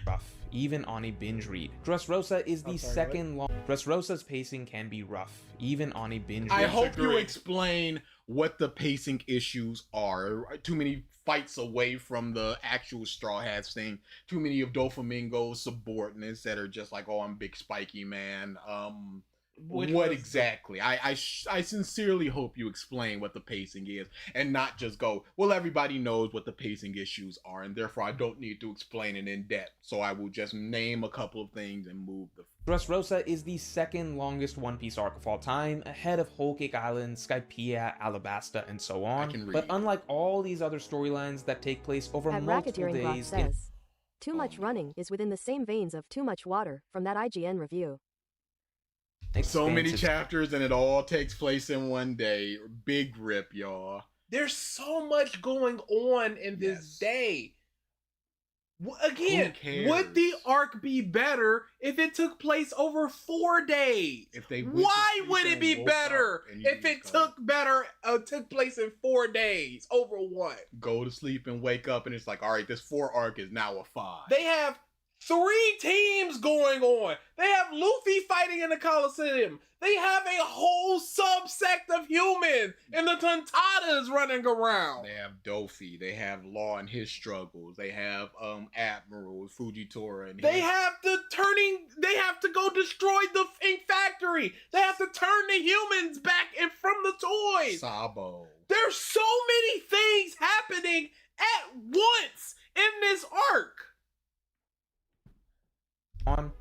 Rough, even on a binge read. Dressrosa is the second long. Dressrosa's pacing can be rough, even on a binge read. I hope you explain what the pacing issues are. Too many fights away from the actual Straw Hats thing. Too many of Doflamingo's subordinates that are just like, oh, I'm big spiky man. What exactly? I sincerely hope you explain what the pacing is and not just go, well, everybody knows what the pacing issues are and therefore I don't need to explain it in depth. So I will just name a couple of things and move the... Dressrosa is the second longest One Piece arc of all time, ahead of Whole Cake Island, Skypiea, Alabasta, and so on. But unlike all these other storylines that take place over multiple days... says, too much running is within the same veins of too much water from that IGN review. So many chapters and it all takes place in one day. Big rip, y'all. There's so much going on in this day. Again, would the arc be better if it took place over 4 days? Why would it be better if it took place in 4 days over what? Go to sleep and wake up and it's like, all right, this 4 arc is now a 5. They have 3 teams going on. They have Luffy fighting in the Coliseum. They have a whole subsect of humans and the Tontadas running around. They have Dofi. They have Law and his struggles. They have Admiral Fujitora and they have to go destroy the Ink Factory. They have to turn the humans back in from the toys. Sabo. There's so many things happening at once in this arc.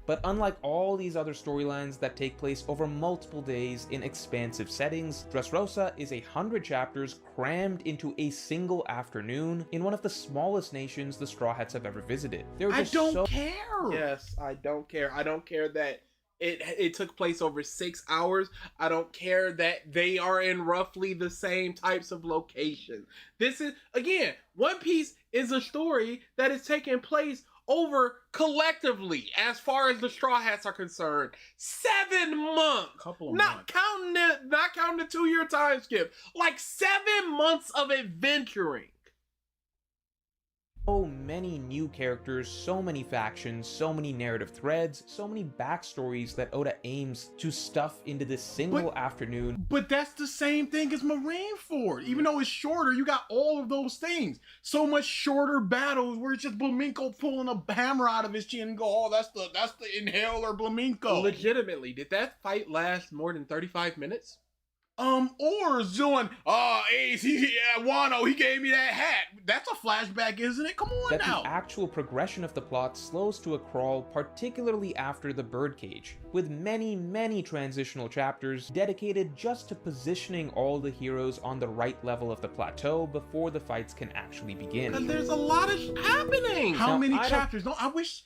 But unlike all these other storylines that take place over multiple days in expansive settings, Dressrosa is 100 chapters crammed into a single afternoon in one of the smallest nations the Straw Hats have ever visited. I don't care. Yes, I don't care. I don't care that it took place over 6 hours. I don't care that they are in roughly the same types of locations. This is, again, One Piece is a story that is taking place over collectively, as far as the Straw Hats are concerned, 7 months. Not counting the 2-year time skip. Like 7 months of adventuring. So many new characters, so many factions, so many narrative threads, so many backstories that Oda aims to stuff into this single afternoon. But that's the same thing as Marineford. Even though it's shorter, you got all of those things. So much shorter battles where it's just Blaminko pulling a hammer out of his chin and go, oh, that's the inhaler Blaminko. Legitimately, did that fight last more than 35 minutes? Oars doing, Ace, Wano, he gave me that hat. That's a flashback, isn't it? Come on that now. The actual progression of the plot slows to a crawl, particularly after the birdcage, with many transitional chapters dedicated just to positioning all the heroes on the right level of the plateau before the fights can actually begin. And there's a lot of happening. How many chapters? No, I wish.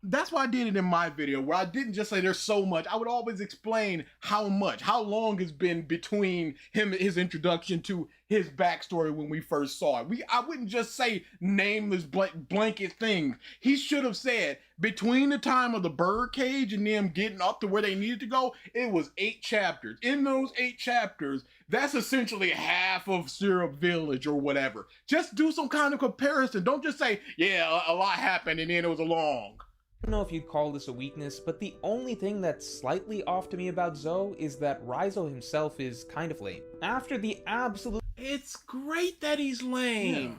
That's why I did it in my video, where I didn't just say there's so much. I would always explain how long it's been between his introduction to his backstory when we first saw it. I wouldn't just say nameless blanket things. He should have said between the time of the birdcage and them getting up to where they needed to go, it was 8 chapters. In those 8 chapters, that's essentially half of Syrup Village or whatever. Just do some kind of comparison. Don't just say, yeah, a lot happened and then it was long. I don't know if you'd call this a weakness, but the only thing that's slightly off to me about Zoe is that Raizo himself is kind of lame. After the absolute... It's great that he's lame. Yeah.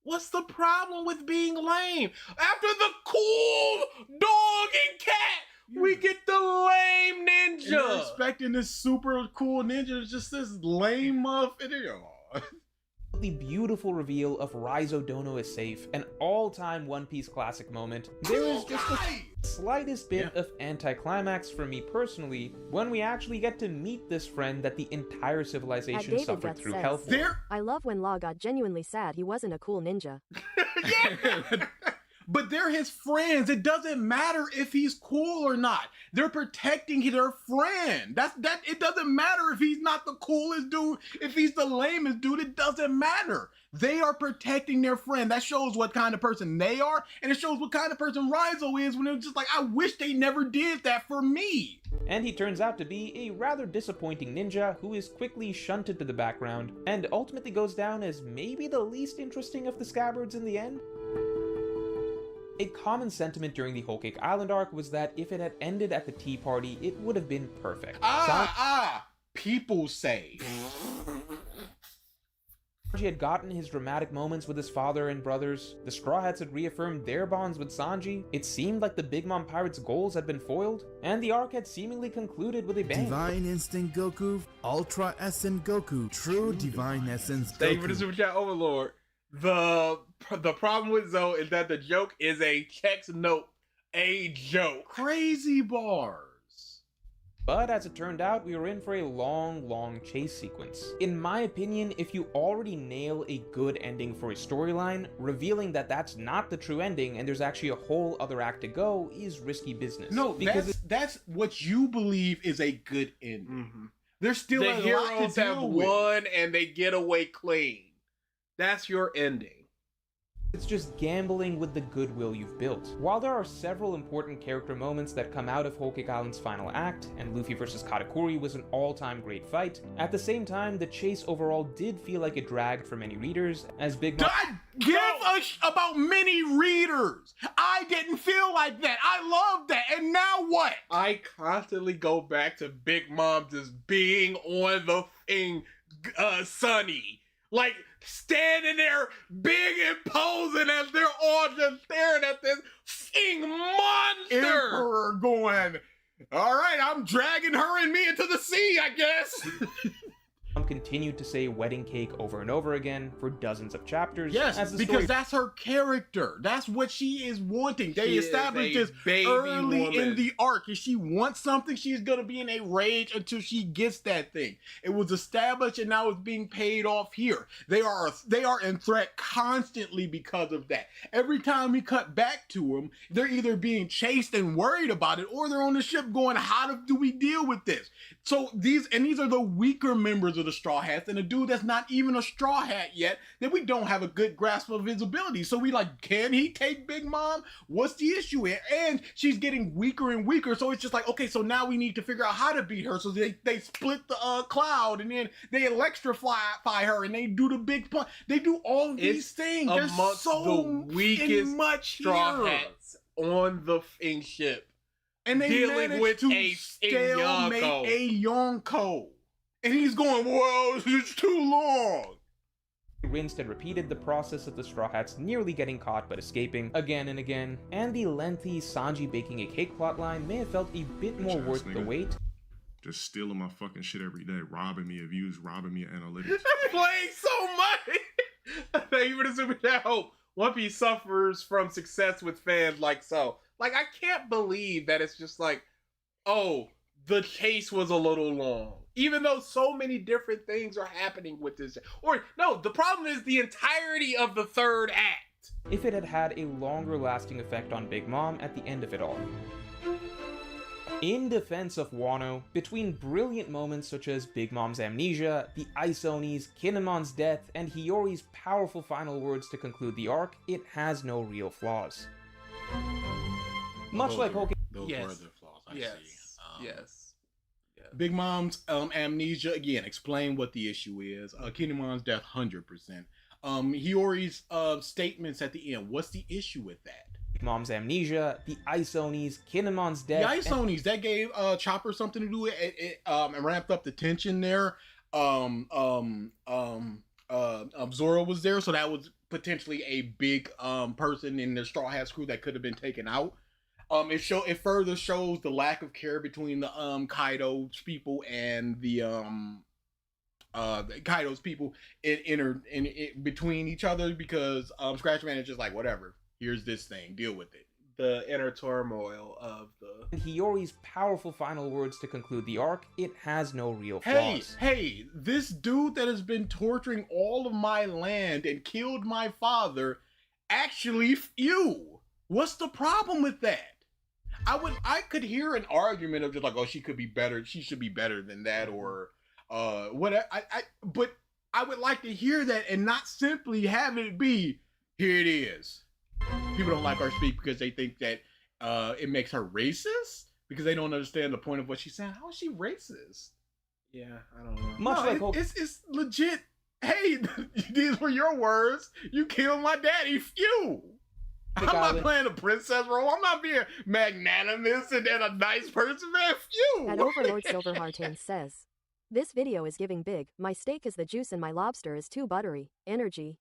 What's the problem with being lame? After the cool dog and cat, we get the lame ninja. And you're expecting this super cool ninja, it's just this lame motherfucker. The beautiful reveal of Raizo Dono is safe, an all-time One Piece classic moment. There is just the slightest bit of anticlimax for me personally when we actually get to meet this friend that the entire civilization suffered through hell for. I love when Law got genuinely sad he wasn't a cool ninja. But they're his friends. It doesn't matter if he's cool or not. They're protecting their friend. It doesn't matter if he's not the coolest dude, if he's the lamest dude, it doesn't matter. They are protecting their friend. That shows what kind of person they are, and it shows what kind of person Raizo is when it's just like, I wish they never did that for me. And he turns out to be a rather disappointing ninja who is quickly shunted to the background, and ultimately goes down as maybe the least interesting of the scabbards in the end. A common sentiment during the Whole Cake Island arc was that if it had ended at the tea party, it would have been perfect. People say. Sanji had gotten his dramatic moments with his father and brothers, the Straw Hats had reaffirmed their bonds with Sanji, it seemed like the Big Mom Pirates' goals had been foiled, and the arc had seemingly concluded with a bang. Divine Instinct Goku, Ultra Essence Goku, True Divine Essence Goku. Thank you for the super chat, Overlord. The problem with Zoe is that the joke is a text note, a joke. Crazy bars. But as it turned out, we were in for a long chase sequence. In my opinion, if you already nail a good ending for a storyline, revealing that that's not the true ending and there's actually a whole other act to go is risky business. No, because that's what you believe is a good ending. Mm-hmm. There's still the a lot heroes to have deal with. won and they get away clean. That's your ending. It's just gambling with the goodwill you've built. While there are several important character moments that come out of Whole Cake Island's final act, and Luffy vs. Katakuri was an all-time great fight, at the same time, the chase overall did feel like it dragged for many readers, as Big Mom— God, give a about many readers! I didn't feel like that! I love that! And now what? I constantly go back to Big Mom just being on the thing, Sunny. Like, standing there big and posing as they're all just staring at this thing monster. Emperor going, all right, I'm dragging her and me into the sea, I guess. continued to say wedding cake over and over again for dozens of chapters. Yes, because that's her character. That's what she is wanting. They established this early in the arc. If she wants something, she's going to be in a rage until she gets that thing. It was established and now it's being paid off here. They are in threat constantly because of that. Every time we cut back to them, they're either being chased and worried about it, or they're on the ship going, how do we deal with this? So these are the weaker members of of the Straw Hats and a dude that's not even a Straw Hat yet, that we don't have a good grasp of his ability. So we like, can he take Big Mom? What's the issue here? And she's getting weaker and weaker, so it's just like, okay, so now we need to figure out how to beat her. So they split the cloud, and then they electrify her, and they do the big punch. They do all of these things. There's so the weakest much Straw here. Hats on the ship. And they dealing with to stalemate a Yonko. And he's going, well, it's too long. Rinsed and repeated the process of the Straw Hats nearly getting caught but escaping again and again, and the lengthy Sanji baking a cake plotline may have felt a bit more worth the wait. Just stealing my fucking shit every day, robbing me of views, robbing me of analytics. Playing so much! Even a super chat hope. One Piece suffers from success with fans like so. Like, I can't believe that it's just like, oh, the chase was a little long. Even though so many different things are happening with this. Or, no, the problem is the entirety of the third act. If it had had a longer lasting effect on Big Mom at the end of it all. In defense of Wano, between brilliant moments such as Big Mom's amnesia, the Ice Oni's, Kinemon's death, and Hiyori's powerful final words to conclude the arc, it has no real flaws. Much like Pokemon. Those were the flaws, I see. Yes. Big Mom's amnesia, again, explain what the issue is. Kinemon's death, 100%. Hiyori's statements at the end, what's the issue with that? Big Mom's amnesia, the Ice Oni's, Kinemon's death. The Ice Oni's, that gave Chopper something to do with it. It ramped up the tension there. Zoro was there, so that was potentially a big person in the Straw Hats crew that could have been taken out. It further shows the lack of care between the Kaido's people and the Kaido's people between each other, because Scratchman is just like, whatever, here's this thing, deal with it. The inner turmoil of the... And Hiyori's powerful final words to conclude the arc, it has no real flaws. Hey, this dude that has been torturing all of my land and killed my father, actually you. What's the problem with that? I could hear an argument of just like, oh, she could be better, she should be better than that, or whatever. But I would like to hear that and not simply have it be, here it is. People don't like her speak because they think that it makes her racist, because they don't understand the point of what she's saying. How is she racist? Yeah, I don't know. It's legit. Hey, these were your words. You killed my daddy. Phew. I'm not playing a princess role. I'm not being magnanimous and a nice person, man. Phew. And Overlord Silverheartane says, this video is giving big. My steak is the juice and my lobster is too buttery. Energy.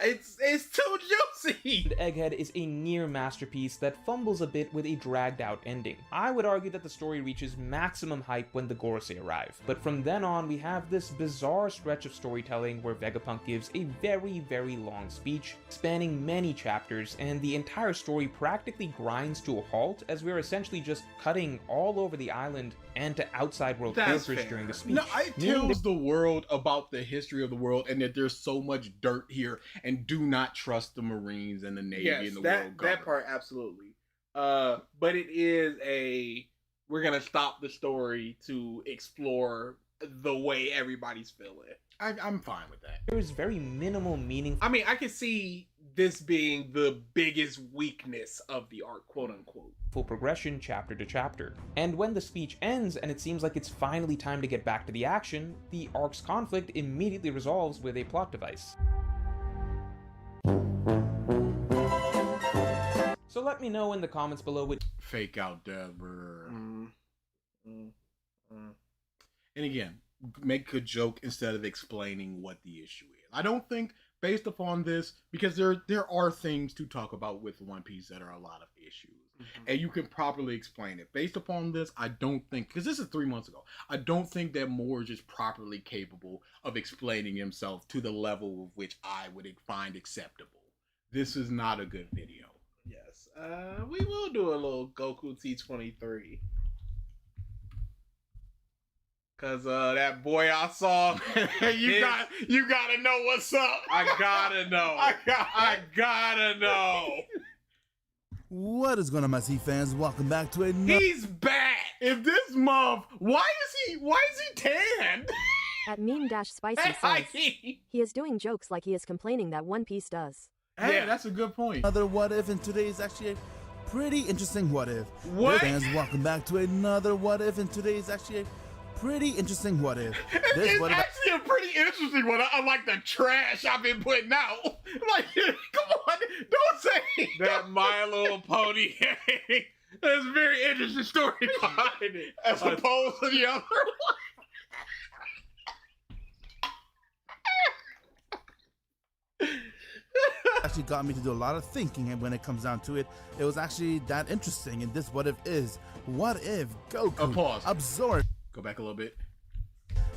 It's too juicy! Egghead is a near masterpiece that fumbles a bit with a dragged out ending. I would argue that the story reaches maximum hype when the Gorosei arrive, but from then on we have this bizarre stretch of storytelling where Vegapunk gives a very, very long speech, spanning many chapters, and the entire story practically grinds to a halt as we're essentially just cutting all over the island and to outside world characters during the speech. No, it tells the world about the history of the world and that there's so much dirt here, and do not trust the Marines and the Navy and the world government. That part, absolutely. But it is we're gonna stop the story to explore the way everybody's feeling. I'm fine with that. There is very minimal meaning. I mean, I can see this being the biggest weakness of the arc, quote unquote. Full progression chapter to chapter. And when the speech ends and it seems like it's finally time to get back to the action, the arc's conflict immediately resolves with a plot device. So let me know in the comments below what fake out Dever. And again, make a joke instead of explaining what the issue is. I don't think, based upon this, because there are things to talk about with One Piece that are a lot of issues, and you can properly explain it. Based upon this, I don't think, because this is 3 months ago, I don't think that Morj is properly capable of explaining himself to the level of which I would find acceptable. This is not a good video. Yes, we will do a little Goku T23. Cause that boy I saw, you gotta know what's up. I gotta know. I gotta know. What is going on, my C fans? Welcome back to another. He's back. If this month, why is he tanned? At meme-spicy says, he is doing jokes like he is complaining that One Piece does. Hey, that's a good point. Another what if, and today is actually a pretty interesting what if. What? Fans, welcome back to another what if, and today is actually a pretty interesting what if. It's actually a pretty interesting one. Unlike the trash I've been putting out. Like, come on, don't say that My Little Pony. There's a very interesting story behind it, as opposed to the other one. Actually got me to do a lot of thinking, and when it comes down to it, it was actually that interesting. And this what if is, what if Goku absorbed? Go back a little bit.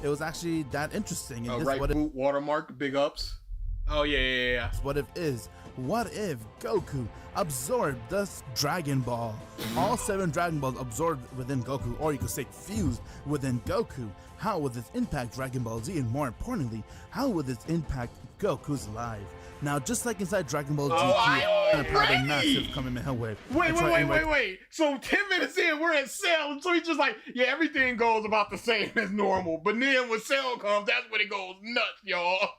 It was actually that interesting. And this right what if, boot watermark, big ups. Oh yeah. What if is, what if Goku absorbed the Dragon Ball? All 7 Dragon Balls absorbed within Goku, or you could say fused within Goku. How will this impact Dragon Ball Z? And more importantly, how will this impact Goku's life? Now, just like inside Dragon Ball GT, and a massive Kamehameha wave. Wait. So 10 minutes in, we're at Cell, so he's just like, yeah, everything goes about the same as normal. But then when Cell comes, that's when it goes nuts, y'all.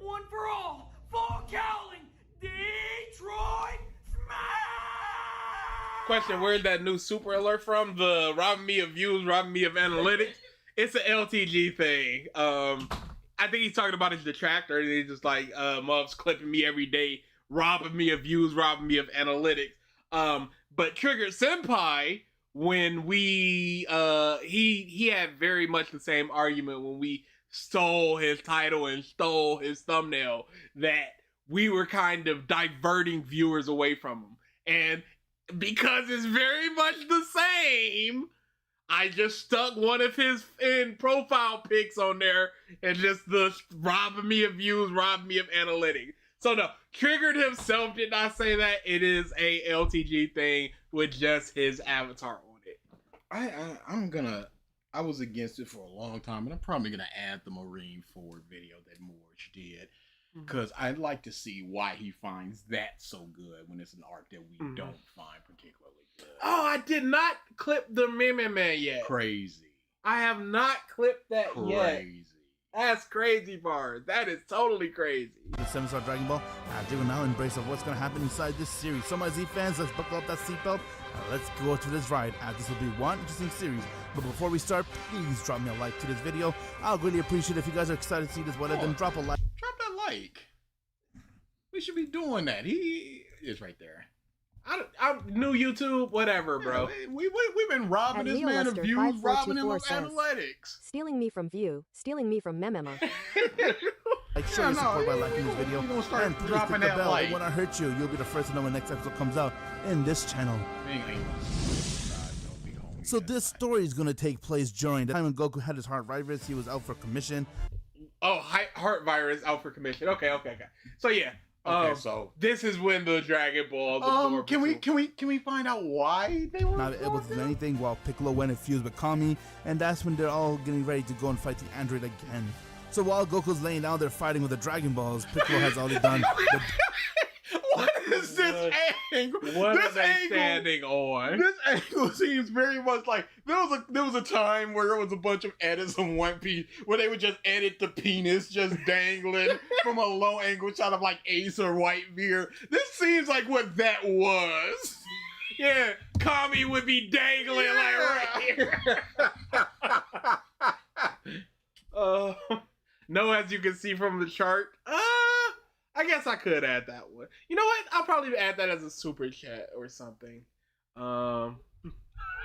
One for all, fall cowling, Detroit smash! Question, where's that new super alert from? The robbing me of views, robbing me of analytics? It's an LTG thing. I think he's talking about his detractor, and he's just like, Mubs clipping me every day, robbing me of views, robbing me of analytics. But Trigger Senpai, when we, he had very much the same argument when we stole his title and stole his thumbnail, that we were kind of diverting viewers away from him. And because it's very much the same, I just stuck one of his profile pics on there and just the robbing me of views, robbing me of analytics. So no, Triggered himself did not say that. It is a LTG thing with just his avatar on it. I was against it for a long time, and I'm probably gonna add the Marine Ford video that Morj did, because I'd like to see why he finds that so good when it's an arc that we don't find particularly good. Oh, I did not clip the Meme Man yet. Crazy. I have not clipped that yet. Crazy. That's crazy, bars. That is totally crazy. The 7-star Dragon Ball, they will now embrace of what's going to happen inside this series. So my Z fans, let's buckle up that seatbelt. Let's go to this ride. This will be one interesting series. But before we start, please drop me a like to this video. I'll really appreciate it if you guys are excited to see this. Then drop a like. Drop that like. We should be doing that. He is right there. I'm new YouTube, whatever, bro. We've been robbing this man of views, robbing him of analytics. Stealing me from view, stealing me from Memema. Like, show your support by liking this video. We're gonna start and please dropping click the that bell. like. It won't hurt you. You'll be the first to know when next episode comes out in this channel. So this story is going to take place during the time when Goku had his heart virus. He was out for commission. Oh, heart virus out for commission. Okay. So yeah. So this is when the Dragon Balls. Can we find out why they were not able to do anything while Piccolo went and fused with Kami, and that's when they're all getting ready to go and fight the android again. So while Goku's laying down there fighting with the Dragon Balls, Piccolo has already done. What is this angle? What are they standing on? This angle seems very much like there was a time where there was a bunch of edits on One Piece where they would just edit the penis just dangling from a low angle shot of like Ace or Whitebeard. This seems like what that was. Yeah, Kami would be dangling like right here. No, as you can see from the chart. I guess I could add that one. You know what? I'll probably add that as a super chat or something. I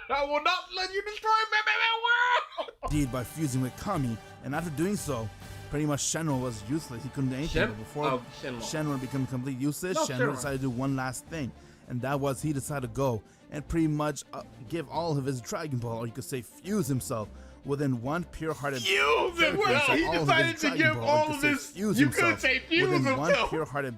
will not let you destroy my world! Indeed, by fusing with Kami, and after doing so, pretty much Shenron was useless. He couldn't do anything. But before Shenron became completely useless, Shenron decided to do one last thing, and that was he decided to go and pretty much give all of his Dragon Ball, or you could say fuse himself, within one pure-hearted fuse himself. He decided to give all of his. You could say fuse within himself. One pure-hearted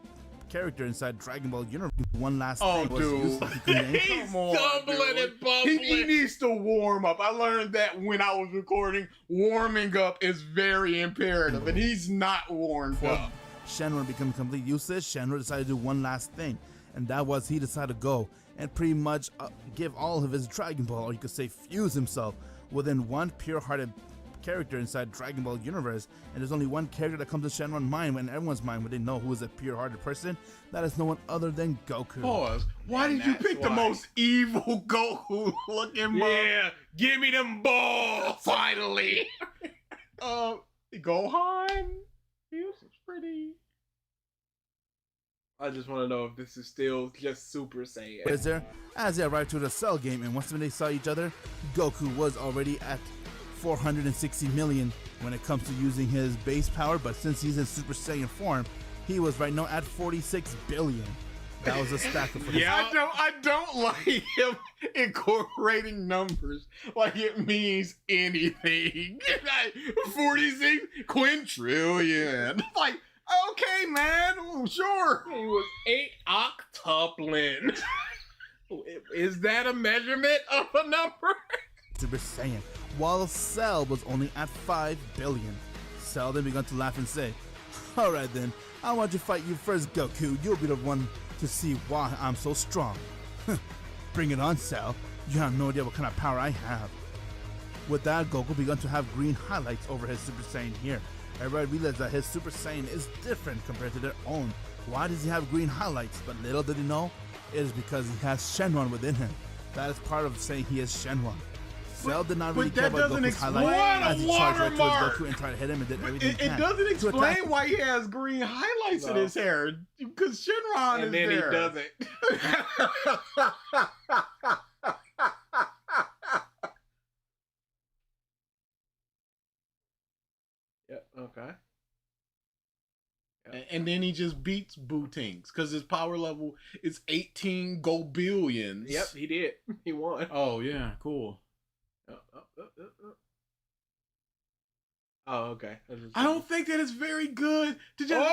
character inside Dragon Ball Universe. One last thing was dude. useless. He couldn't do He's stumbling and bumbling. He needs to warm up. I learned that when I was recording. Warming up is very imperative, and he's not warmed up. Shenron became completely useless. Shenron decided to do one last thing, and that was he decided to go and pretty much give all of his Dragon Ball, or you could say fuse himself, within one pure-hearted character inside Dragon Ball universe, and there's only one character that comes to Shenron's mind when everyone's mind when they know who is a pure-hearted person, that is no one other than Goku. Pause. Why did you pick the most evil Goku looking? Yeah, give me them balls finally. Gohan. He was pretty. I just want to know if this is still just Super Saiyan. Is there? As they arrived to the Cell game, and once when they saw each other, Goku was already at 460 million when it comes to using his base power, but since he's in Super Saiyan form, he was right now at 46 billion. That was a stacker for Yeah, I don't like him incorporating numbers like it means anything. 46 quintillion. Like, okay, man, sure. He was 8 octuplin. Is that a measurement of a number? Super Saiyan, while Cell was only at 5 billion. Cell then began to laugh and say, "Alright then, I want to fight you first, Goku. You'll be the one to see why I'm so strong." "Bring it on, Cell. You have no idea what kind of power I have." With that, Goku began to have green highlights over his Super Saiyan here. Everybody realized that his Super Saiyan is different compared to their own. Why does he have green highlights? But little did he know, it is because he has Shenron within him. That is part of saying he is Shenron. Cell did not really care about Goku's highlights as he charged right towards Goku and tried to hit him and did everything he can. It doesn't explain why he has green highlights in his hair, because Shenron is there. And then he doesn't. Yep, okay. Yep. And then he just beats Bootinks because his power level is 18 go billions. Yep, he did. He won. Oh, yeah, cool. Oh, okay. I don't think that it's very good to just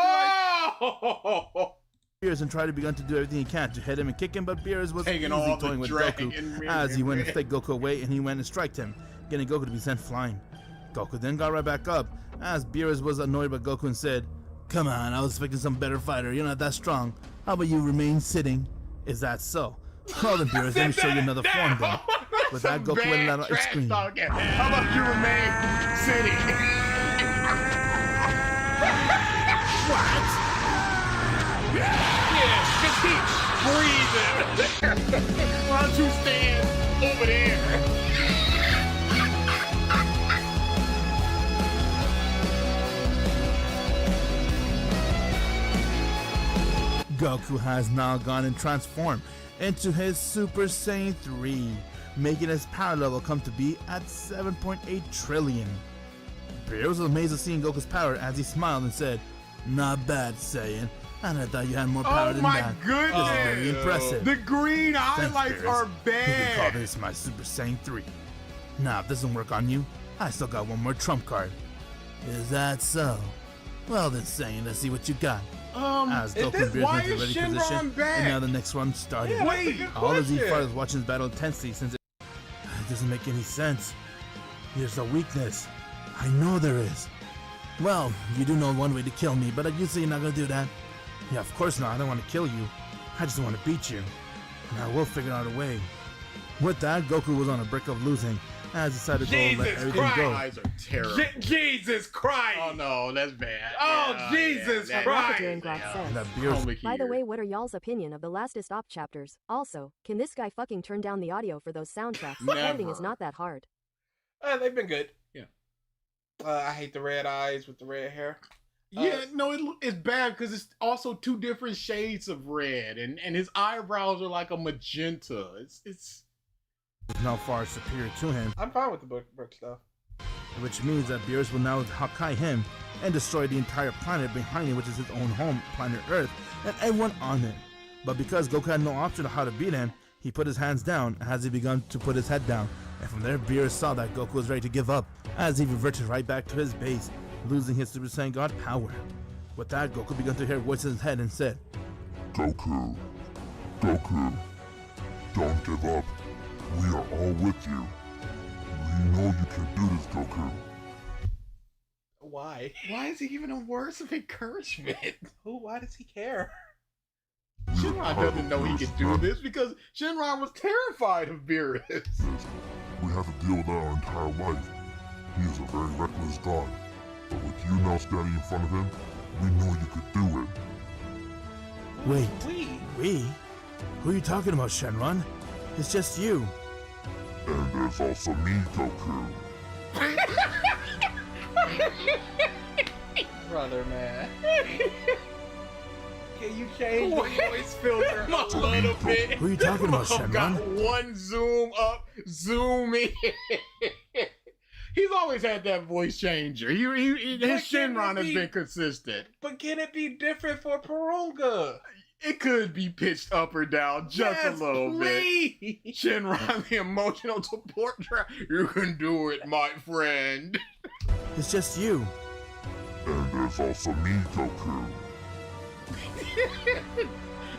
Beerus and tried to begin to do everything he can to hit him and kick him, but Beerus was taking easy all toying the with dragon. Goku as he went to take Goku away and he went and striked him, getting Goku to be sent flying. Goku then got right back up as Beerus was annoyed by Goku and said, "Come on, I was expecting some better fighter. You're not that strong. How about you remain sitting? Is that so? Well then, Beerus, let me show you another form then." With that, Goku went out and screamed. How about you remain sitting? What? Yeah, just keep breathing. Why don't you stand over there? Goku has now gone and transformed into his Super Saiyan 3, making his power level come to be at 7.8 trillion. Beerus was amazed at seeing Goku's power as he smiled and said, "Not bad, Saiyan. And I thought you had more power than that. Oh my goodness! This is very impressive. The green highlights Beerus. are You can call bad. this my Super Saiyan 3. Now, if this doesn't work on you, I still got one more trump card." "Is that so? Well then, Saiyan, let's see what you got." As Goku and Beerus went to the ready position, and now the next one started. Yeah, wait, all the Z fighters watching this battle intensely since it doesn't make any sense. There's a weakness. I know there is. Well, you do know one way to kill me, but you say you're not gonna do that. Yeah, of course not. I don't want to kill you. I just want to beat you. Now we'll figure out a way. With that, Goku was on a brink of losing, as he decided to go and let everything go. Eyes are terrible. Jesus Christ! Oh no, that's bad. Oh, Yeah, Jesus yeah, Christ! Rocketeer and Grab says, That Beerus "By the way, what are y'all's opinion of the lastest op chapters? Also, can this guy fucking turn down the audio for those soundtracks? Editing is not that hard." They've been good. Yeah. I hate the red eyes with the red hair. Yeah, no, it's bad because it's also two different shades of red, and his eyebrows are like a magenta. It's is now far superior to him, I'm fine with the book stuff. which means that Beerus will now Hakai him and destroy the entire planet behind him, which is his own home, planet Earth, and everyone on it. But because Goku had no option of how to beat him, he put his hands down as he began to put his head down. And from there, Beerus saw that Goku was ready to give up as he reverted right back to his base, losing his Super Saiyan God power. With that, Goku began to hear voices in his head and said, Goku, Goku, don't give up. We are all with you. We know you can do this, Goku. Why? why is he giving him words of encouragement? Why does he care? Shinron doesn't know he can do this because Shinron was terrified of Beerus. We have to deal with that our entire life. He is a very reckless god. But with you now standing in front of him, we know you could do it. Wait, we? Who are you talking about, Shenron? It's just you. And there's also me, Goku. Brother, man. Can you change the voice filter a little bit? Who are you talking about, Shenron? Got one zoom up, zoom in. He's always had that voice changer. His Shenron has been consistent. But can it be different for Porunga? It could be pitched up or down just a little bit. Shenron, the emotional support track. You can do it, my friend. It's just you. And there's also me, Goku.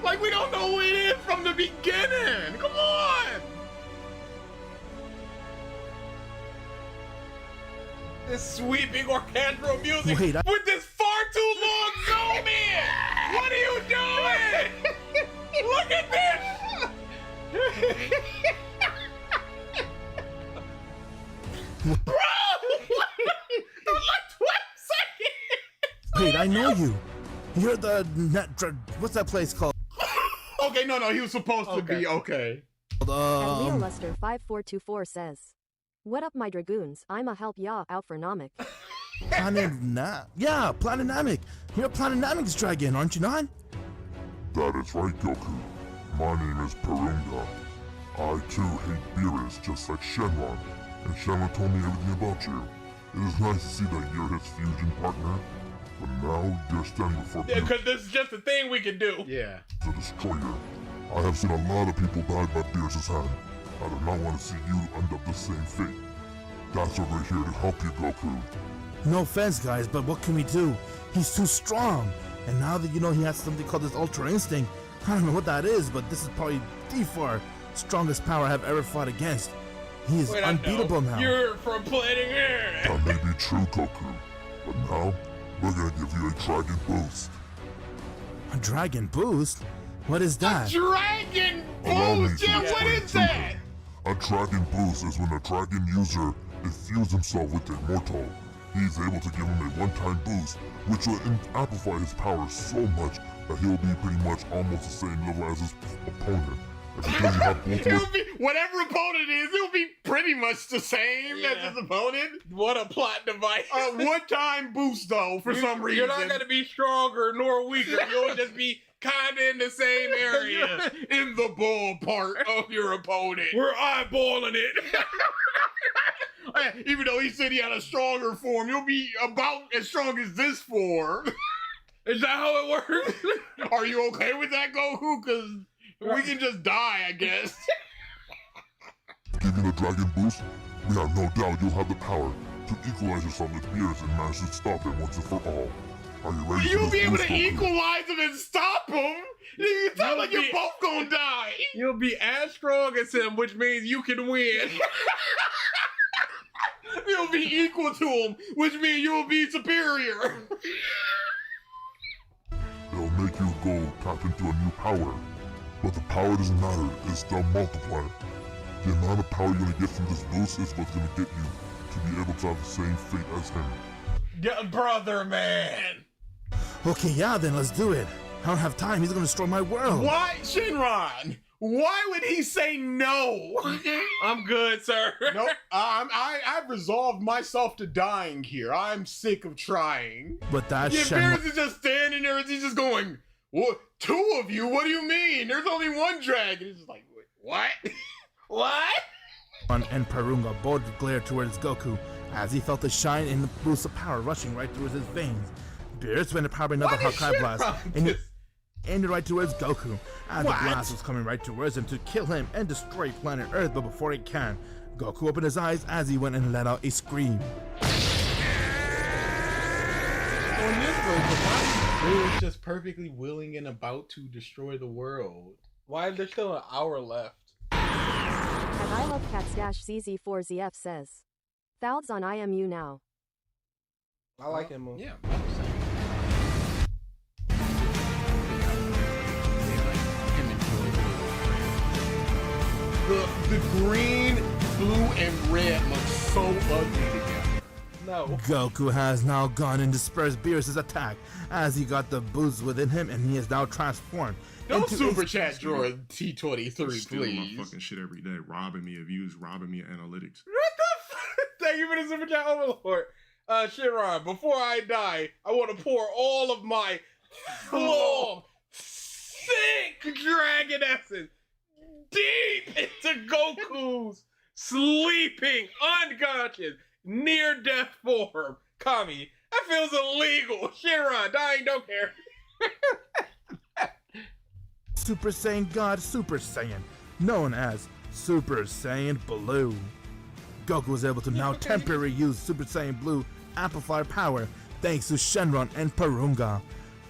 Like we don't know who it is from the beginning. Come on. This sweeping orchestral music Wait, with this far too long zoom in. What are you doing? Look at this. Bro! Like 20 seconds. Wait, I know you. You're the what's that place called? Okay, no, he was supposed to be okay. And Leo Luster 5424 says, "What up, my dragoons? I'ma help ya out for Namek." Yeah, Planetamic. You're a Planetamic's dragon, aren't you not? That is right, Goku. My name is Porunga. I too hate Beerus, just like Shenron. And Shenron told me everything about you. It is nice to see that you're his fusion partner. But now you're standing before me. Yeah, because this is just a thing we can do. Yeah. The Destroyer. I have seen a lot of people die by Beerus' hand. I do not want to see you end up the same fate. That's why we're here to help you, Goku. No offense, guys, but what can we do? He's too strong. And now that you know he has something called his Ultra Instinct, I don't know what that is, but this is probably the far strongest power I have ever fought against. He is unbeatable now. You're from planet Earth. That may be true, Goku. But now, we're gonna give you a Dragon Boost. A Dragon Boost? What is that? Dragon Allow me Boost? to Yeah, what explain is to that? you. A Dragon Boost is when a Dragon user infuses himself with a mortal. He is able to give him a one-time boost, which will amplify his power so much that he'll be pretty much almost the same level as his opponent. And because you have both It'll be, whatever opponent is, it'll be pretty much the same as his opponent. What a plot device. One-time boost, though, for some reason. You're not going to be stronger nor weaker. You'll just be kind of in the same area. In the ball part of your opponent. We're eyeballing it. Even though he said he had a stronger form, you'll be about as strong as this form. Is that how it works? Are you okay with that, Goku? Because we can just die, I guess. Giving a Dragon Boost, we have no doubt you'll have the power to equalize yourself with Beerus and manage to stop him once and for all. Are you ready? You'll for be this able boost, to Goku? equalize him and stop him. You sound like you're both gonna die. You'll be as strong as him, which means you can win. You'll be equal to him, which means you'll be superior. It'll make you go tap into a new power. But the power doesn't matter, it's the multiplier. The amount of power you're gonna get from this boost is what's gonna get you to be able to have the same fate as him. Yeah, brother, man. Okay, yeah, then let's do it. I don't have time. He's gonna destroy my world. Why, Shinron? Why would he say no? I'm good, sir. Nope. I've resolved myself to dying here. I'm sick of trying. But that's Yeah, Beerus is just standing there and he's just going, "What? Two of you? What do you mean? There's only one dragon." He's just like, "What? What?" and Porunga both glared towards Goku as he felt the shine and the boost of power rushing right through his veins. Beerus went to power another Hakai blast and he aimed right towards Goku as the blast was coming right towards him to kill him and destroy planet Earth. But before it can, Goku opened his eyes as he went and let out a scream. He was just perfectly willing and about to destroy the world. Why is there still an hour left? And I love cats CZ4ZF says, "Thouds on IMU now." I like him. Yeah. The green, blue, and red look so ugly together. No. Goku has now gone and dispersed Beerus' attack as he got the boost within him and he is now transformed. Don't into super a- chat drawer T23, Stealing my please. fucking shit every day, robbing me of views, robbing me of analytics. What the fuck? Thank you for the super chat, Overlord. Shiron, before I die, I want to pour all of my long, thick dragon essence deep into Goku's sleeping, unconscious, near-death form. Kami, that feels illegal. Shiron, dying, don't care. Super Saiyan God Super Saiyan, known as Super Saiyan Blue. Goku was able to now temporarily use Super Saiyan Blue amplified power thanks to Shenron and Porunga.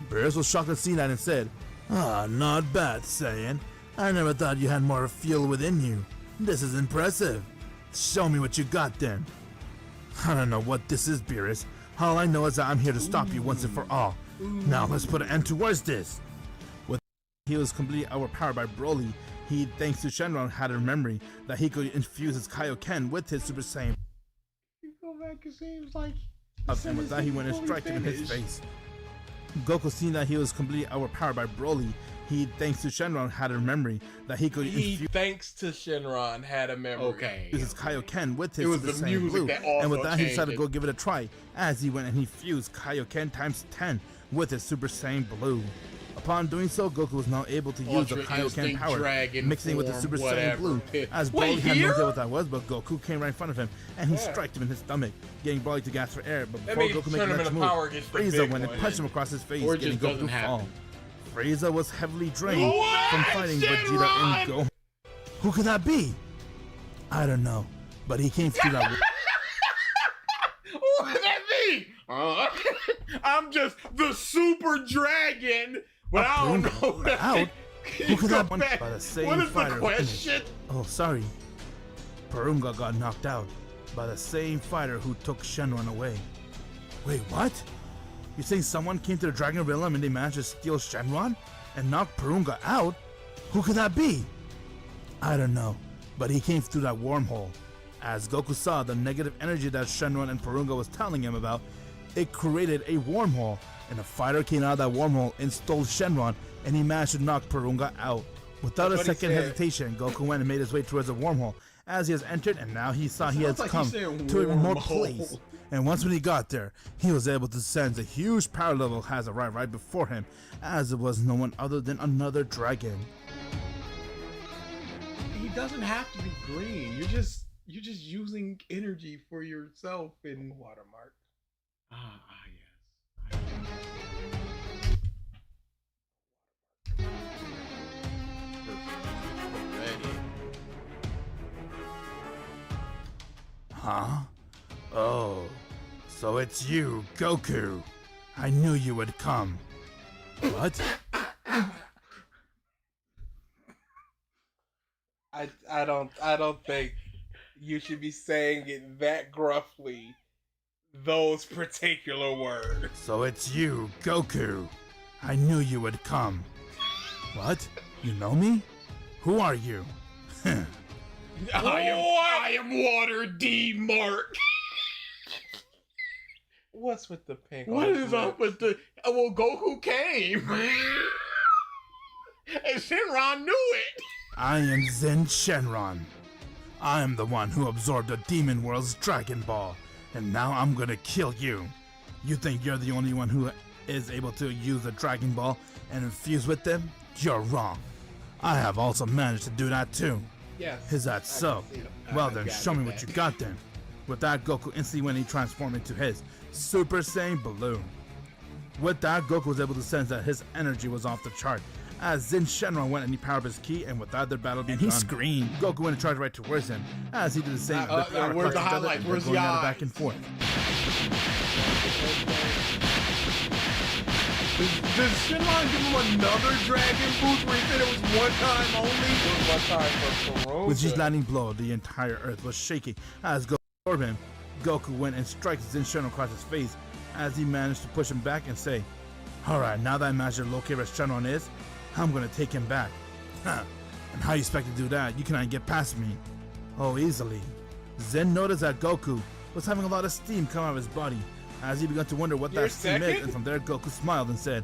Beerus was shocked to see that and said, "Ah, not bad, Saiyan. I never thought you had more fuel within you. This is impressive. Show me what you got then." I don't know what this is, Beerus. All I know is that I'm here to stop you once and for all. Now let's put an end towards this. With he was completely overpowered by Broly. He, thanks to Shenron, had a memory that he could infuse his Kaioken with his Super Saiyan. You go back, it seems like... And with that, he went and struck him in his face. Goku, seeing that he was completely overpowered by Broly, he, thanks to Shenron, had a memory that he could infuse thanks to Shenron, had a memory. Okay. his Kaioken with his It was Super the Saiyan music Blue. that also And with that, he changed decided to it. go give it a try as he went and he fused Kaioken times 10 with his Super Saiyan Blue. Upon doing so, Goku was now able to use the Ultra Kaioken Instinct power, Dragon mixing with the form, Super Saiyan whatever. Blue, as Wait, Broly had no here? idea what that was, but Goku came right in front of him, and he struck him in his stomach, getting Broly to gasp for air, but That before means Goku made turn the him next into move, power against the Frieza big went and one. punched him across his face, Or it getting just Goku doesn't to fall. happen. Frieza was heavily drained What? from fighting Vegeta and Gohan. Who could that be? I don't know, but he came through that... What does that mean? I'm just the super dragon, but I don't know what Out? Can Who you could go that one back? by the same What is the fighter who question? Oh, sorry. Porunga got knocked out by the same fighter who took Shenron away. Wait, what? You're saying someone came to the Dragon Realm and they managed to steal Shenron and knock Porunga out? Who could that be? I don't know, but he came through that wormhole. As Goku saw the negative energy that Shenron and Porunga was telling him about, it created a wormhole, and a fighter came out of that wormhole and stole Shenron, and he managed to knock Porunga out. Without a That's what he second said. hesitation, Goku went and made his way towards the wormhole as he has entered, and now he saw he has Sounds like come he's saying to a remote wormhole. place. And once when he got there, he was able to sense a huge power level has arrived right before him, as it was no one other than another dragon. He doesn't have to be green. You're just using energy for yourself and Watermark. yes. Huh? Oh, so it's you, Goku. I knew you would come. What? I don't think you should be saying it that gruffly. Those particular words. So it's you, Goku. I knew you would come. What? You know me? Who are you? I am Water D Mark. What's with the pink? What on his is up lips? with the? Well, Goku came, and Shenron knew it. I am Zen Shenron. I am the one who absorbed the Demon World's Dragon Ball, and now I'm gonna kill you. You think you're the only one who is able to use the Dragon Ball and infuse with them? You're wrong. I have also managed to do that too. Yes. Is that so? see it. Well I then, got show me it what back. you got then. With that, Goku instantly went and he transformed into his Super Saiyan Balloon. With that, Goku was able to sense that his energy was off the chart. As Zen Shenron went and he powered up his ki, and with that, their battle began. And he screamed. Goku went and charged right towards him, as he did the same. where's power the clutched each other, highlight? and they're Where's the going at it eyes? back and forth. Does Shenron give him another dragon boost where he said it was one time only? It was one time for Porunga. With his landing blow, the entire earth was shaking. As Goku absorbed him, Goku went and struck Zen Shenron across his face, as he managed to push him back and say, "Alright, now that I managed to locate where Shenron is, I'm gonna take him back." Huh. And how you expect to do that? You cannot get past me. Oh, easily. Zen noticed that Goku was having a lot of steam come out of his body. As he began to wonder what You're that steam is, second? and from there Goku smiled and said,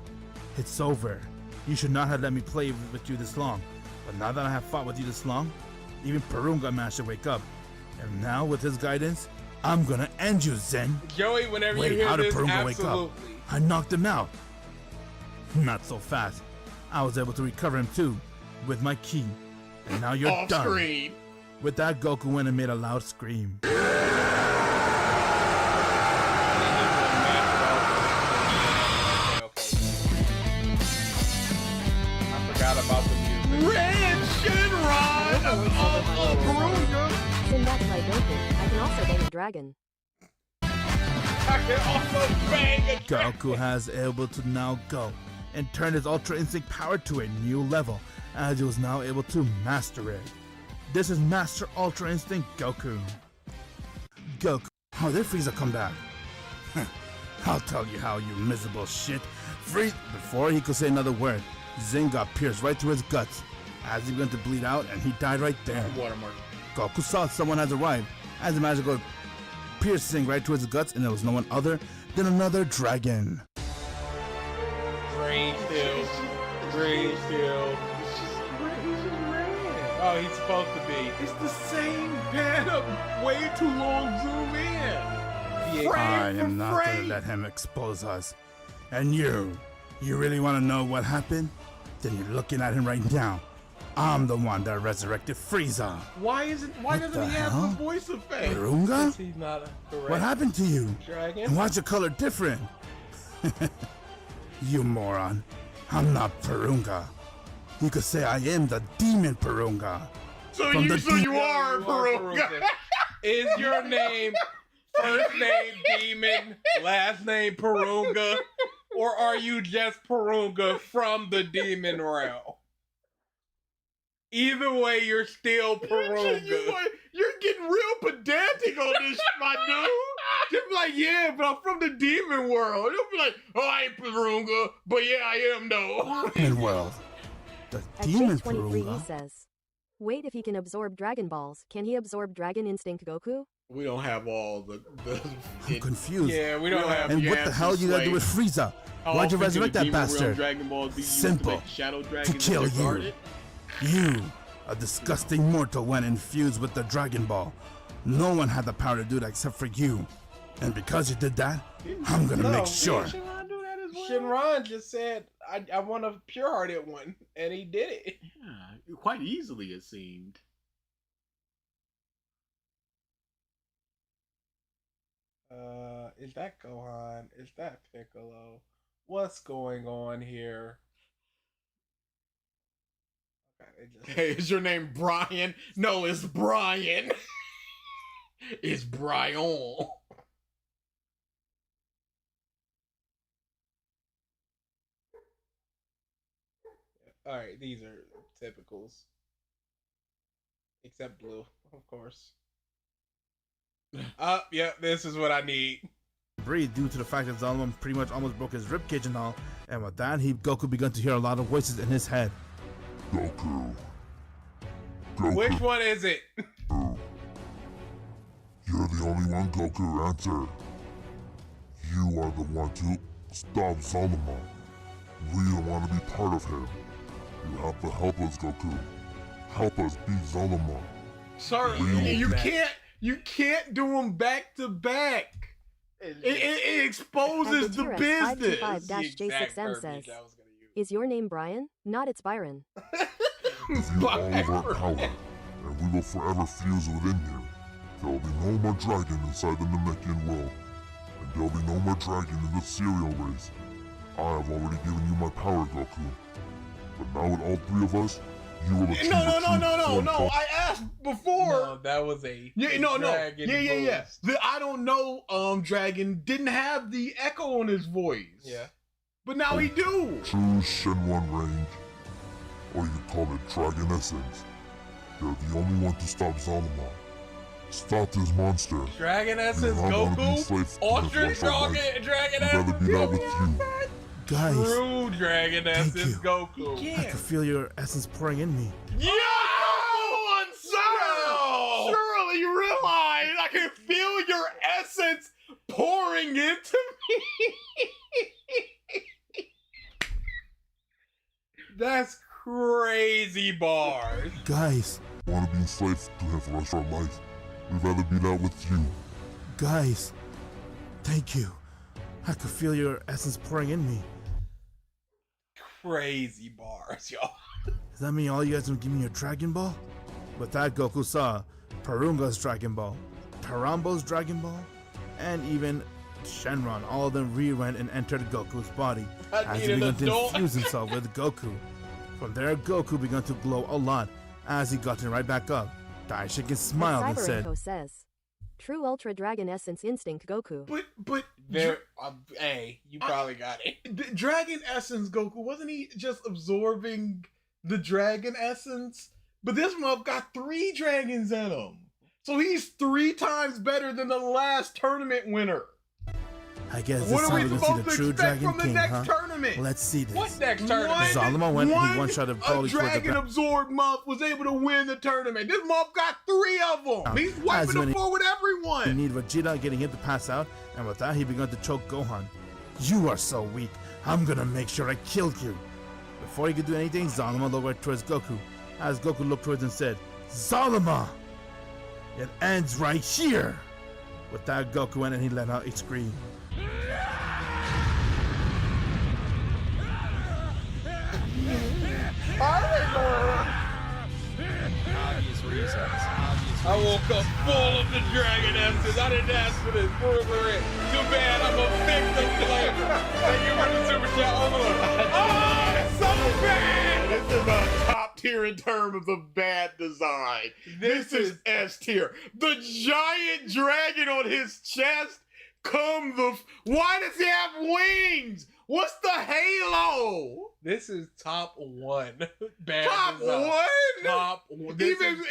"It's over. You should not have let me play with you this long. But now that I have fought with you this long, even Purunga managed to wake up. And now, with his guidance, I'm gonna end you, Zen." Joey, whenever Wait, you hear how did this, Purunga wake absolutely. up? I knocked him out. Not so fast. I was able to recover him too, with my ki. And now you're Off done. screen. With that, Goku went and made a loud scream. I forgot about the music. Red Shinron of Purunga. Send back by Goku. I can also bang a dragon. I can also bang a Goku has able to now go and turn his Ultra Instinct power to a new level, as he was now able to master it. This is Master Ultra Instinct Goku. Goku, how did Frieza come back? I'll tell you how, you miserable shit. Before he could say another word, Zen got pierced right through his guts, as he began to bleed out, and he died right there. Watermark. Goku saw someone has arrived, as the magical piercing right through his guts, and it was no one other than another dragon. Green Shield. Green Shield. Oh, he's supposed to be. It's the same panel. Way too long zoom in. I am not gonna let him expose us. And you really wanna know what happened? Then you're looking at him right now. I'm the one that resurrected Frieza. Why doesn't the he have hell? the voice effect? Purunga? He's not a correct What happened to you? dragon. And why's your color different? You moron. I'm not Purunga. You could say I am the demon Purunga. So From you the demon- are Purunga. Is your name first name Demon, last name Purunga, or are you just Purunga from the demon realm? Either way, you're still Purunga. You're getting real pedantic on this, my dude. Just be like, yeah, but I'm from the demon world. You'll be like, oh, I ain't Purunga, but yeah, I am though. And well, the At demon page 23 he Purunga. says, "Wait, if he can absorb Dragon Balls, can he absorb Dragon Instinct Goku?" We don't have all the I'm confused. Yeah, we don't have. And what the hell you gotta do with Frieza? Why'd you resurrect that bastard? Simple. To kill you. You, a disgusting mortal, went infused with the Dragon Ball. No one had the power to do that except for you. And because you did that, I'm gonna make sure. Shinron do that as well? Shinron just said, I want a pure-hearted one, and he did it. Yeah, quite easily it seemed. Is that Gohan? Is that Piccolo? What's going on here? Okay, Hey, is your name Brian? No, it's Brian. It's Brian. Alright, these are typicals. Except blue, of course. Yeah, this is what I need. Breathe due to the fact that Zalman pretty much almost broke his ribcage and all. And with that, Goku began to hear a lot of voices in his head. Goku. Goku. Which one is it? You're the only one, Goku. Answer. You are the one to stop Solomon. We don't want to be part of him. You have to help us, Goku. Help us beat Solomon. Sir, you can't do them back to back. It exposes the business. 525-J6M says, "Is your name Brian? Not, it's Byron." Give you all of our power, and we will forever fuse within you. There will be no more dragon inside the Namekian world, and there will be no more dragon in the cereal race. I have already given you my power, Goku. But now with all three of us, you will achieve No. I asked before. No, that was a dragon boost. The I don't know dragon didn't have the echo on his voice. Yeah. But now he do. Choose Shenron Range, or you call it Dragon Essence. They're the only one to stop Solomon. Stop this monster. Dragon Essence Goku? Ultra Dragon I'd rather be that with you. Guys, True Dragon thank Essence you. Goku. I can feel your essence pouring in me. Yo! Surely you realize I can feel your pouring into me. That's crazy bars. Guys, Want to be enslaved to have the rest of our life. We'd rather be that with you. guys, thank you. I could feel your essence pouring in me. Crazy bars, y'all. Does that mean all you guys will give me a Dragon Ball? With that, Goku saw Parunga's Dragon Ball, Tarambo's Dragon Ball, and even Shenron. All of them re-went and entered Goku's body as he began to infuse himself with Goku. From there, Goku began to glow a lot as he got right back up. Daishikin smiled and said, says, "True Ultra Dragon Essence Instinct Goku." But there, hey, you probably got it. The Dragon Essence Goku, wasn't he just absorbing the Dragon Essence? But this month got 3 dragons in him. So he's 3 times better than the last tournament winner. I guess this What are time we we're gonna see supposed the to true expect Dragon from the King, next huh? tournament? Let's see this. What next tournament? Zalama went and he one-shot of a Broly towards the Dragon back. Absorb month was able to win the tournament. This month got 3 of them. He's wiping the floor with He everyone. needed Vegeta getting hit to pass out, and with that he began to choke Gohan. You are so weak. I'm gonna make sure I killed you. Before he could do anything, Zalama looked right towards Goku. As Goku looked towards and said, Zalama! It ends right here! With that, Goku went and he let out a scream. Obvious reasons. I woke up full of the Dragon Essence. I didn't ask for this. Too bad I'm a victim flavor. Thank you for the super chat. Oh, it's so bad. This is a top tier in terms of the bad design. This is S tier. The giant dragon on his chest. Why does he have wings? What's the halo? This is top 1 bad Top design. 1? Top 1.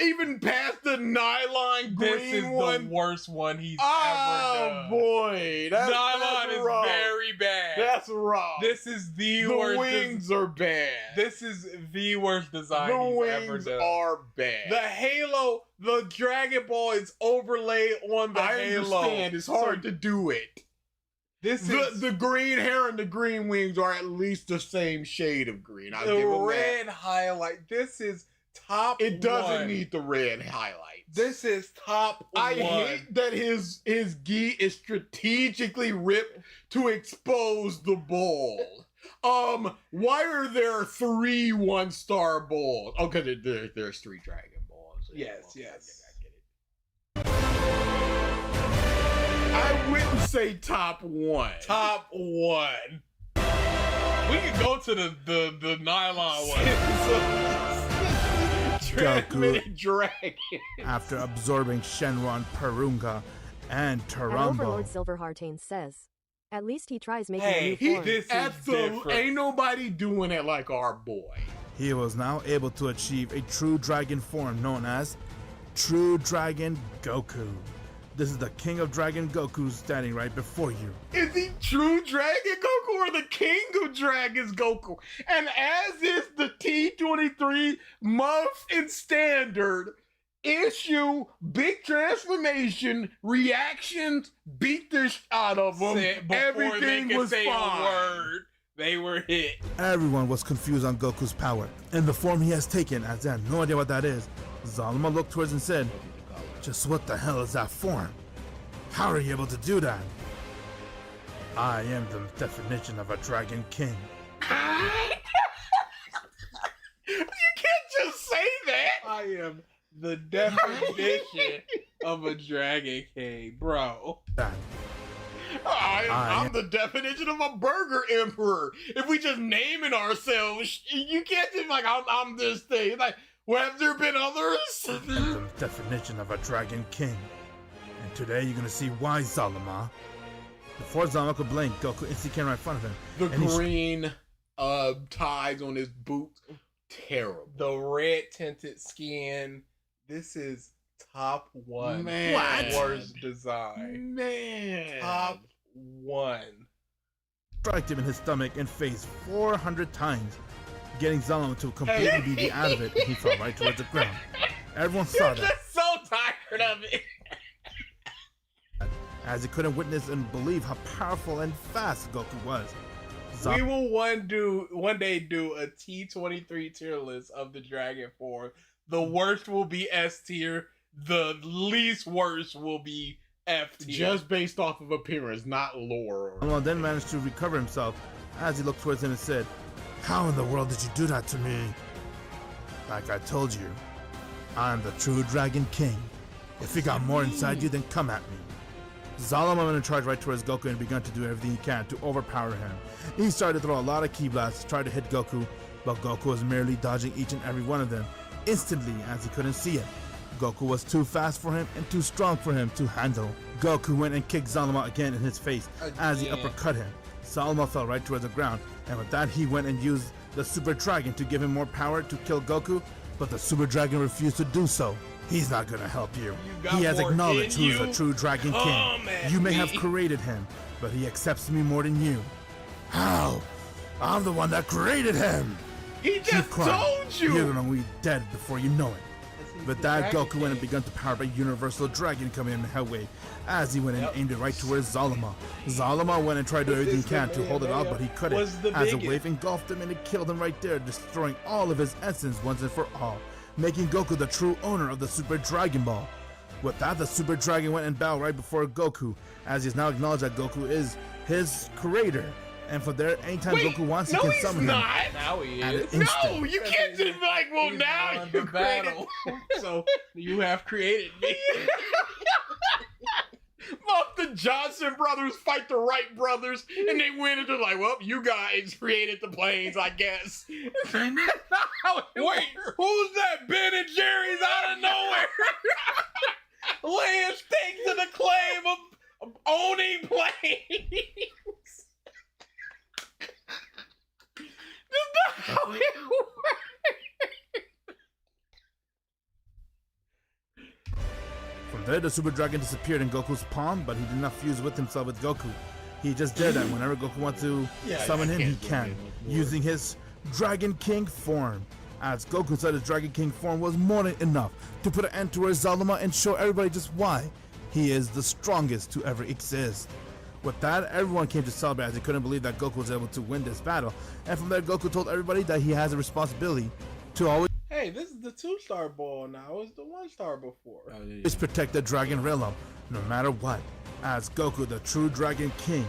Even past the nylon green This is one. the worst one he's ever Oh done. boy, Nylon that's is rough. very bad. That's rough. This is the The worst. wings are bad. This is the worst design The he's ever wings done. are bad. The halo, the Dragon Ball is overlaid on the I halo. understand. It's hard to do it. This is The green hair and the green wings are at least the same shade of green. I'll the give him red that. highlight. This is top. It doesn't 1. need the red highlights. This is top. I 1. hate that his gi is strategically ripped to expose the ball. Why are there 3 1-star balls? Oh, because there's 3 Dragon Balls. Yes. I wouldn't say top 1. Top 1. We can go to the nylon one. Transmitted dragon. After absorbing Shenron, Parunga, and And Tarambo. Overlord Silverheartaine says, "At least he tries making a new form." This is different. Ain't nobody doing it like our boy. He was now able to achieve a true dragon form known as True Dragon Goku. This is the King of Dragon Goku standing right before you. Is he True Dragon Goku or the King of Dragons Goku? And as is the T23 month and standard, issue big transformation reactions beat the shit out of them. Everything they could was say fine. a word, they were hit. Everyone was confused on Goku's power and the form he has taken, as they had no idea what that is. Zalama looked towards and said, "Just what the hell is that form? How are you able to do that?" "I am the definition of a Dragon King." You can't just say that. I am the definition of a Dragon King, bro. I'm the definition of a burger emperor. If we just naming ourselves, you can't just like I'm this thing. Like, well, have there been others? I am the definition of a Dragon King. And today you're gonna see why, Zalama. Before Zalama could blink, Goku instantly came right in front of him. The and he green ties on his boots, terrible. The red tinted skin. This is top 1. Man. What? Worst design. Man. Top 1. struck him in his stomach and face 400 times, getting Zalama to completely be beat out of it, and he fell right towards the ground. Everyone saw You're that. just so tired of it. as he couldn't witness and believe how powerful and fast Goku was. We will one day do a T23 tier list of the Dragon Form. The worst will be S tier. The least worst will be F tier. Just based off of appearance, not lore. Zalama then managed to recover himself as he looked towards him and said, "How in the world did you do that to me? Like I told you, I'm the true Dragon King. If you got more inside you, then come at me." Zalama went and charged right towards Goku and began to do everything he can to overpower him. He started to throw a lot of ki blasts to try to hit Goku, but Goku was merely dodging each and every one of them instantly as he couldn't see it. Goku was too fast for him and too strong for him to handle. Goku went and kicked Zalama again in his face as he uppercut him. Zalama fell right towards the ground, and with that he went and used the Super Dragon to give him more power to kill Goku, but the Super Dragon refused to do so. He's not gonna help you. He has acknowledged who's the true Dragon King. You may have created him, but he accepts me more than you. How? I'm the one that created him. He just told you. You're gonna be dead before you know it. With that, Goku went and began to power up a Universal Dragon coming in the Hellwave as he went and aimed it right towards Zalama. Zalama went and tried to do everything he can to hold it off, but he couldn't as a wave engulfed him and it killed him right there, destroying all of his essence once and for all, making Goku the true owner of the Super Dragon Ball. With that, the Super Dragon went and bowed right before Goku, as he's now acknowledged that Goku is his creator. And from there, anytime Goku wants, he can summon him. Now he is. No, you can't just be like, well, now you battle. So you have created me. Both the Johnson brothers fight the Wright brothers, and they win, and they're like, well, you guys created the planes, I guess. Wait, who's that Ben and Jerry's out of nowhere? Laying stakes to the claim of owning planes. That's not how it works. From there, the Super Dragon disappeared in Goku's palm, but he did not fuse with himself with Goku. He just did that whenever Goku wants to summon him, he can, using his Dragon King form. As Goku said his Dragon King form was more than enough to put an end to Zalama and show everybody just why he is the strongest to ever exist. With that, everyone came to celebrate as they couldn't believe that Goku was able to win this battle. And from there, Goku told everybody that he has a responsibility to always Hey, this is the 2-star ball now. It's the 1-star before. protect the Dragon Realm, no matter what. As Goku, the true Dragon King,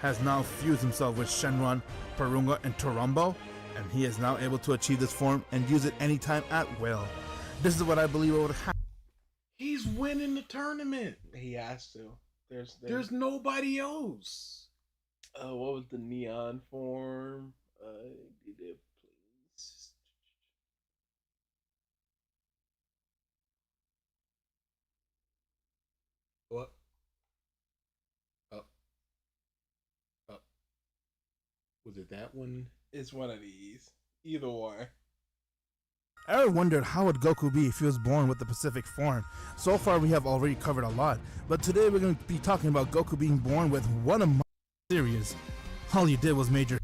has now fused himself with Shenron, Porunga, and Torumbo, and he is now able to achieve this form and use it anytime at will. This is what I believe would happen. He's winning the tournament. He has to. There's nobody else. What was the neon form? Did it please? What? Was it that one? It's one of these. Either one. I wondered how would Goku be if he was born with the Pacific form. So far we have already covered a lot, but today we're going to be talking about Goku being born with one of my series. All you did was major.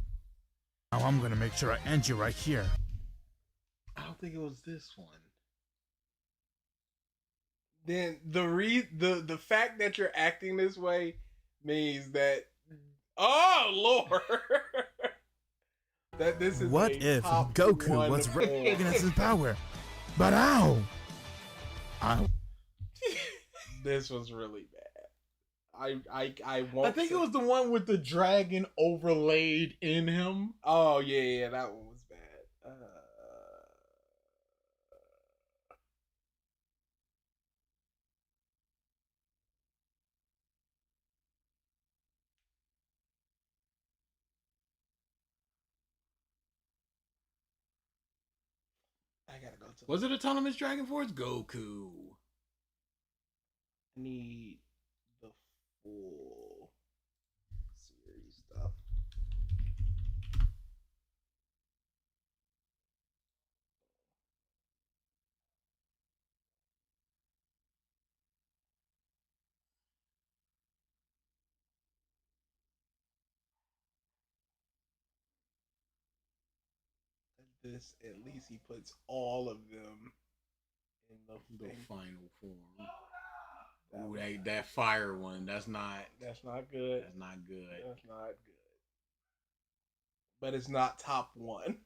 Now I'm going to make sure I end you right here. I don't think it was this one. Then the fact that you're acting this way means that, oh Lord, that this is what if Goku was recognizing his power? But how? This was really bad. I won't. I think it was the one with the dragon overlaid in him. Oh yeah, that one was bad. I gotta go to. Was it Autonomous Dragon Force? Goku. Need the full series stuff. This at least he puts all of them in the final form. Ooh, that fire one. That's not good. That's not good. That's not good. But it's not top 1.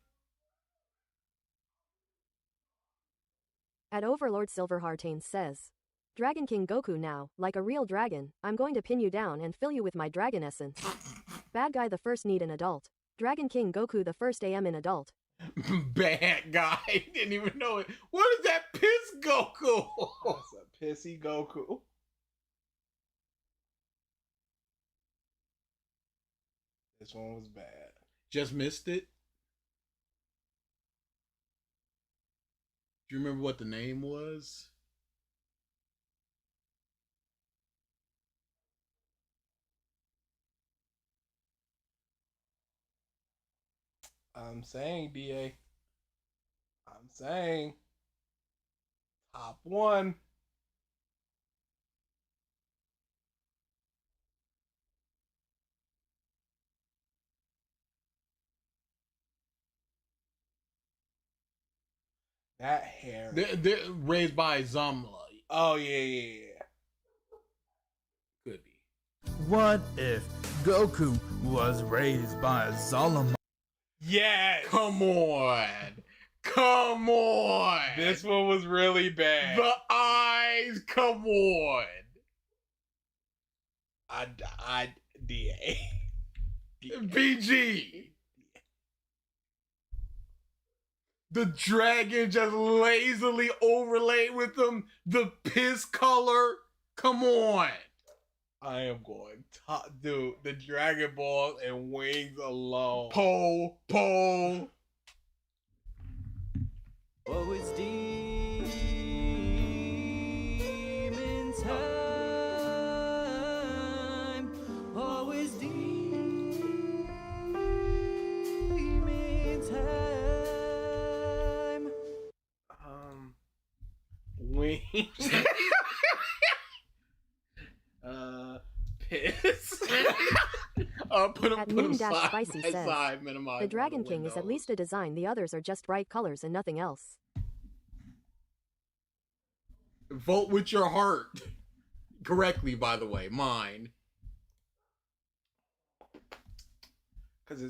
At Overlord Silverheartains says, Dragon King Goku now, like a real dragon, I'm going to pin you down and fill you with my dragon essence. Bad guy the first need an adult. Dragon King Goku the first AM in adult. Bad guy. Didn't even know it. What is that piss Goku? That's a pissy Goku. This one was bad. Just missed it. Do you remember what the name was? I'm saying, DA. I'm saying. Top 1. That hair. They're raised by Zamla. Oh, yeah. Could be. What if Goku was raised by a Zolomon? Yes. Come on. Come on. This one was really bad. The eyes. Come on. I DA. BG. The dragon just lazily overlaid with them. The piss color. Come on. I am going top, dude. The Dragon Balls and wings alone. Pole. Oh, it's demon time. Oh, it's demon time. Wings. Piss. Put At them Moon side Dash Spicy by says, side, minimize the Dragon the King is at windows. least a design, the others are just bright colors and nothing else. Vote with your heart. Correctly, by the way. Mine. Because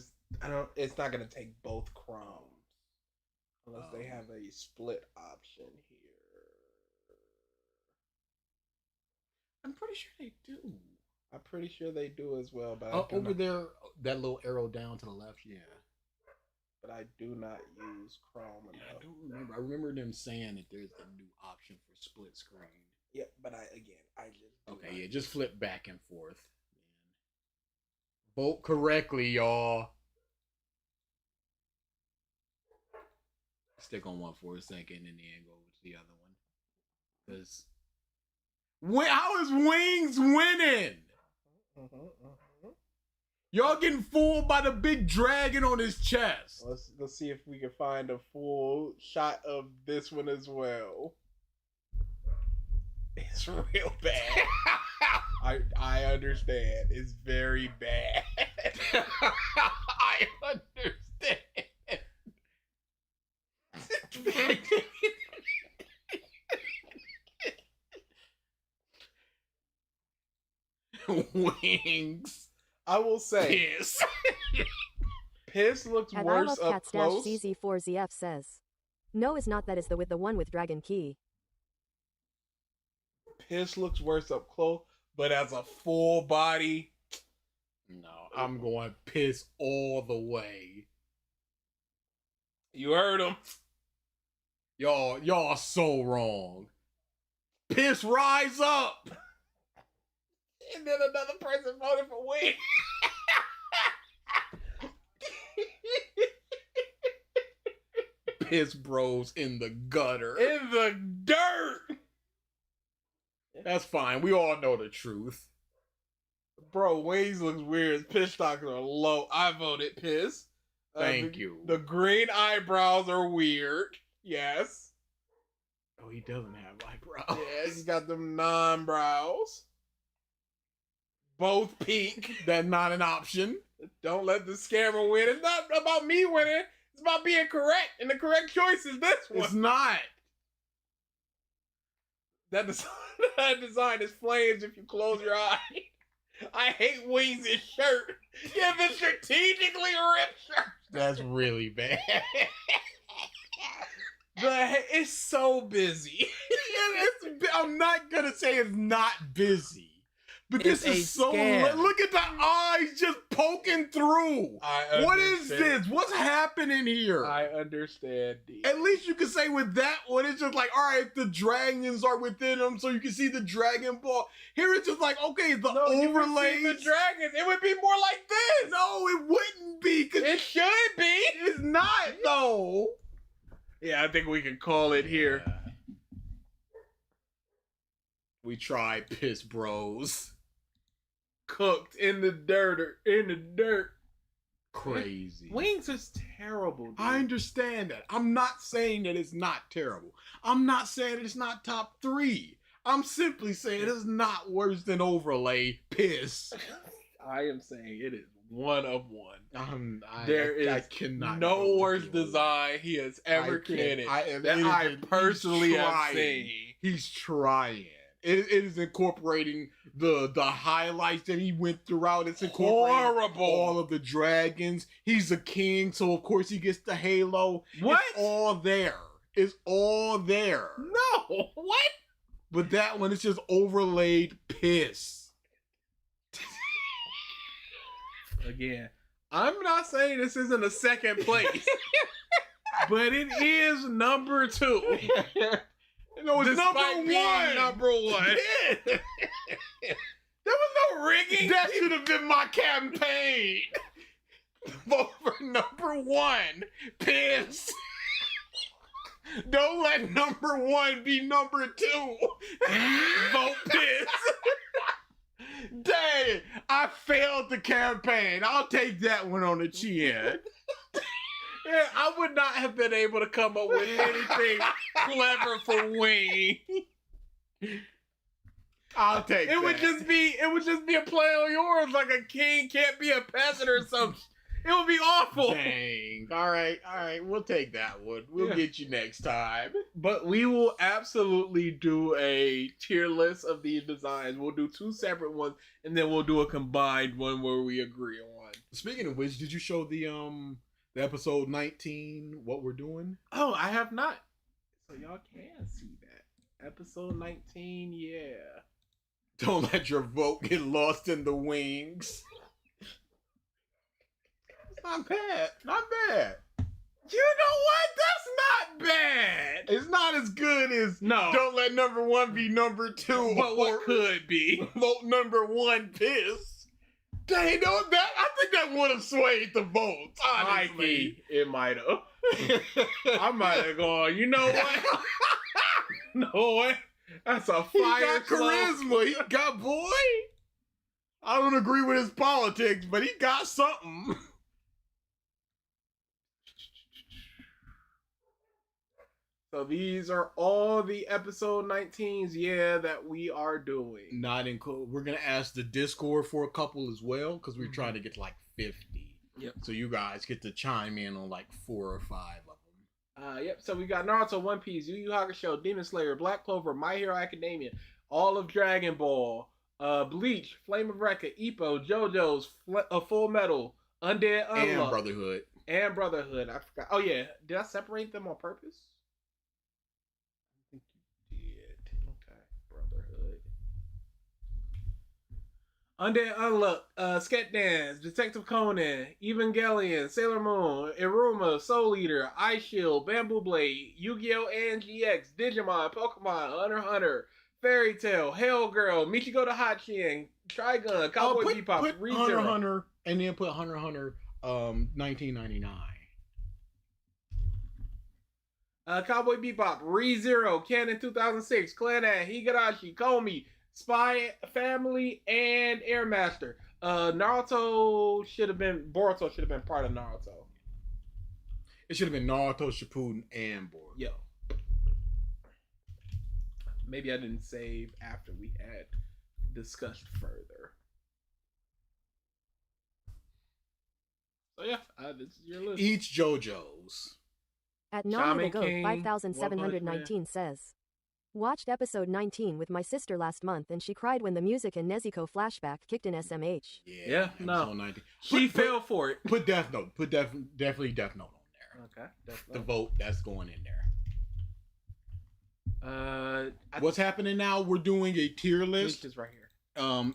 it's not gonna take both crumbs unless they have a split option here. I'm pretty sure they do. I'm pretty sure they do as well, but Over there, that little arrow down to the left, yeah. But I do not use Chrome enough. I don't remember. I remember them saying that there's a new option for split screen. Yep, but I just Okay, yeah, just flip back and forth. Vote correctly, y'all. Stick on one for a second and then go to the other one. Because how is Wings winning? Y'all getting fooled by the big dragon on his chest. Let's see if we can find a full shot of this one as well. It's real bad. I understand. It's very bad. I understand. Wings. I will say, Piss. Piss looks At I worse Love up Cats close. CZ4ZF says, no is not, that is the one with Dragon Key. Piss looks worse up close, but as a full body, No, I'm going piss all the way. you heard him. Y'all so wrong. Piss rise up. And then another person voted for Wing. Piss bros in the gutter. In the dirt. That's fine. We all know the truth. Bro, Wings looks weird. Piss stocks are low. I voted Piss. Thank you. The green eyebrows are weird. Yes. Oh, he doesn't have eyebrows. Yeah, he's got them non-brows. Both peak. That's not an option. Don't let the scammer win. It's not about me winning. It's about being correct. And the correct choice is this one. It's not. That design, that design is flames if you close your eye. I hate Wings' shirt. Yeah, the strategically ripped shirt. That's really bad. It's so busy. I'm not gonna say it's not busy. But this It's is a so. scam. Look at the eyes just poking through. What is this? What's happening here? I understand. At least you can say with that one, it's just like, all right, the dragons are within them, so you can see the Dragon Ball. Here it's just like, okay, the overlays. The dragons. It would be more like this. No, it wouldn't be. It should be. It's not though. Yeah, I think we can call it here. We tried, piss bros. Cooked in the dirt. Crazy. Wings is terrible, dude. I understand that. I'm not saying that it's not terrible. I'm not saying that it's not top 3. I'm simply saying it's not worse than overlay piss. I am saying it is one of one. I cannot. No worse design he has ever created that I personally have seen. He's trying. It is incorporating the highlights that he went throughout. It's incorporating all of the dragons. He's a king, so of course he gets the halo. What? It's all there. It's all there. No, what? But that one is just overlaid piss. Again, I'm not saying this isn't a second place, but it is number 2. No, it's Despite being number 1. There was no rigging. That should have been my campaign. Vote for number 1. Piss. Don't let number 1 be number 2. Vote piss. Dang, I failed the campaign. I'll take that one on the chin. Yeah, I would not have been able to come up with anything clever for Wing. I'll take it. Would just be a play on yours, like a king can't be a peasant or something. It would be awful. Dang. All right. We'll take that one. We'll get you next time. But we will absolutely do a tier list of these designs. We'll do 2 separate ones, and then we'll do a combined one where we agree on. Speaking of which, did you show the episode 19, what we're doing? Oh, I have not. So y'all can see that. Episode 19, yeah. Don't let your vote get lost in the wings. It's not bad. Not bad. You know what? That's not bad. It's not as good as don't let number 1 be number 2. But what could be? Vote number 1 piss. Dang, no, I think that would have swayed the votes, honestly. It might have. I might have gone, you know what? No what? That's a fire. He got charisma. He got boy. I don't agree with his politics, but he got something. So these are all the episode 19s, that we are doing. Not include. We're gonna ask the Discord for a couple as well because we're trying to get like 50. Yep. So you guys get to chime in on like 4 or 5 of them. Yep. So we got Naruto, One Piece, Yu Yu Hakusho, Demon Slayer, Black Clover, My Hero Academia, all of Dragon Ball, Bleach, Flame of Recca, Ippo, JoJo's, Full Metal, Undead Unluck, and Brotherhood. I forgot. Oh yeah, did I separate them on purpose? Undead Unluck, Sket Dance, Detective Conan, Evangelion, Sailor Moon, Iruma, Soul Eater, Ice Shield, Bamboo Blade, Yu-Gi-Oh! And GX, Digimon, Pokemon, Hunter x Hunter, Fairy Tail, Hell Girl, Michigo to Hachian, Trigun, Cowboy Bebop, put ReZero. Hunter x Hunter, and then put Hunter x Hunter 1999. Cowboy Bebop, ReZero, Canon 2006, Clannad, Higurashi, Komi, Spy Family, and Airmaster. Boruto should have been part of Naruto. It should have been Naruto, Shippuden, and Boruto. Yo. Maybe I didn't save after we had discussed further. So yeah, this is your list. Each JoJo's. At Nami the Goat 5719 says, Watched episode 19 with my sister last month and she cried when the music and Nezuko flashback kicked in SMH. Yeah, no. episode 19. She fell for it. Put Death Note. Definitely Death Note on there. Okay. The vote that's going in there. What's happening now? We're doing a tier list. Is right here.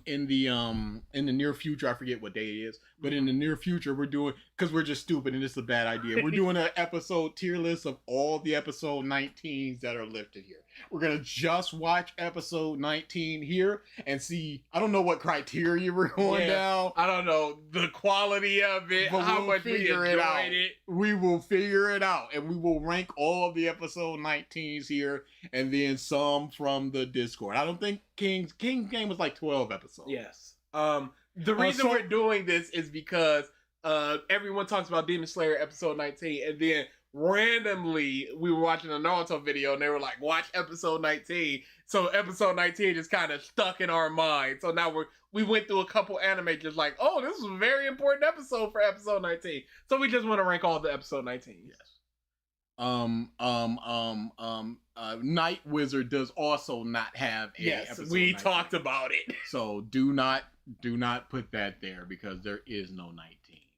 In the near future, I forget what day it is, but in the near future, we're doing, because we're just stupid and it's a bad idea. We're doing an episode tier list of all the episode 19s that are listed here. We're gonna just watch episode 19 here and see. I don't know what criteria we're going down. I don't know the quality of it, but how we'll much we figure enjoyed it out. it. We will figure it out, and we will rank all the episode 19s here, and then some from the Discord. I don't think King's game was like 12 episodes. Yes. The reason we're doing this is because everyone talks about Demon Slayer episode 19, and then randomly we were watching a Naruto video and they were like, watch episode 19. So episode 19 just kind of stuck in our mind. So now we went through a couple anime just like, oh, this was a very important episode for episode 19. So we just want to rank all the episode 19. Yes. Night Wizard does also not have a episode. We 19. talked about it. So do not put that there because there is no 19.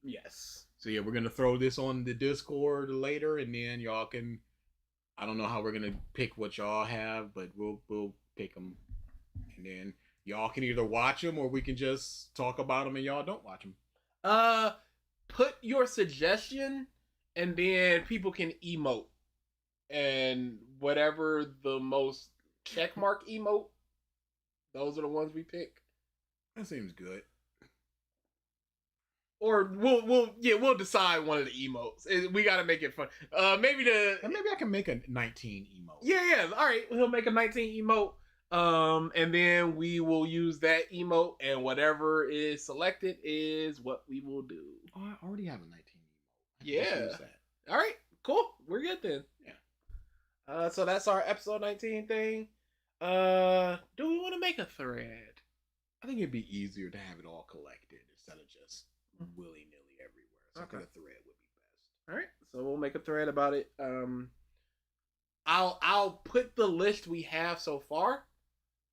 Yes. So yeah, we're gonna throw this on the Discord later, and then y'all can. I don't know how we're gonna pick what y'all have, but we'll pick them, and then y'all can either watch them or we can just talk about them and y'all don't watch them. Put your suggestion, and then people can emote, and whatever the most checkmark emote, those are the ones we pick. That seems good. Or we'll decide one of the emotes. We gotta make it fun. Maybe I can make a 19 emote. Yeah. All right, he'll make a 19 emote. And then we will use that emote, and whatever is selected is what we will do. Oh, I already have a 19 emote. Yeah. All right. Cool. We're good then. Yeah. So that's our episode 19 thing. Do we want to make a thread? I think it'd be easier to have it all collected instead of just willy-nilly everywhere. So I think a thread would be best. All right, so we'll make a thread about it. I'll put the list we have so far.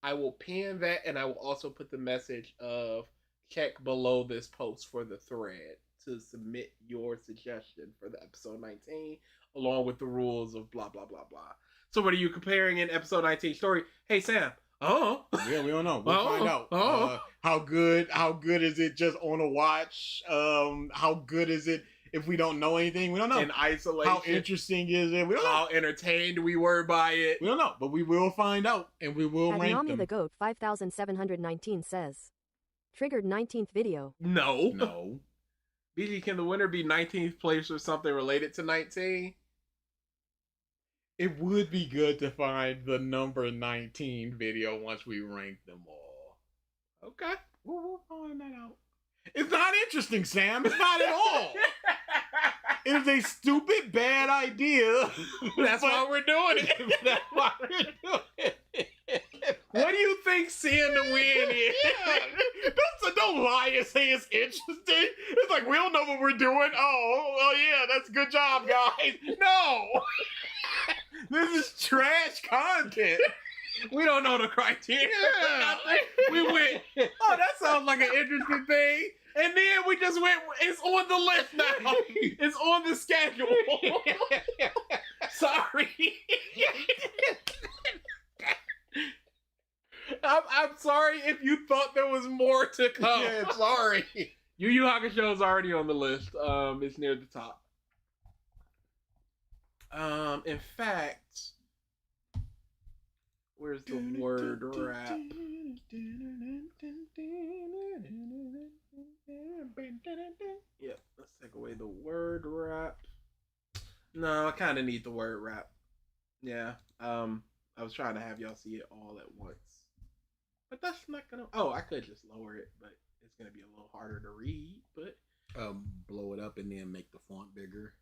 I will pin that, and I will also put the message of check below this post for the thread to submit your suggestion for the episode 19, along with the rules of blah blah blah blah. So what are you comparing in episode 19 story? Hey Sam. Oh yeah, we don't know. We'll find out. How good is it just on a watch? How good is it if we don't know anything? We don't know. In isolation. How interesting is it? We don't know. How entertained we were by it? We don't know, but we will find out, and we will rank Nami them. the Goat 5719 says, triggered 19th video. No. BG, can the winner be 19th place or something related to 19? It would be good to find the number 19 video once we rank them all. Okay. We'll find that out. It's not interesting, Sam. It's not at all. It is a stupid, bad idea. That's why we're doing it. That's why we're doing it. What do you think seeing the win is? Don't lie and say it's interesting. It's like, we don't know what we're doing. Oh yeah, that's good job, guys. No. This is trash content. We don't know the criteria. Yeah. We went, oh, that sounds like an interesting thing. And then we just went, it's on the list now. It's on the schedule. Sorry. I'm sorry if you thought there was more to come. Yeah, sorry. Yu Yu Hakusho is already on the list. It's near the top. In fact, where's the word wrap? Yep, let's take away the word wrap. No, I kind of need the word wrap. Yeah, I was trying to have y'all see it all at once. But that's not gonna... Oh, I could just lower it, but it's gonna be a little harder to read, but... Blow it up and then make the font bigger.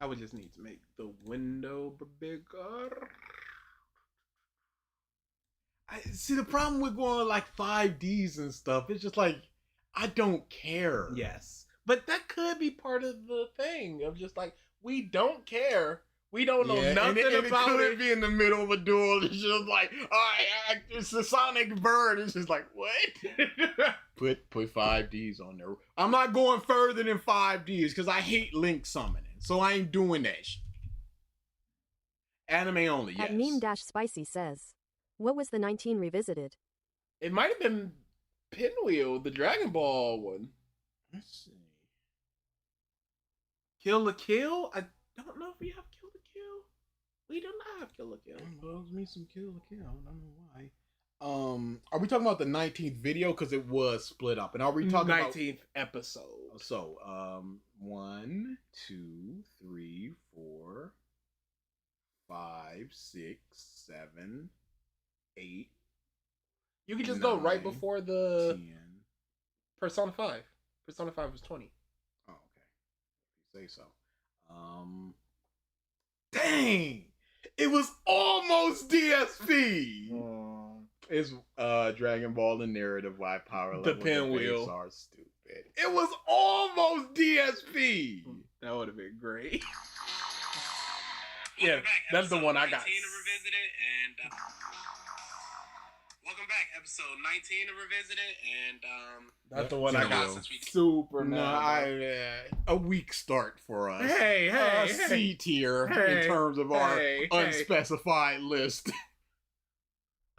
I would just need to make the window bigger. See, the problem with going like 5Ds and stuff, it's just like, I don't care. Yes. But that could be part of the thing of just like, we don't care. We don't know nothing and about it. it. Could be in the middle of a duel. It's just like, all right, it's a sonic bird. It's just like, what? put 5Ds on there. I'm not going further than 5Ds because I hate link summoning. So I ain't doing that shit. Anime only, yes. At Meme-Spicy says, what was the 19 revisited? It might have been Pinwheel, the Dragon Ball one. Let's see. Kill la Kill? I don't know if we have Kill la Kill. We do not have Kill la Kill. Loves me some Kill la Kill. I don't know why. Are we talking about the 19th video? Because it was split up. And are we talking 19th episode? So, 1, 2, 3, 4, 5, 6, 7, 8. You can just go right 9, before the 10. Persona 5. Persona 5 was 20. Oh, okay. If you say so. Dang! It was almost DSP! It's Dragon Ball the narrative why power The level pinwheel debates are stupid. It was almost DSP! That would have been great. Yeah, that's the one I got. Revisited and welcome back, episode 19 of Revisited, and that's the one I got. Super a weak start for us. Hey, C tier in terms of our unspecified list.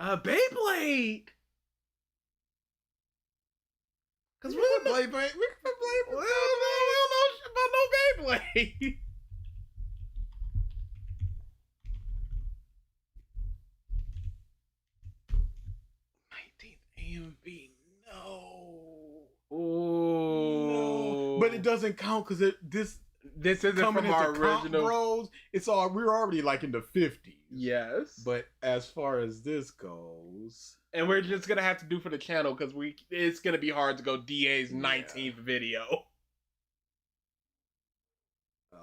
Beyblade. Cause we can play Beyblade. We can play. We don't know shit about no Beyblade. 19th AMV, no. No. But it doesn't count because this isn't from our original. Bros, we're already like in the 50s. Yes. But as far as this goes, and we're just gonna have to do for the channel because it's gonna be hard to go DA's 19th video.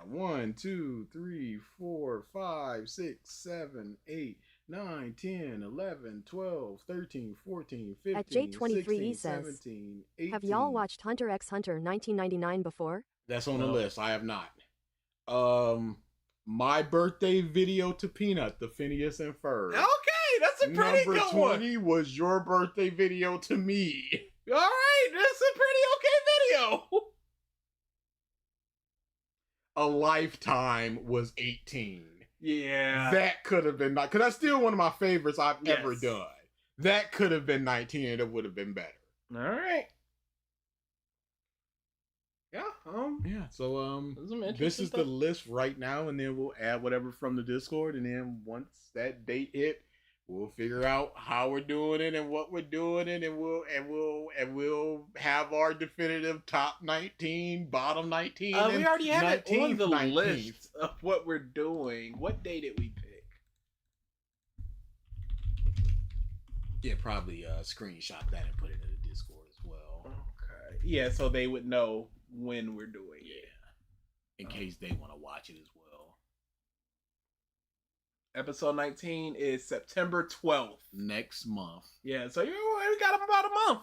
1, 2, 3, 4, 5, 6, 7, 8, 9, 10, 11, 12, 13, 14, 15, At J23E 16, says, 17, 18. have y'all watched Hunter x Hunter 1999 before? That's on the list. I have not. My birthday video to Peanut, the Phineas and Ferb. Okay, that's a pretty Number good 20 was your birthday video to me. All right, that's a pretty okay video. A Lifetime was 18. Yeah. That could have been, because that's still one of my favorites I've ever done. That could have been 19 and it would have been better. All right. Yeah. So this is the list right now, and then we'll add whatever from the Discord, and then once that date hit, we'll figure out how we're doing it and what we're doing it, and we'll have our definitive top 19, bottom 19. We already have it on the 19th. list of what we're doing. What day did we pick? Yeah, probably screenshot that and put it in the Discord as well. Okay. Yeah, so they would know when we're doing it. In case they want to watch it as well. Episode 19 is September 12th. Next month. Yeah, so we got about a month.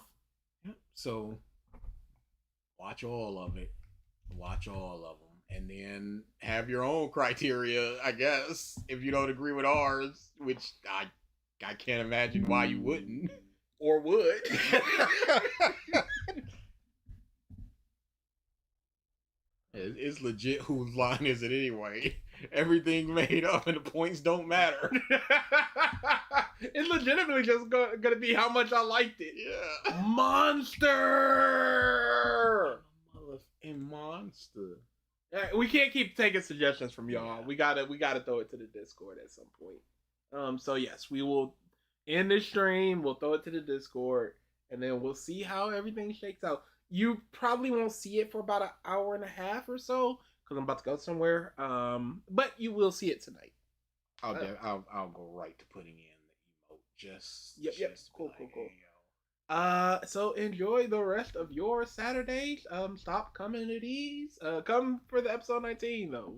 Yep. So watch all of it. Watch all of them. And then have your own criteria, I guess, if you don't agree with ours, which I can't imagine why you wouldn't. Or would. It's legit. Whose line is it anyway? Everything's made up and the points don't matter. It's legitimately just gonna be how much I liked it. Yeah. Monster! Monster. We can't keep taking suggestions from y'all. We gotta throw it to the Discord at some point. So yes, we will end this stream. We'll throw it to the Discord, and then we'll see how everything shakes out. You probably won't see it for about an hour and a half or so because I'm about to go somewhere. But you will see it tonight. I'll go right to putting in the emote. Just cool. So enjoy the rest of your Saturdays. Stop coming to these. Come for the episode 19 though.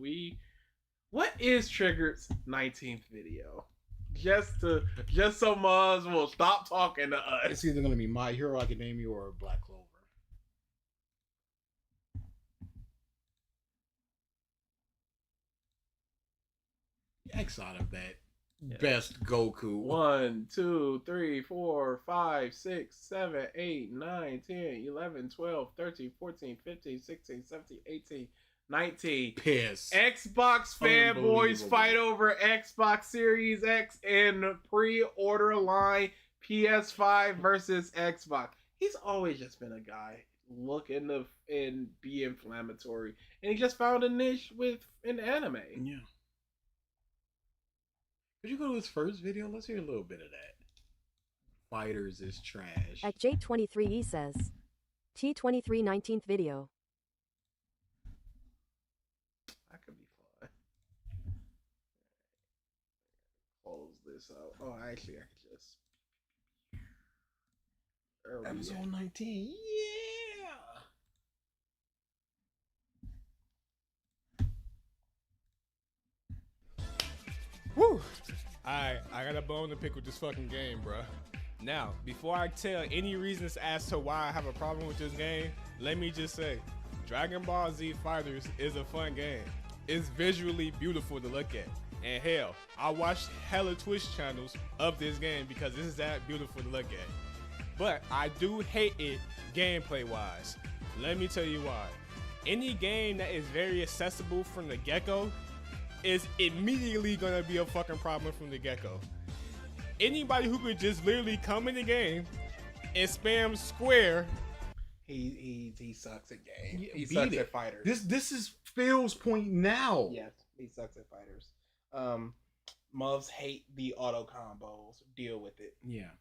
What is Triggered's 19th video? Just so Muzz will stop talking to us. It's either gonna be My Hero Academia or Black Clover. X out of that best Goku. 1, 2, 3, 4, 5, 6, 7, 8, 9, 10, 11, 12, 13, 14, 15, 16, 17, 18, 19. Piss. Xbox fanboys fight over Xbox Series X and pre-order line PS5 versus Xbox. He's always just been a guy looking to and be inflammatory, and he just found a niche in anime. Yeah. Could you go to his first video? Let's hear a little bit of that. Fighters is trash. At J23E says, T23 19th video. That could be fun. Close this out. Oh, actually, I could just. Episode 19. Yeah. Woo! I got a bone to pick with this fucking game, bruh. Now, before I tell any reasons as to why I have a problem with this game, let me just say, Dragon Ball Z Fighters is a fun game. It's visually beautiful to look at. And hell, I watched hella Twitch channels of this game because this is that beautiful to look at. But I do hate it gameplay-wise. Let me tell you why. Any game that is very accessible from the get-go is immediately gonna be a fucking problem from the get-go. Anybody who could just literally come in the game and spam square. He sucks at games. Yeah, he beat sucks it. at fighters. This is Phil's point now. Yes, he sucks at fighters. Muvs hate the auto combos. Deal with it. Yeah.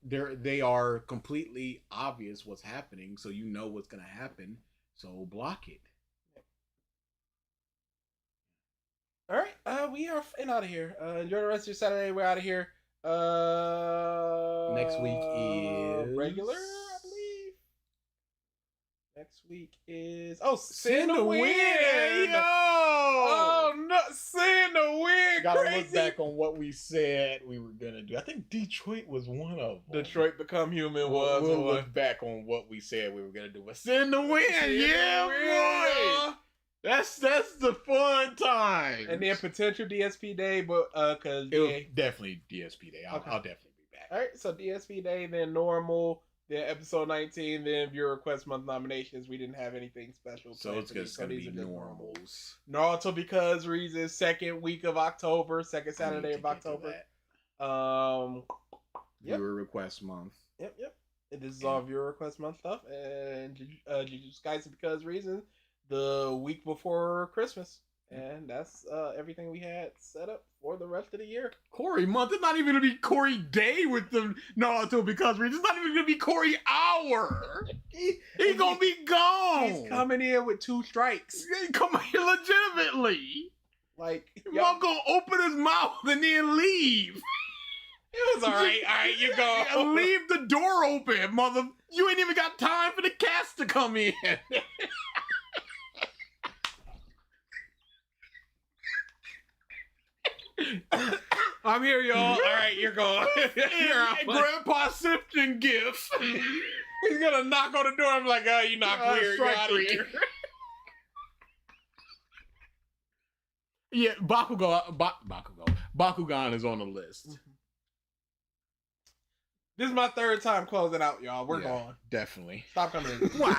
They are completely obvious what's happening, so you know what's gonna happen. So block it. All right, we are out of here. Enjoy the rest of your Saturday. We're out of here. Next week is regular, I believe. Next week is Send the Win. Yo! Oh no, Send the Win. Gotta Crazy. look back on what we said we were gonna do. I think Detroit was one of them. Detroit Become Human We'll one. look back on what we said we were gonna do. But Send the Win, the Win. boy. That's the fun time. And then potential DSP day, but cause it was definitely DSP day. I'll definitely be back. All right, so DSP day, then normal, then episode 19, then viewer request month nominations. We didn't have anything special. So it's just gonna be normals. Naruto because reasons. Second week of October, second Saturday of October. Viewer request month. Yep. And this is all viewer request month stuff. And Jujutsu Kaisen because reasons. The week before Christmas. And that's everything we had set up for the rest of the year. Corey month. It's not even gonna be Corey day with the Naruto because it's not even gonna be Corey hour. He's gonna be gone. He's coming in with 2 strikes. He's coming here legitimately. Like y'all gonna open his mouth and then leave. It was alright. Alright, you go. Leave the door open, mother. You ain't even got time for the cast to come in. I'm here, y'all. All right, you're gone. Grandpa Sifton gifts. He's gonna knock on the door. I'm like, oh, you're not queer. You're out of here. Yeah, Bakugan is on the list. This is my 3rd time closing out, y'all. We're gone. Definitely. Stop coming in. What?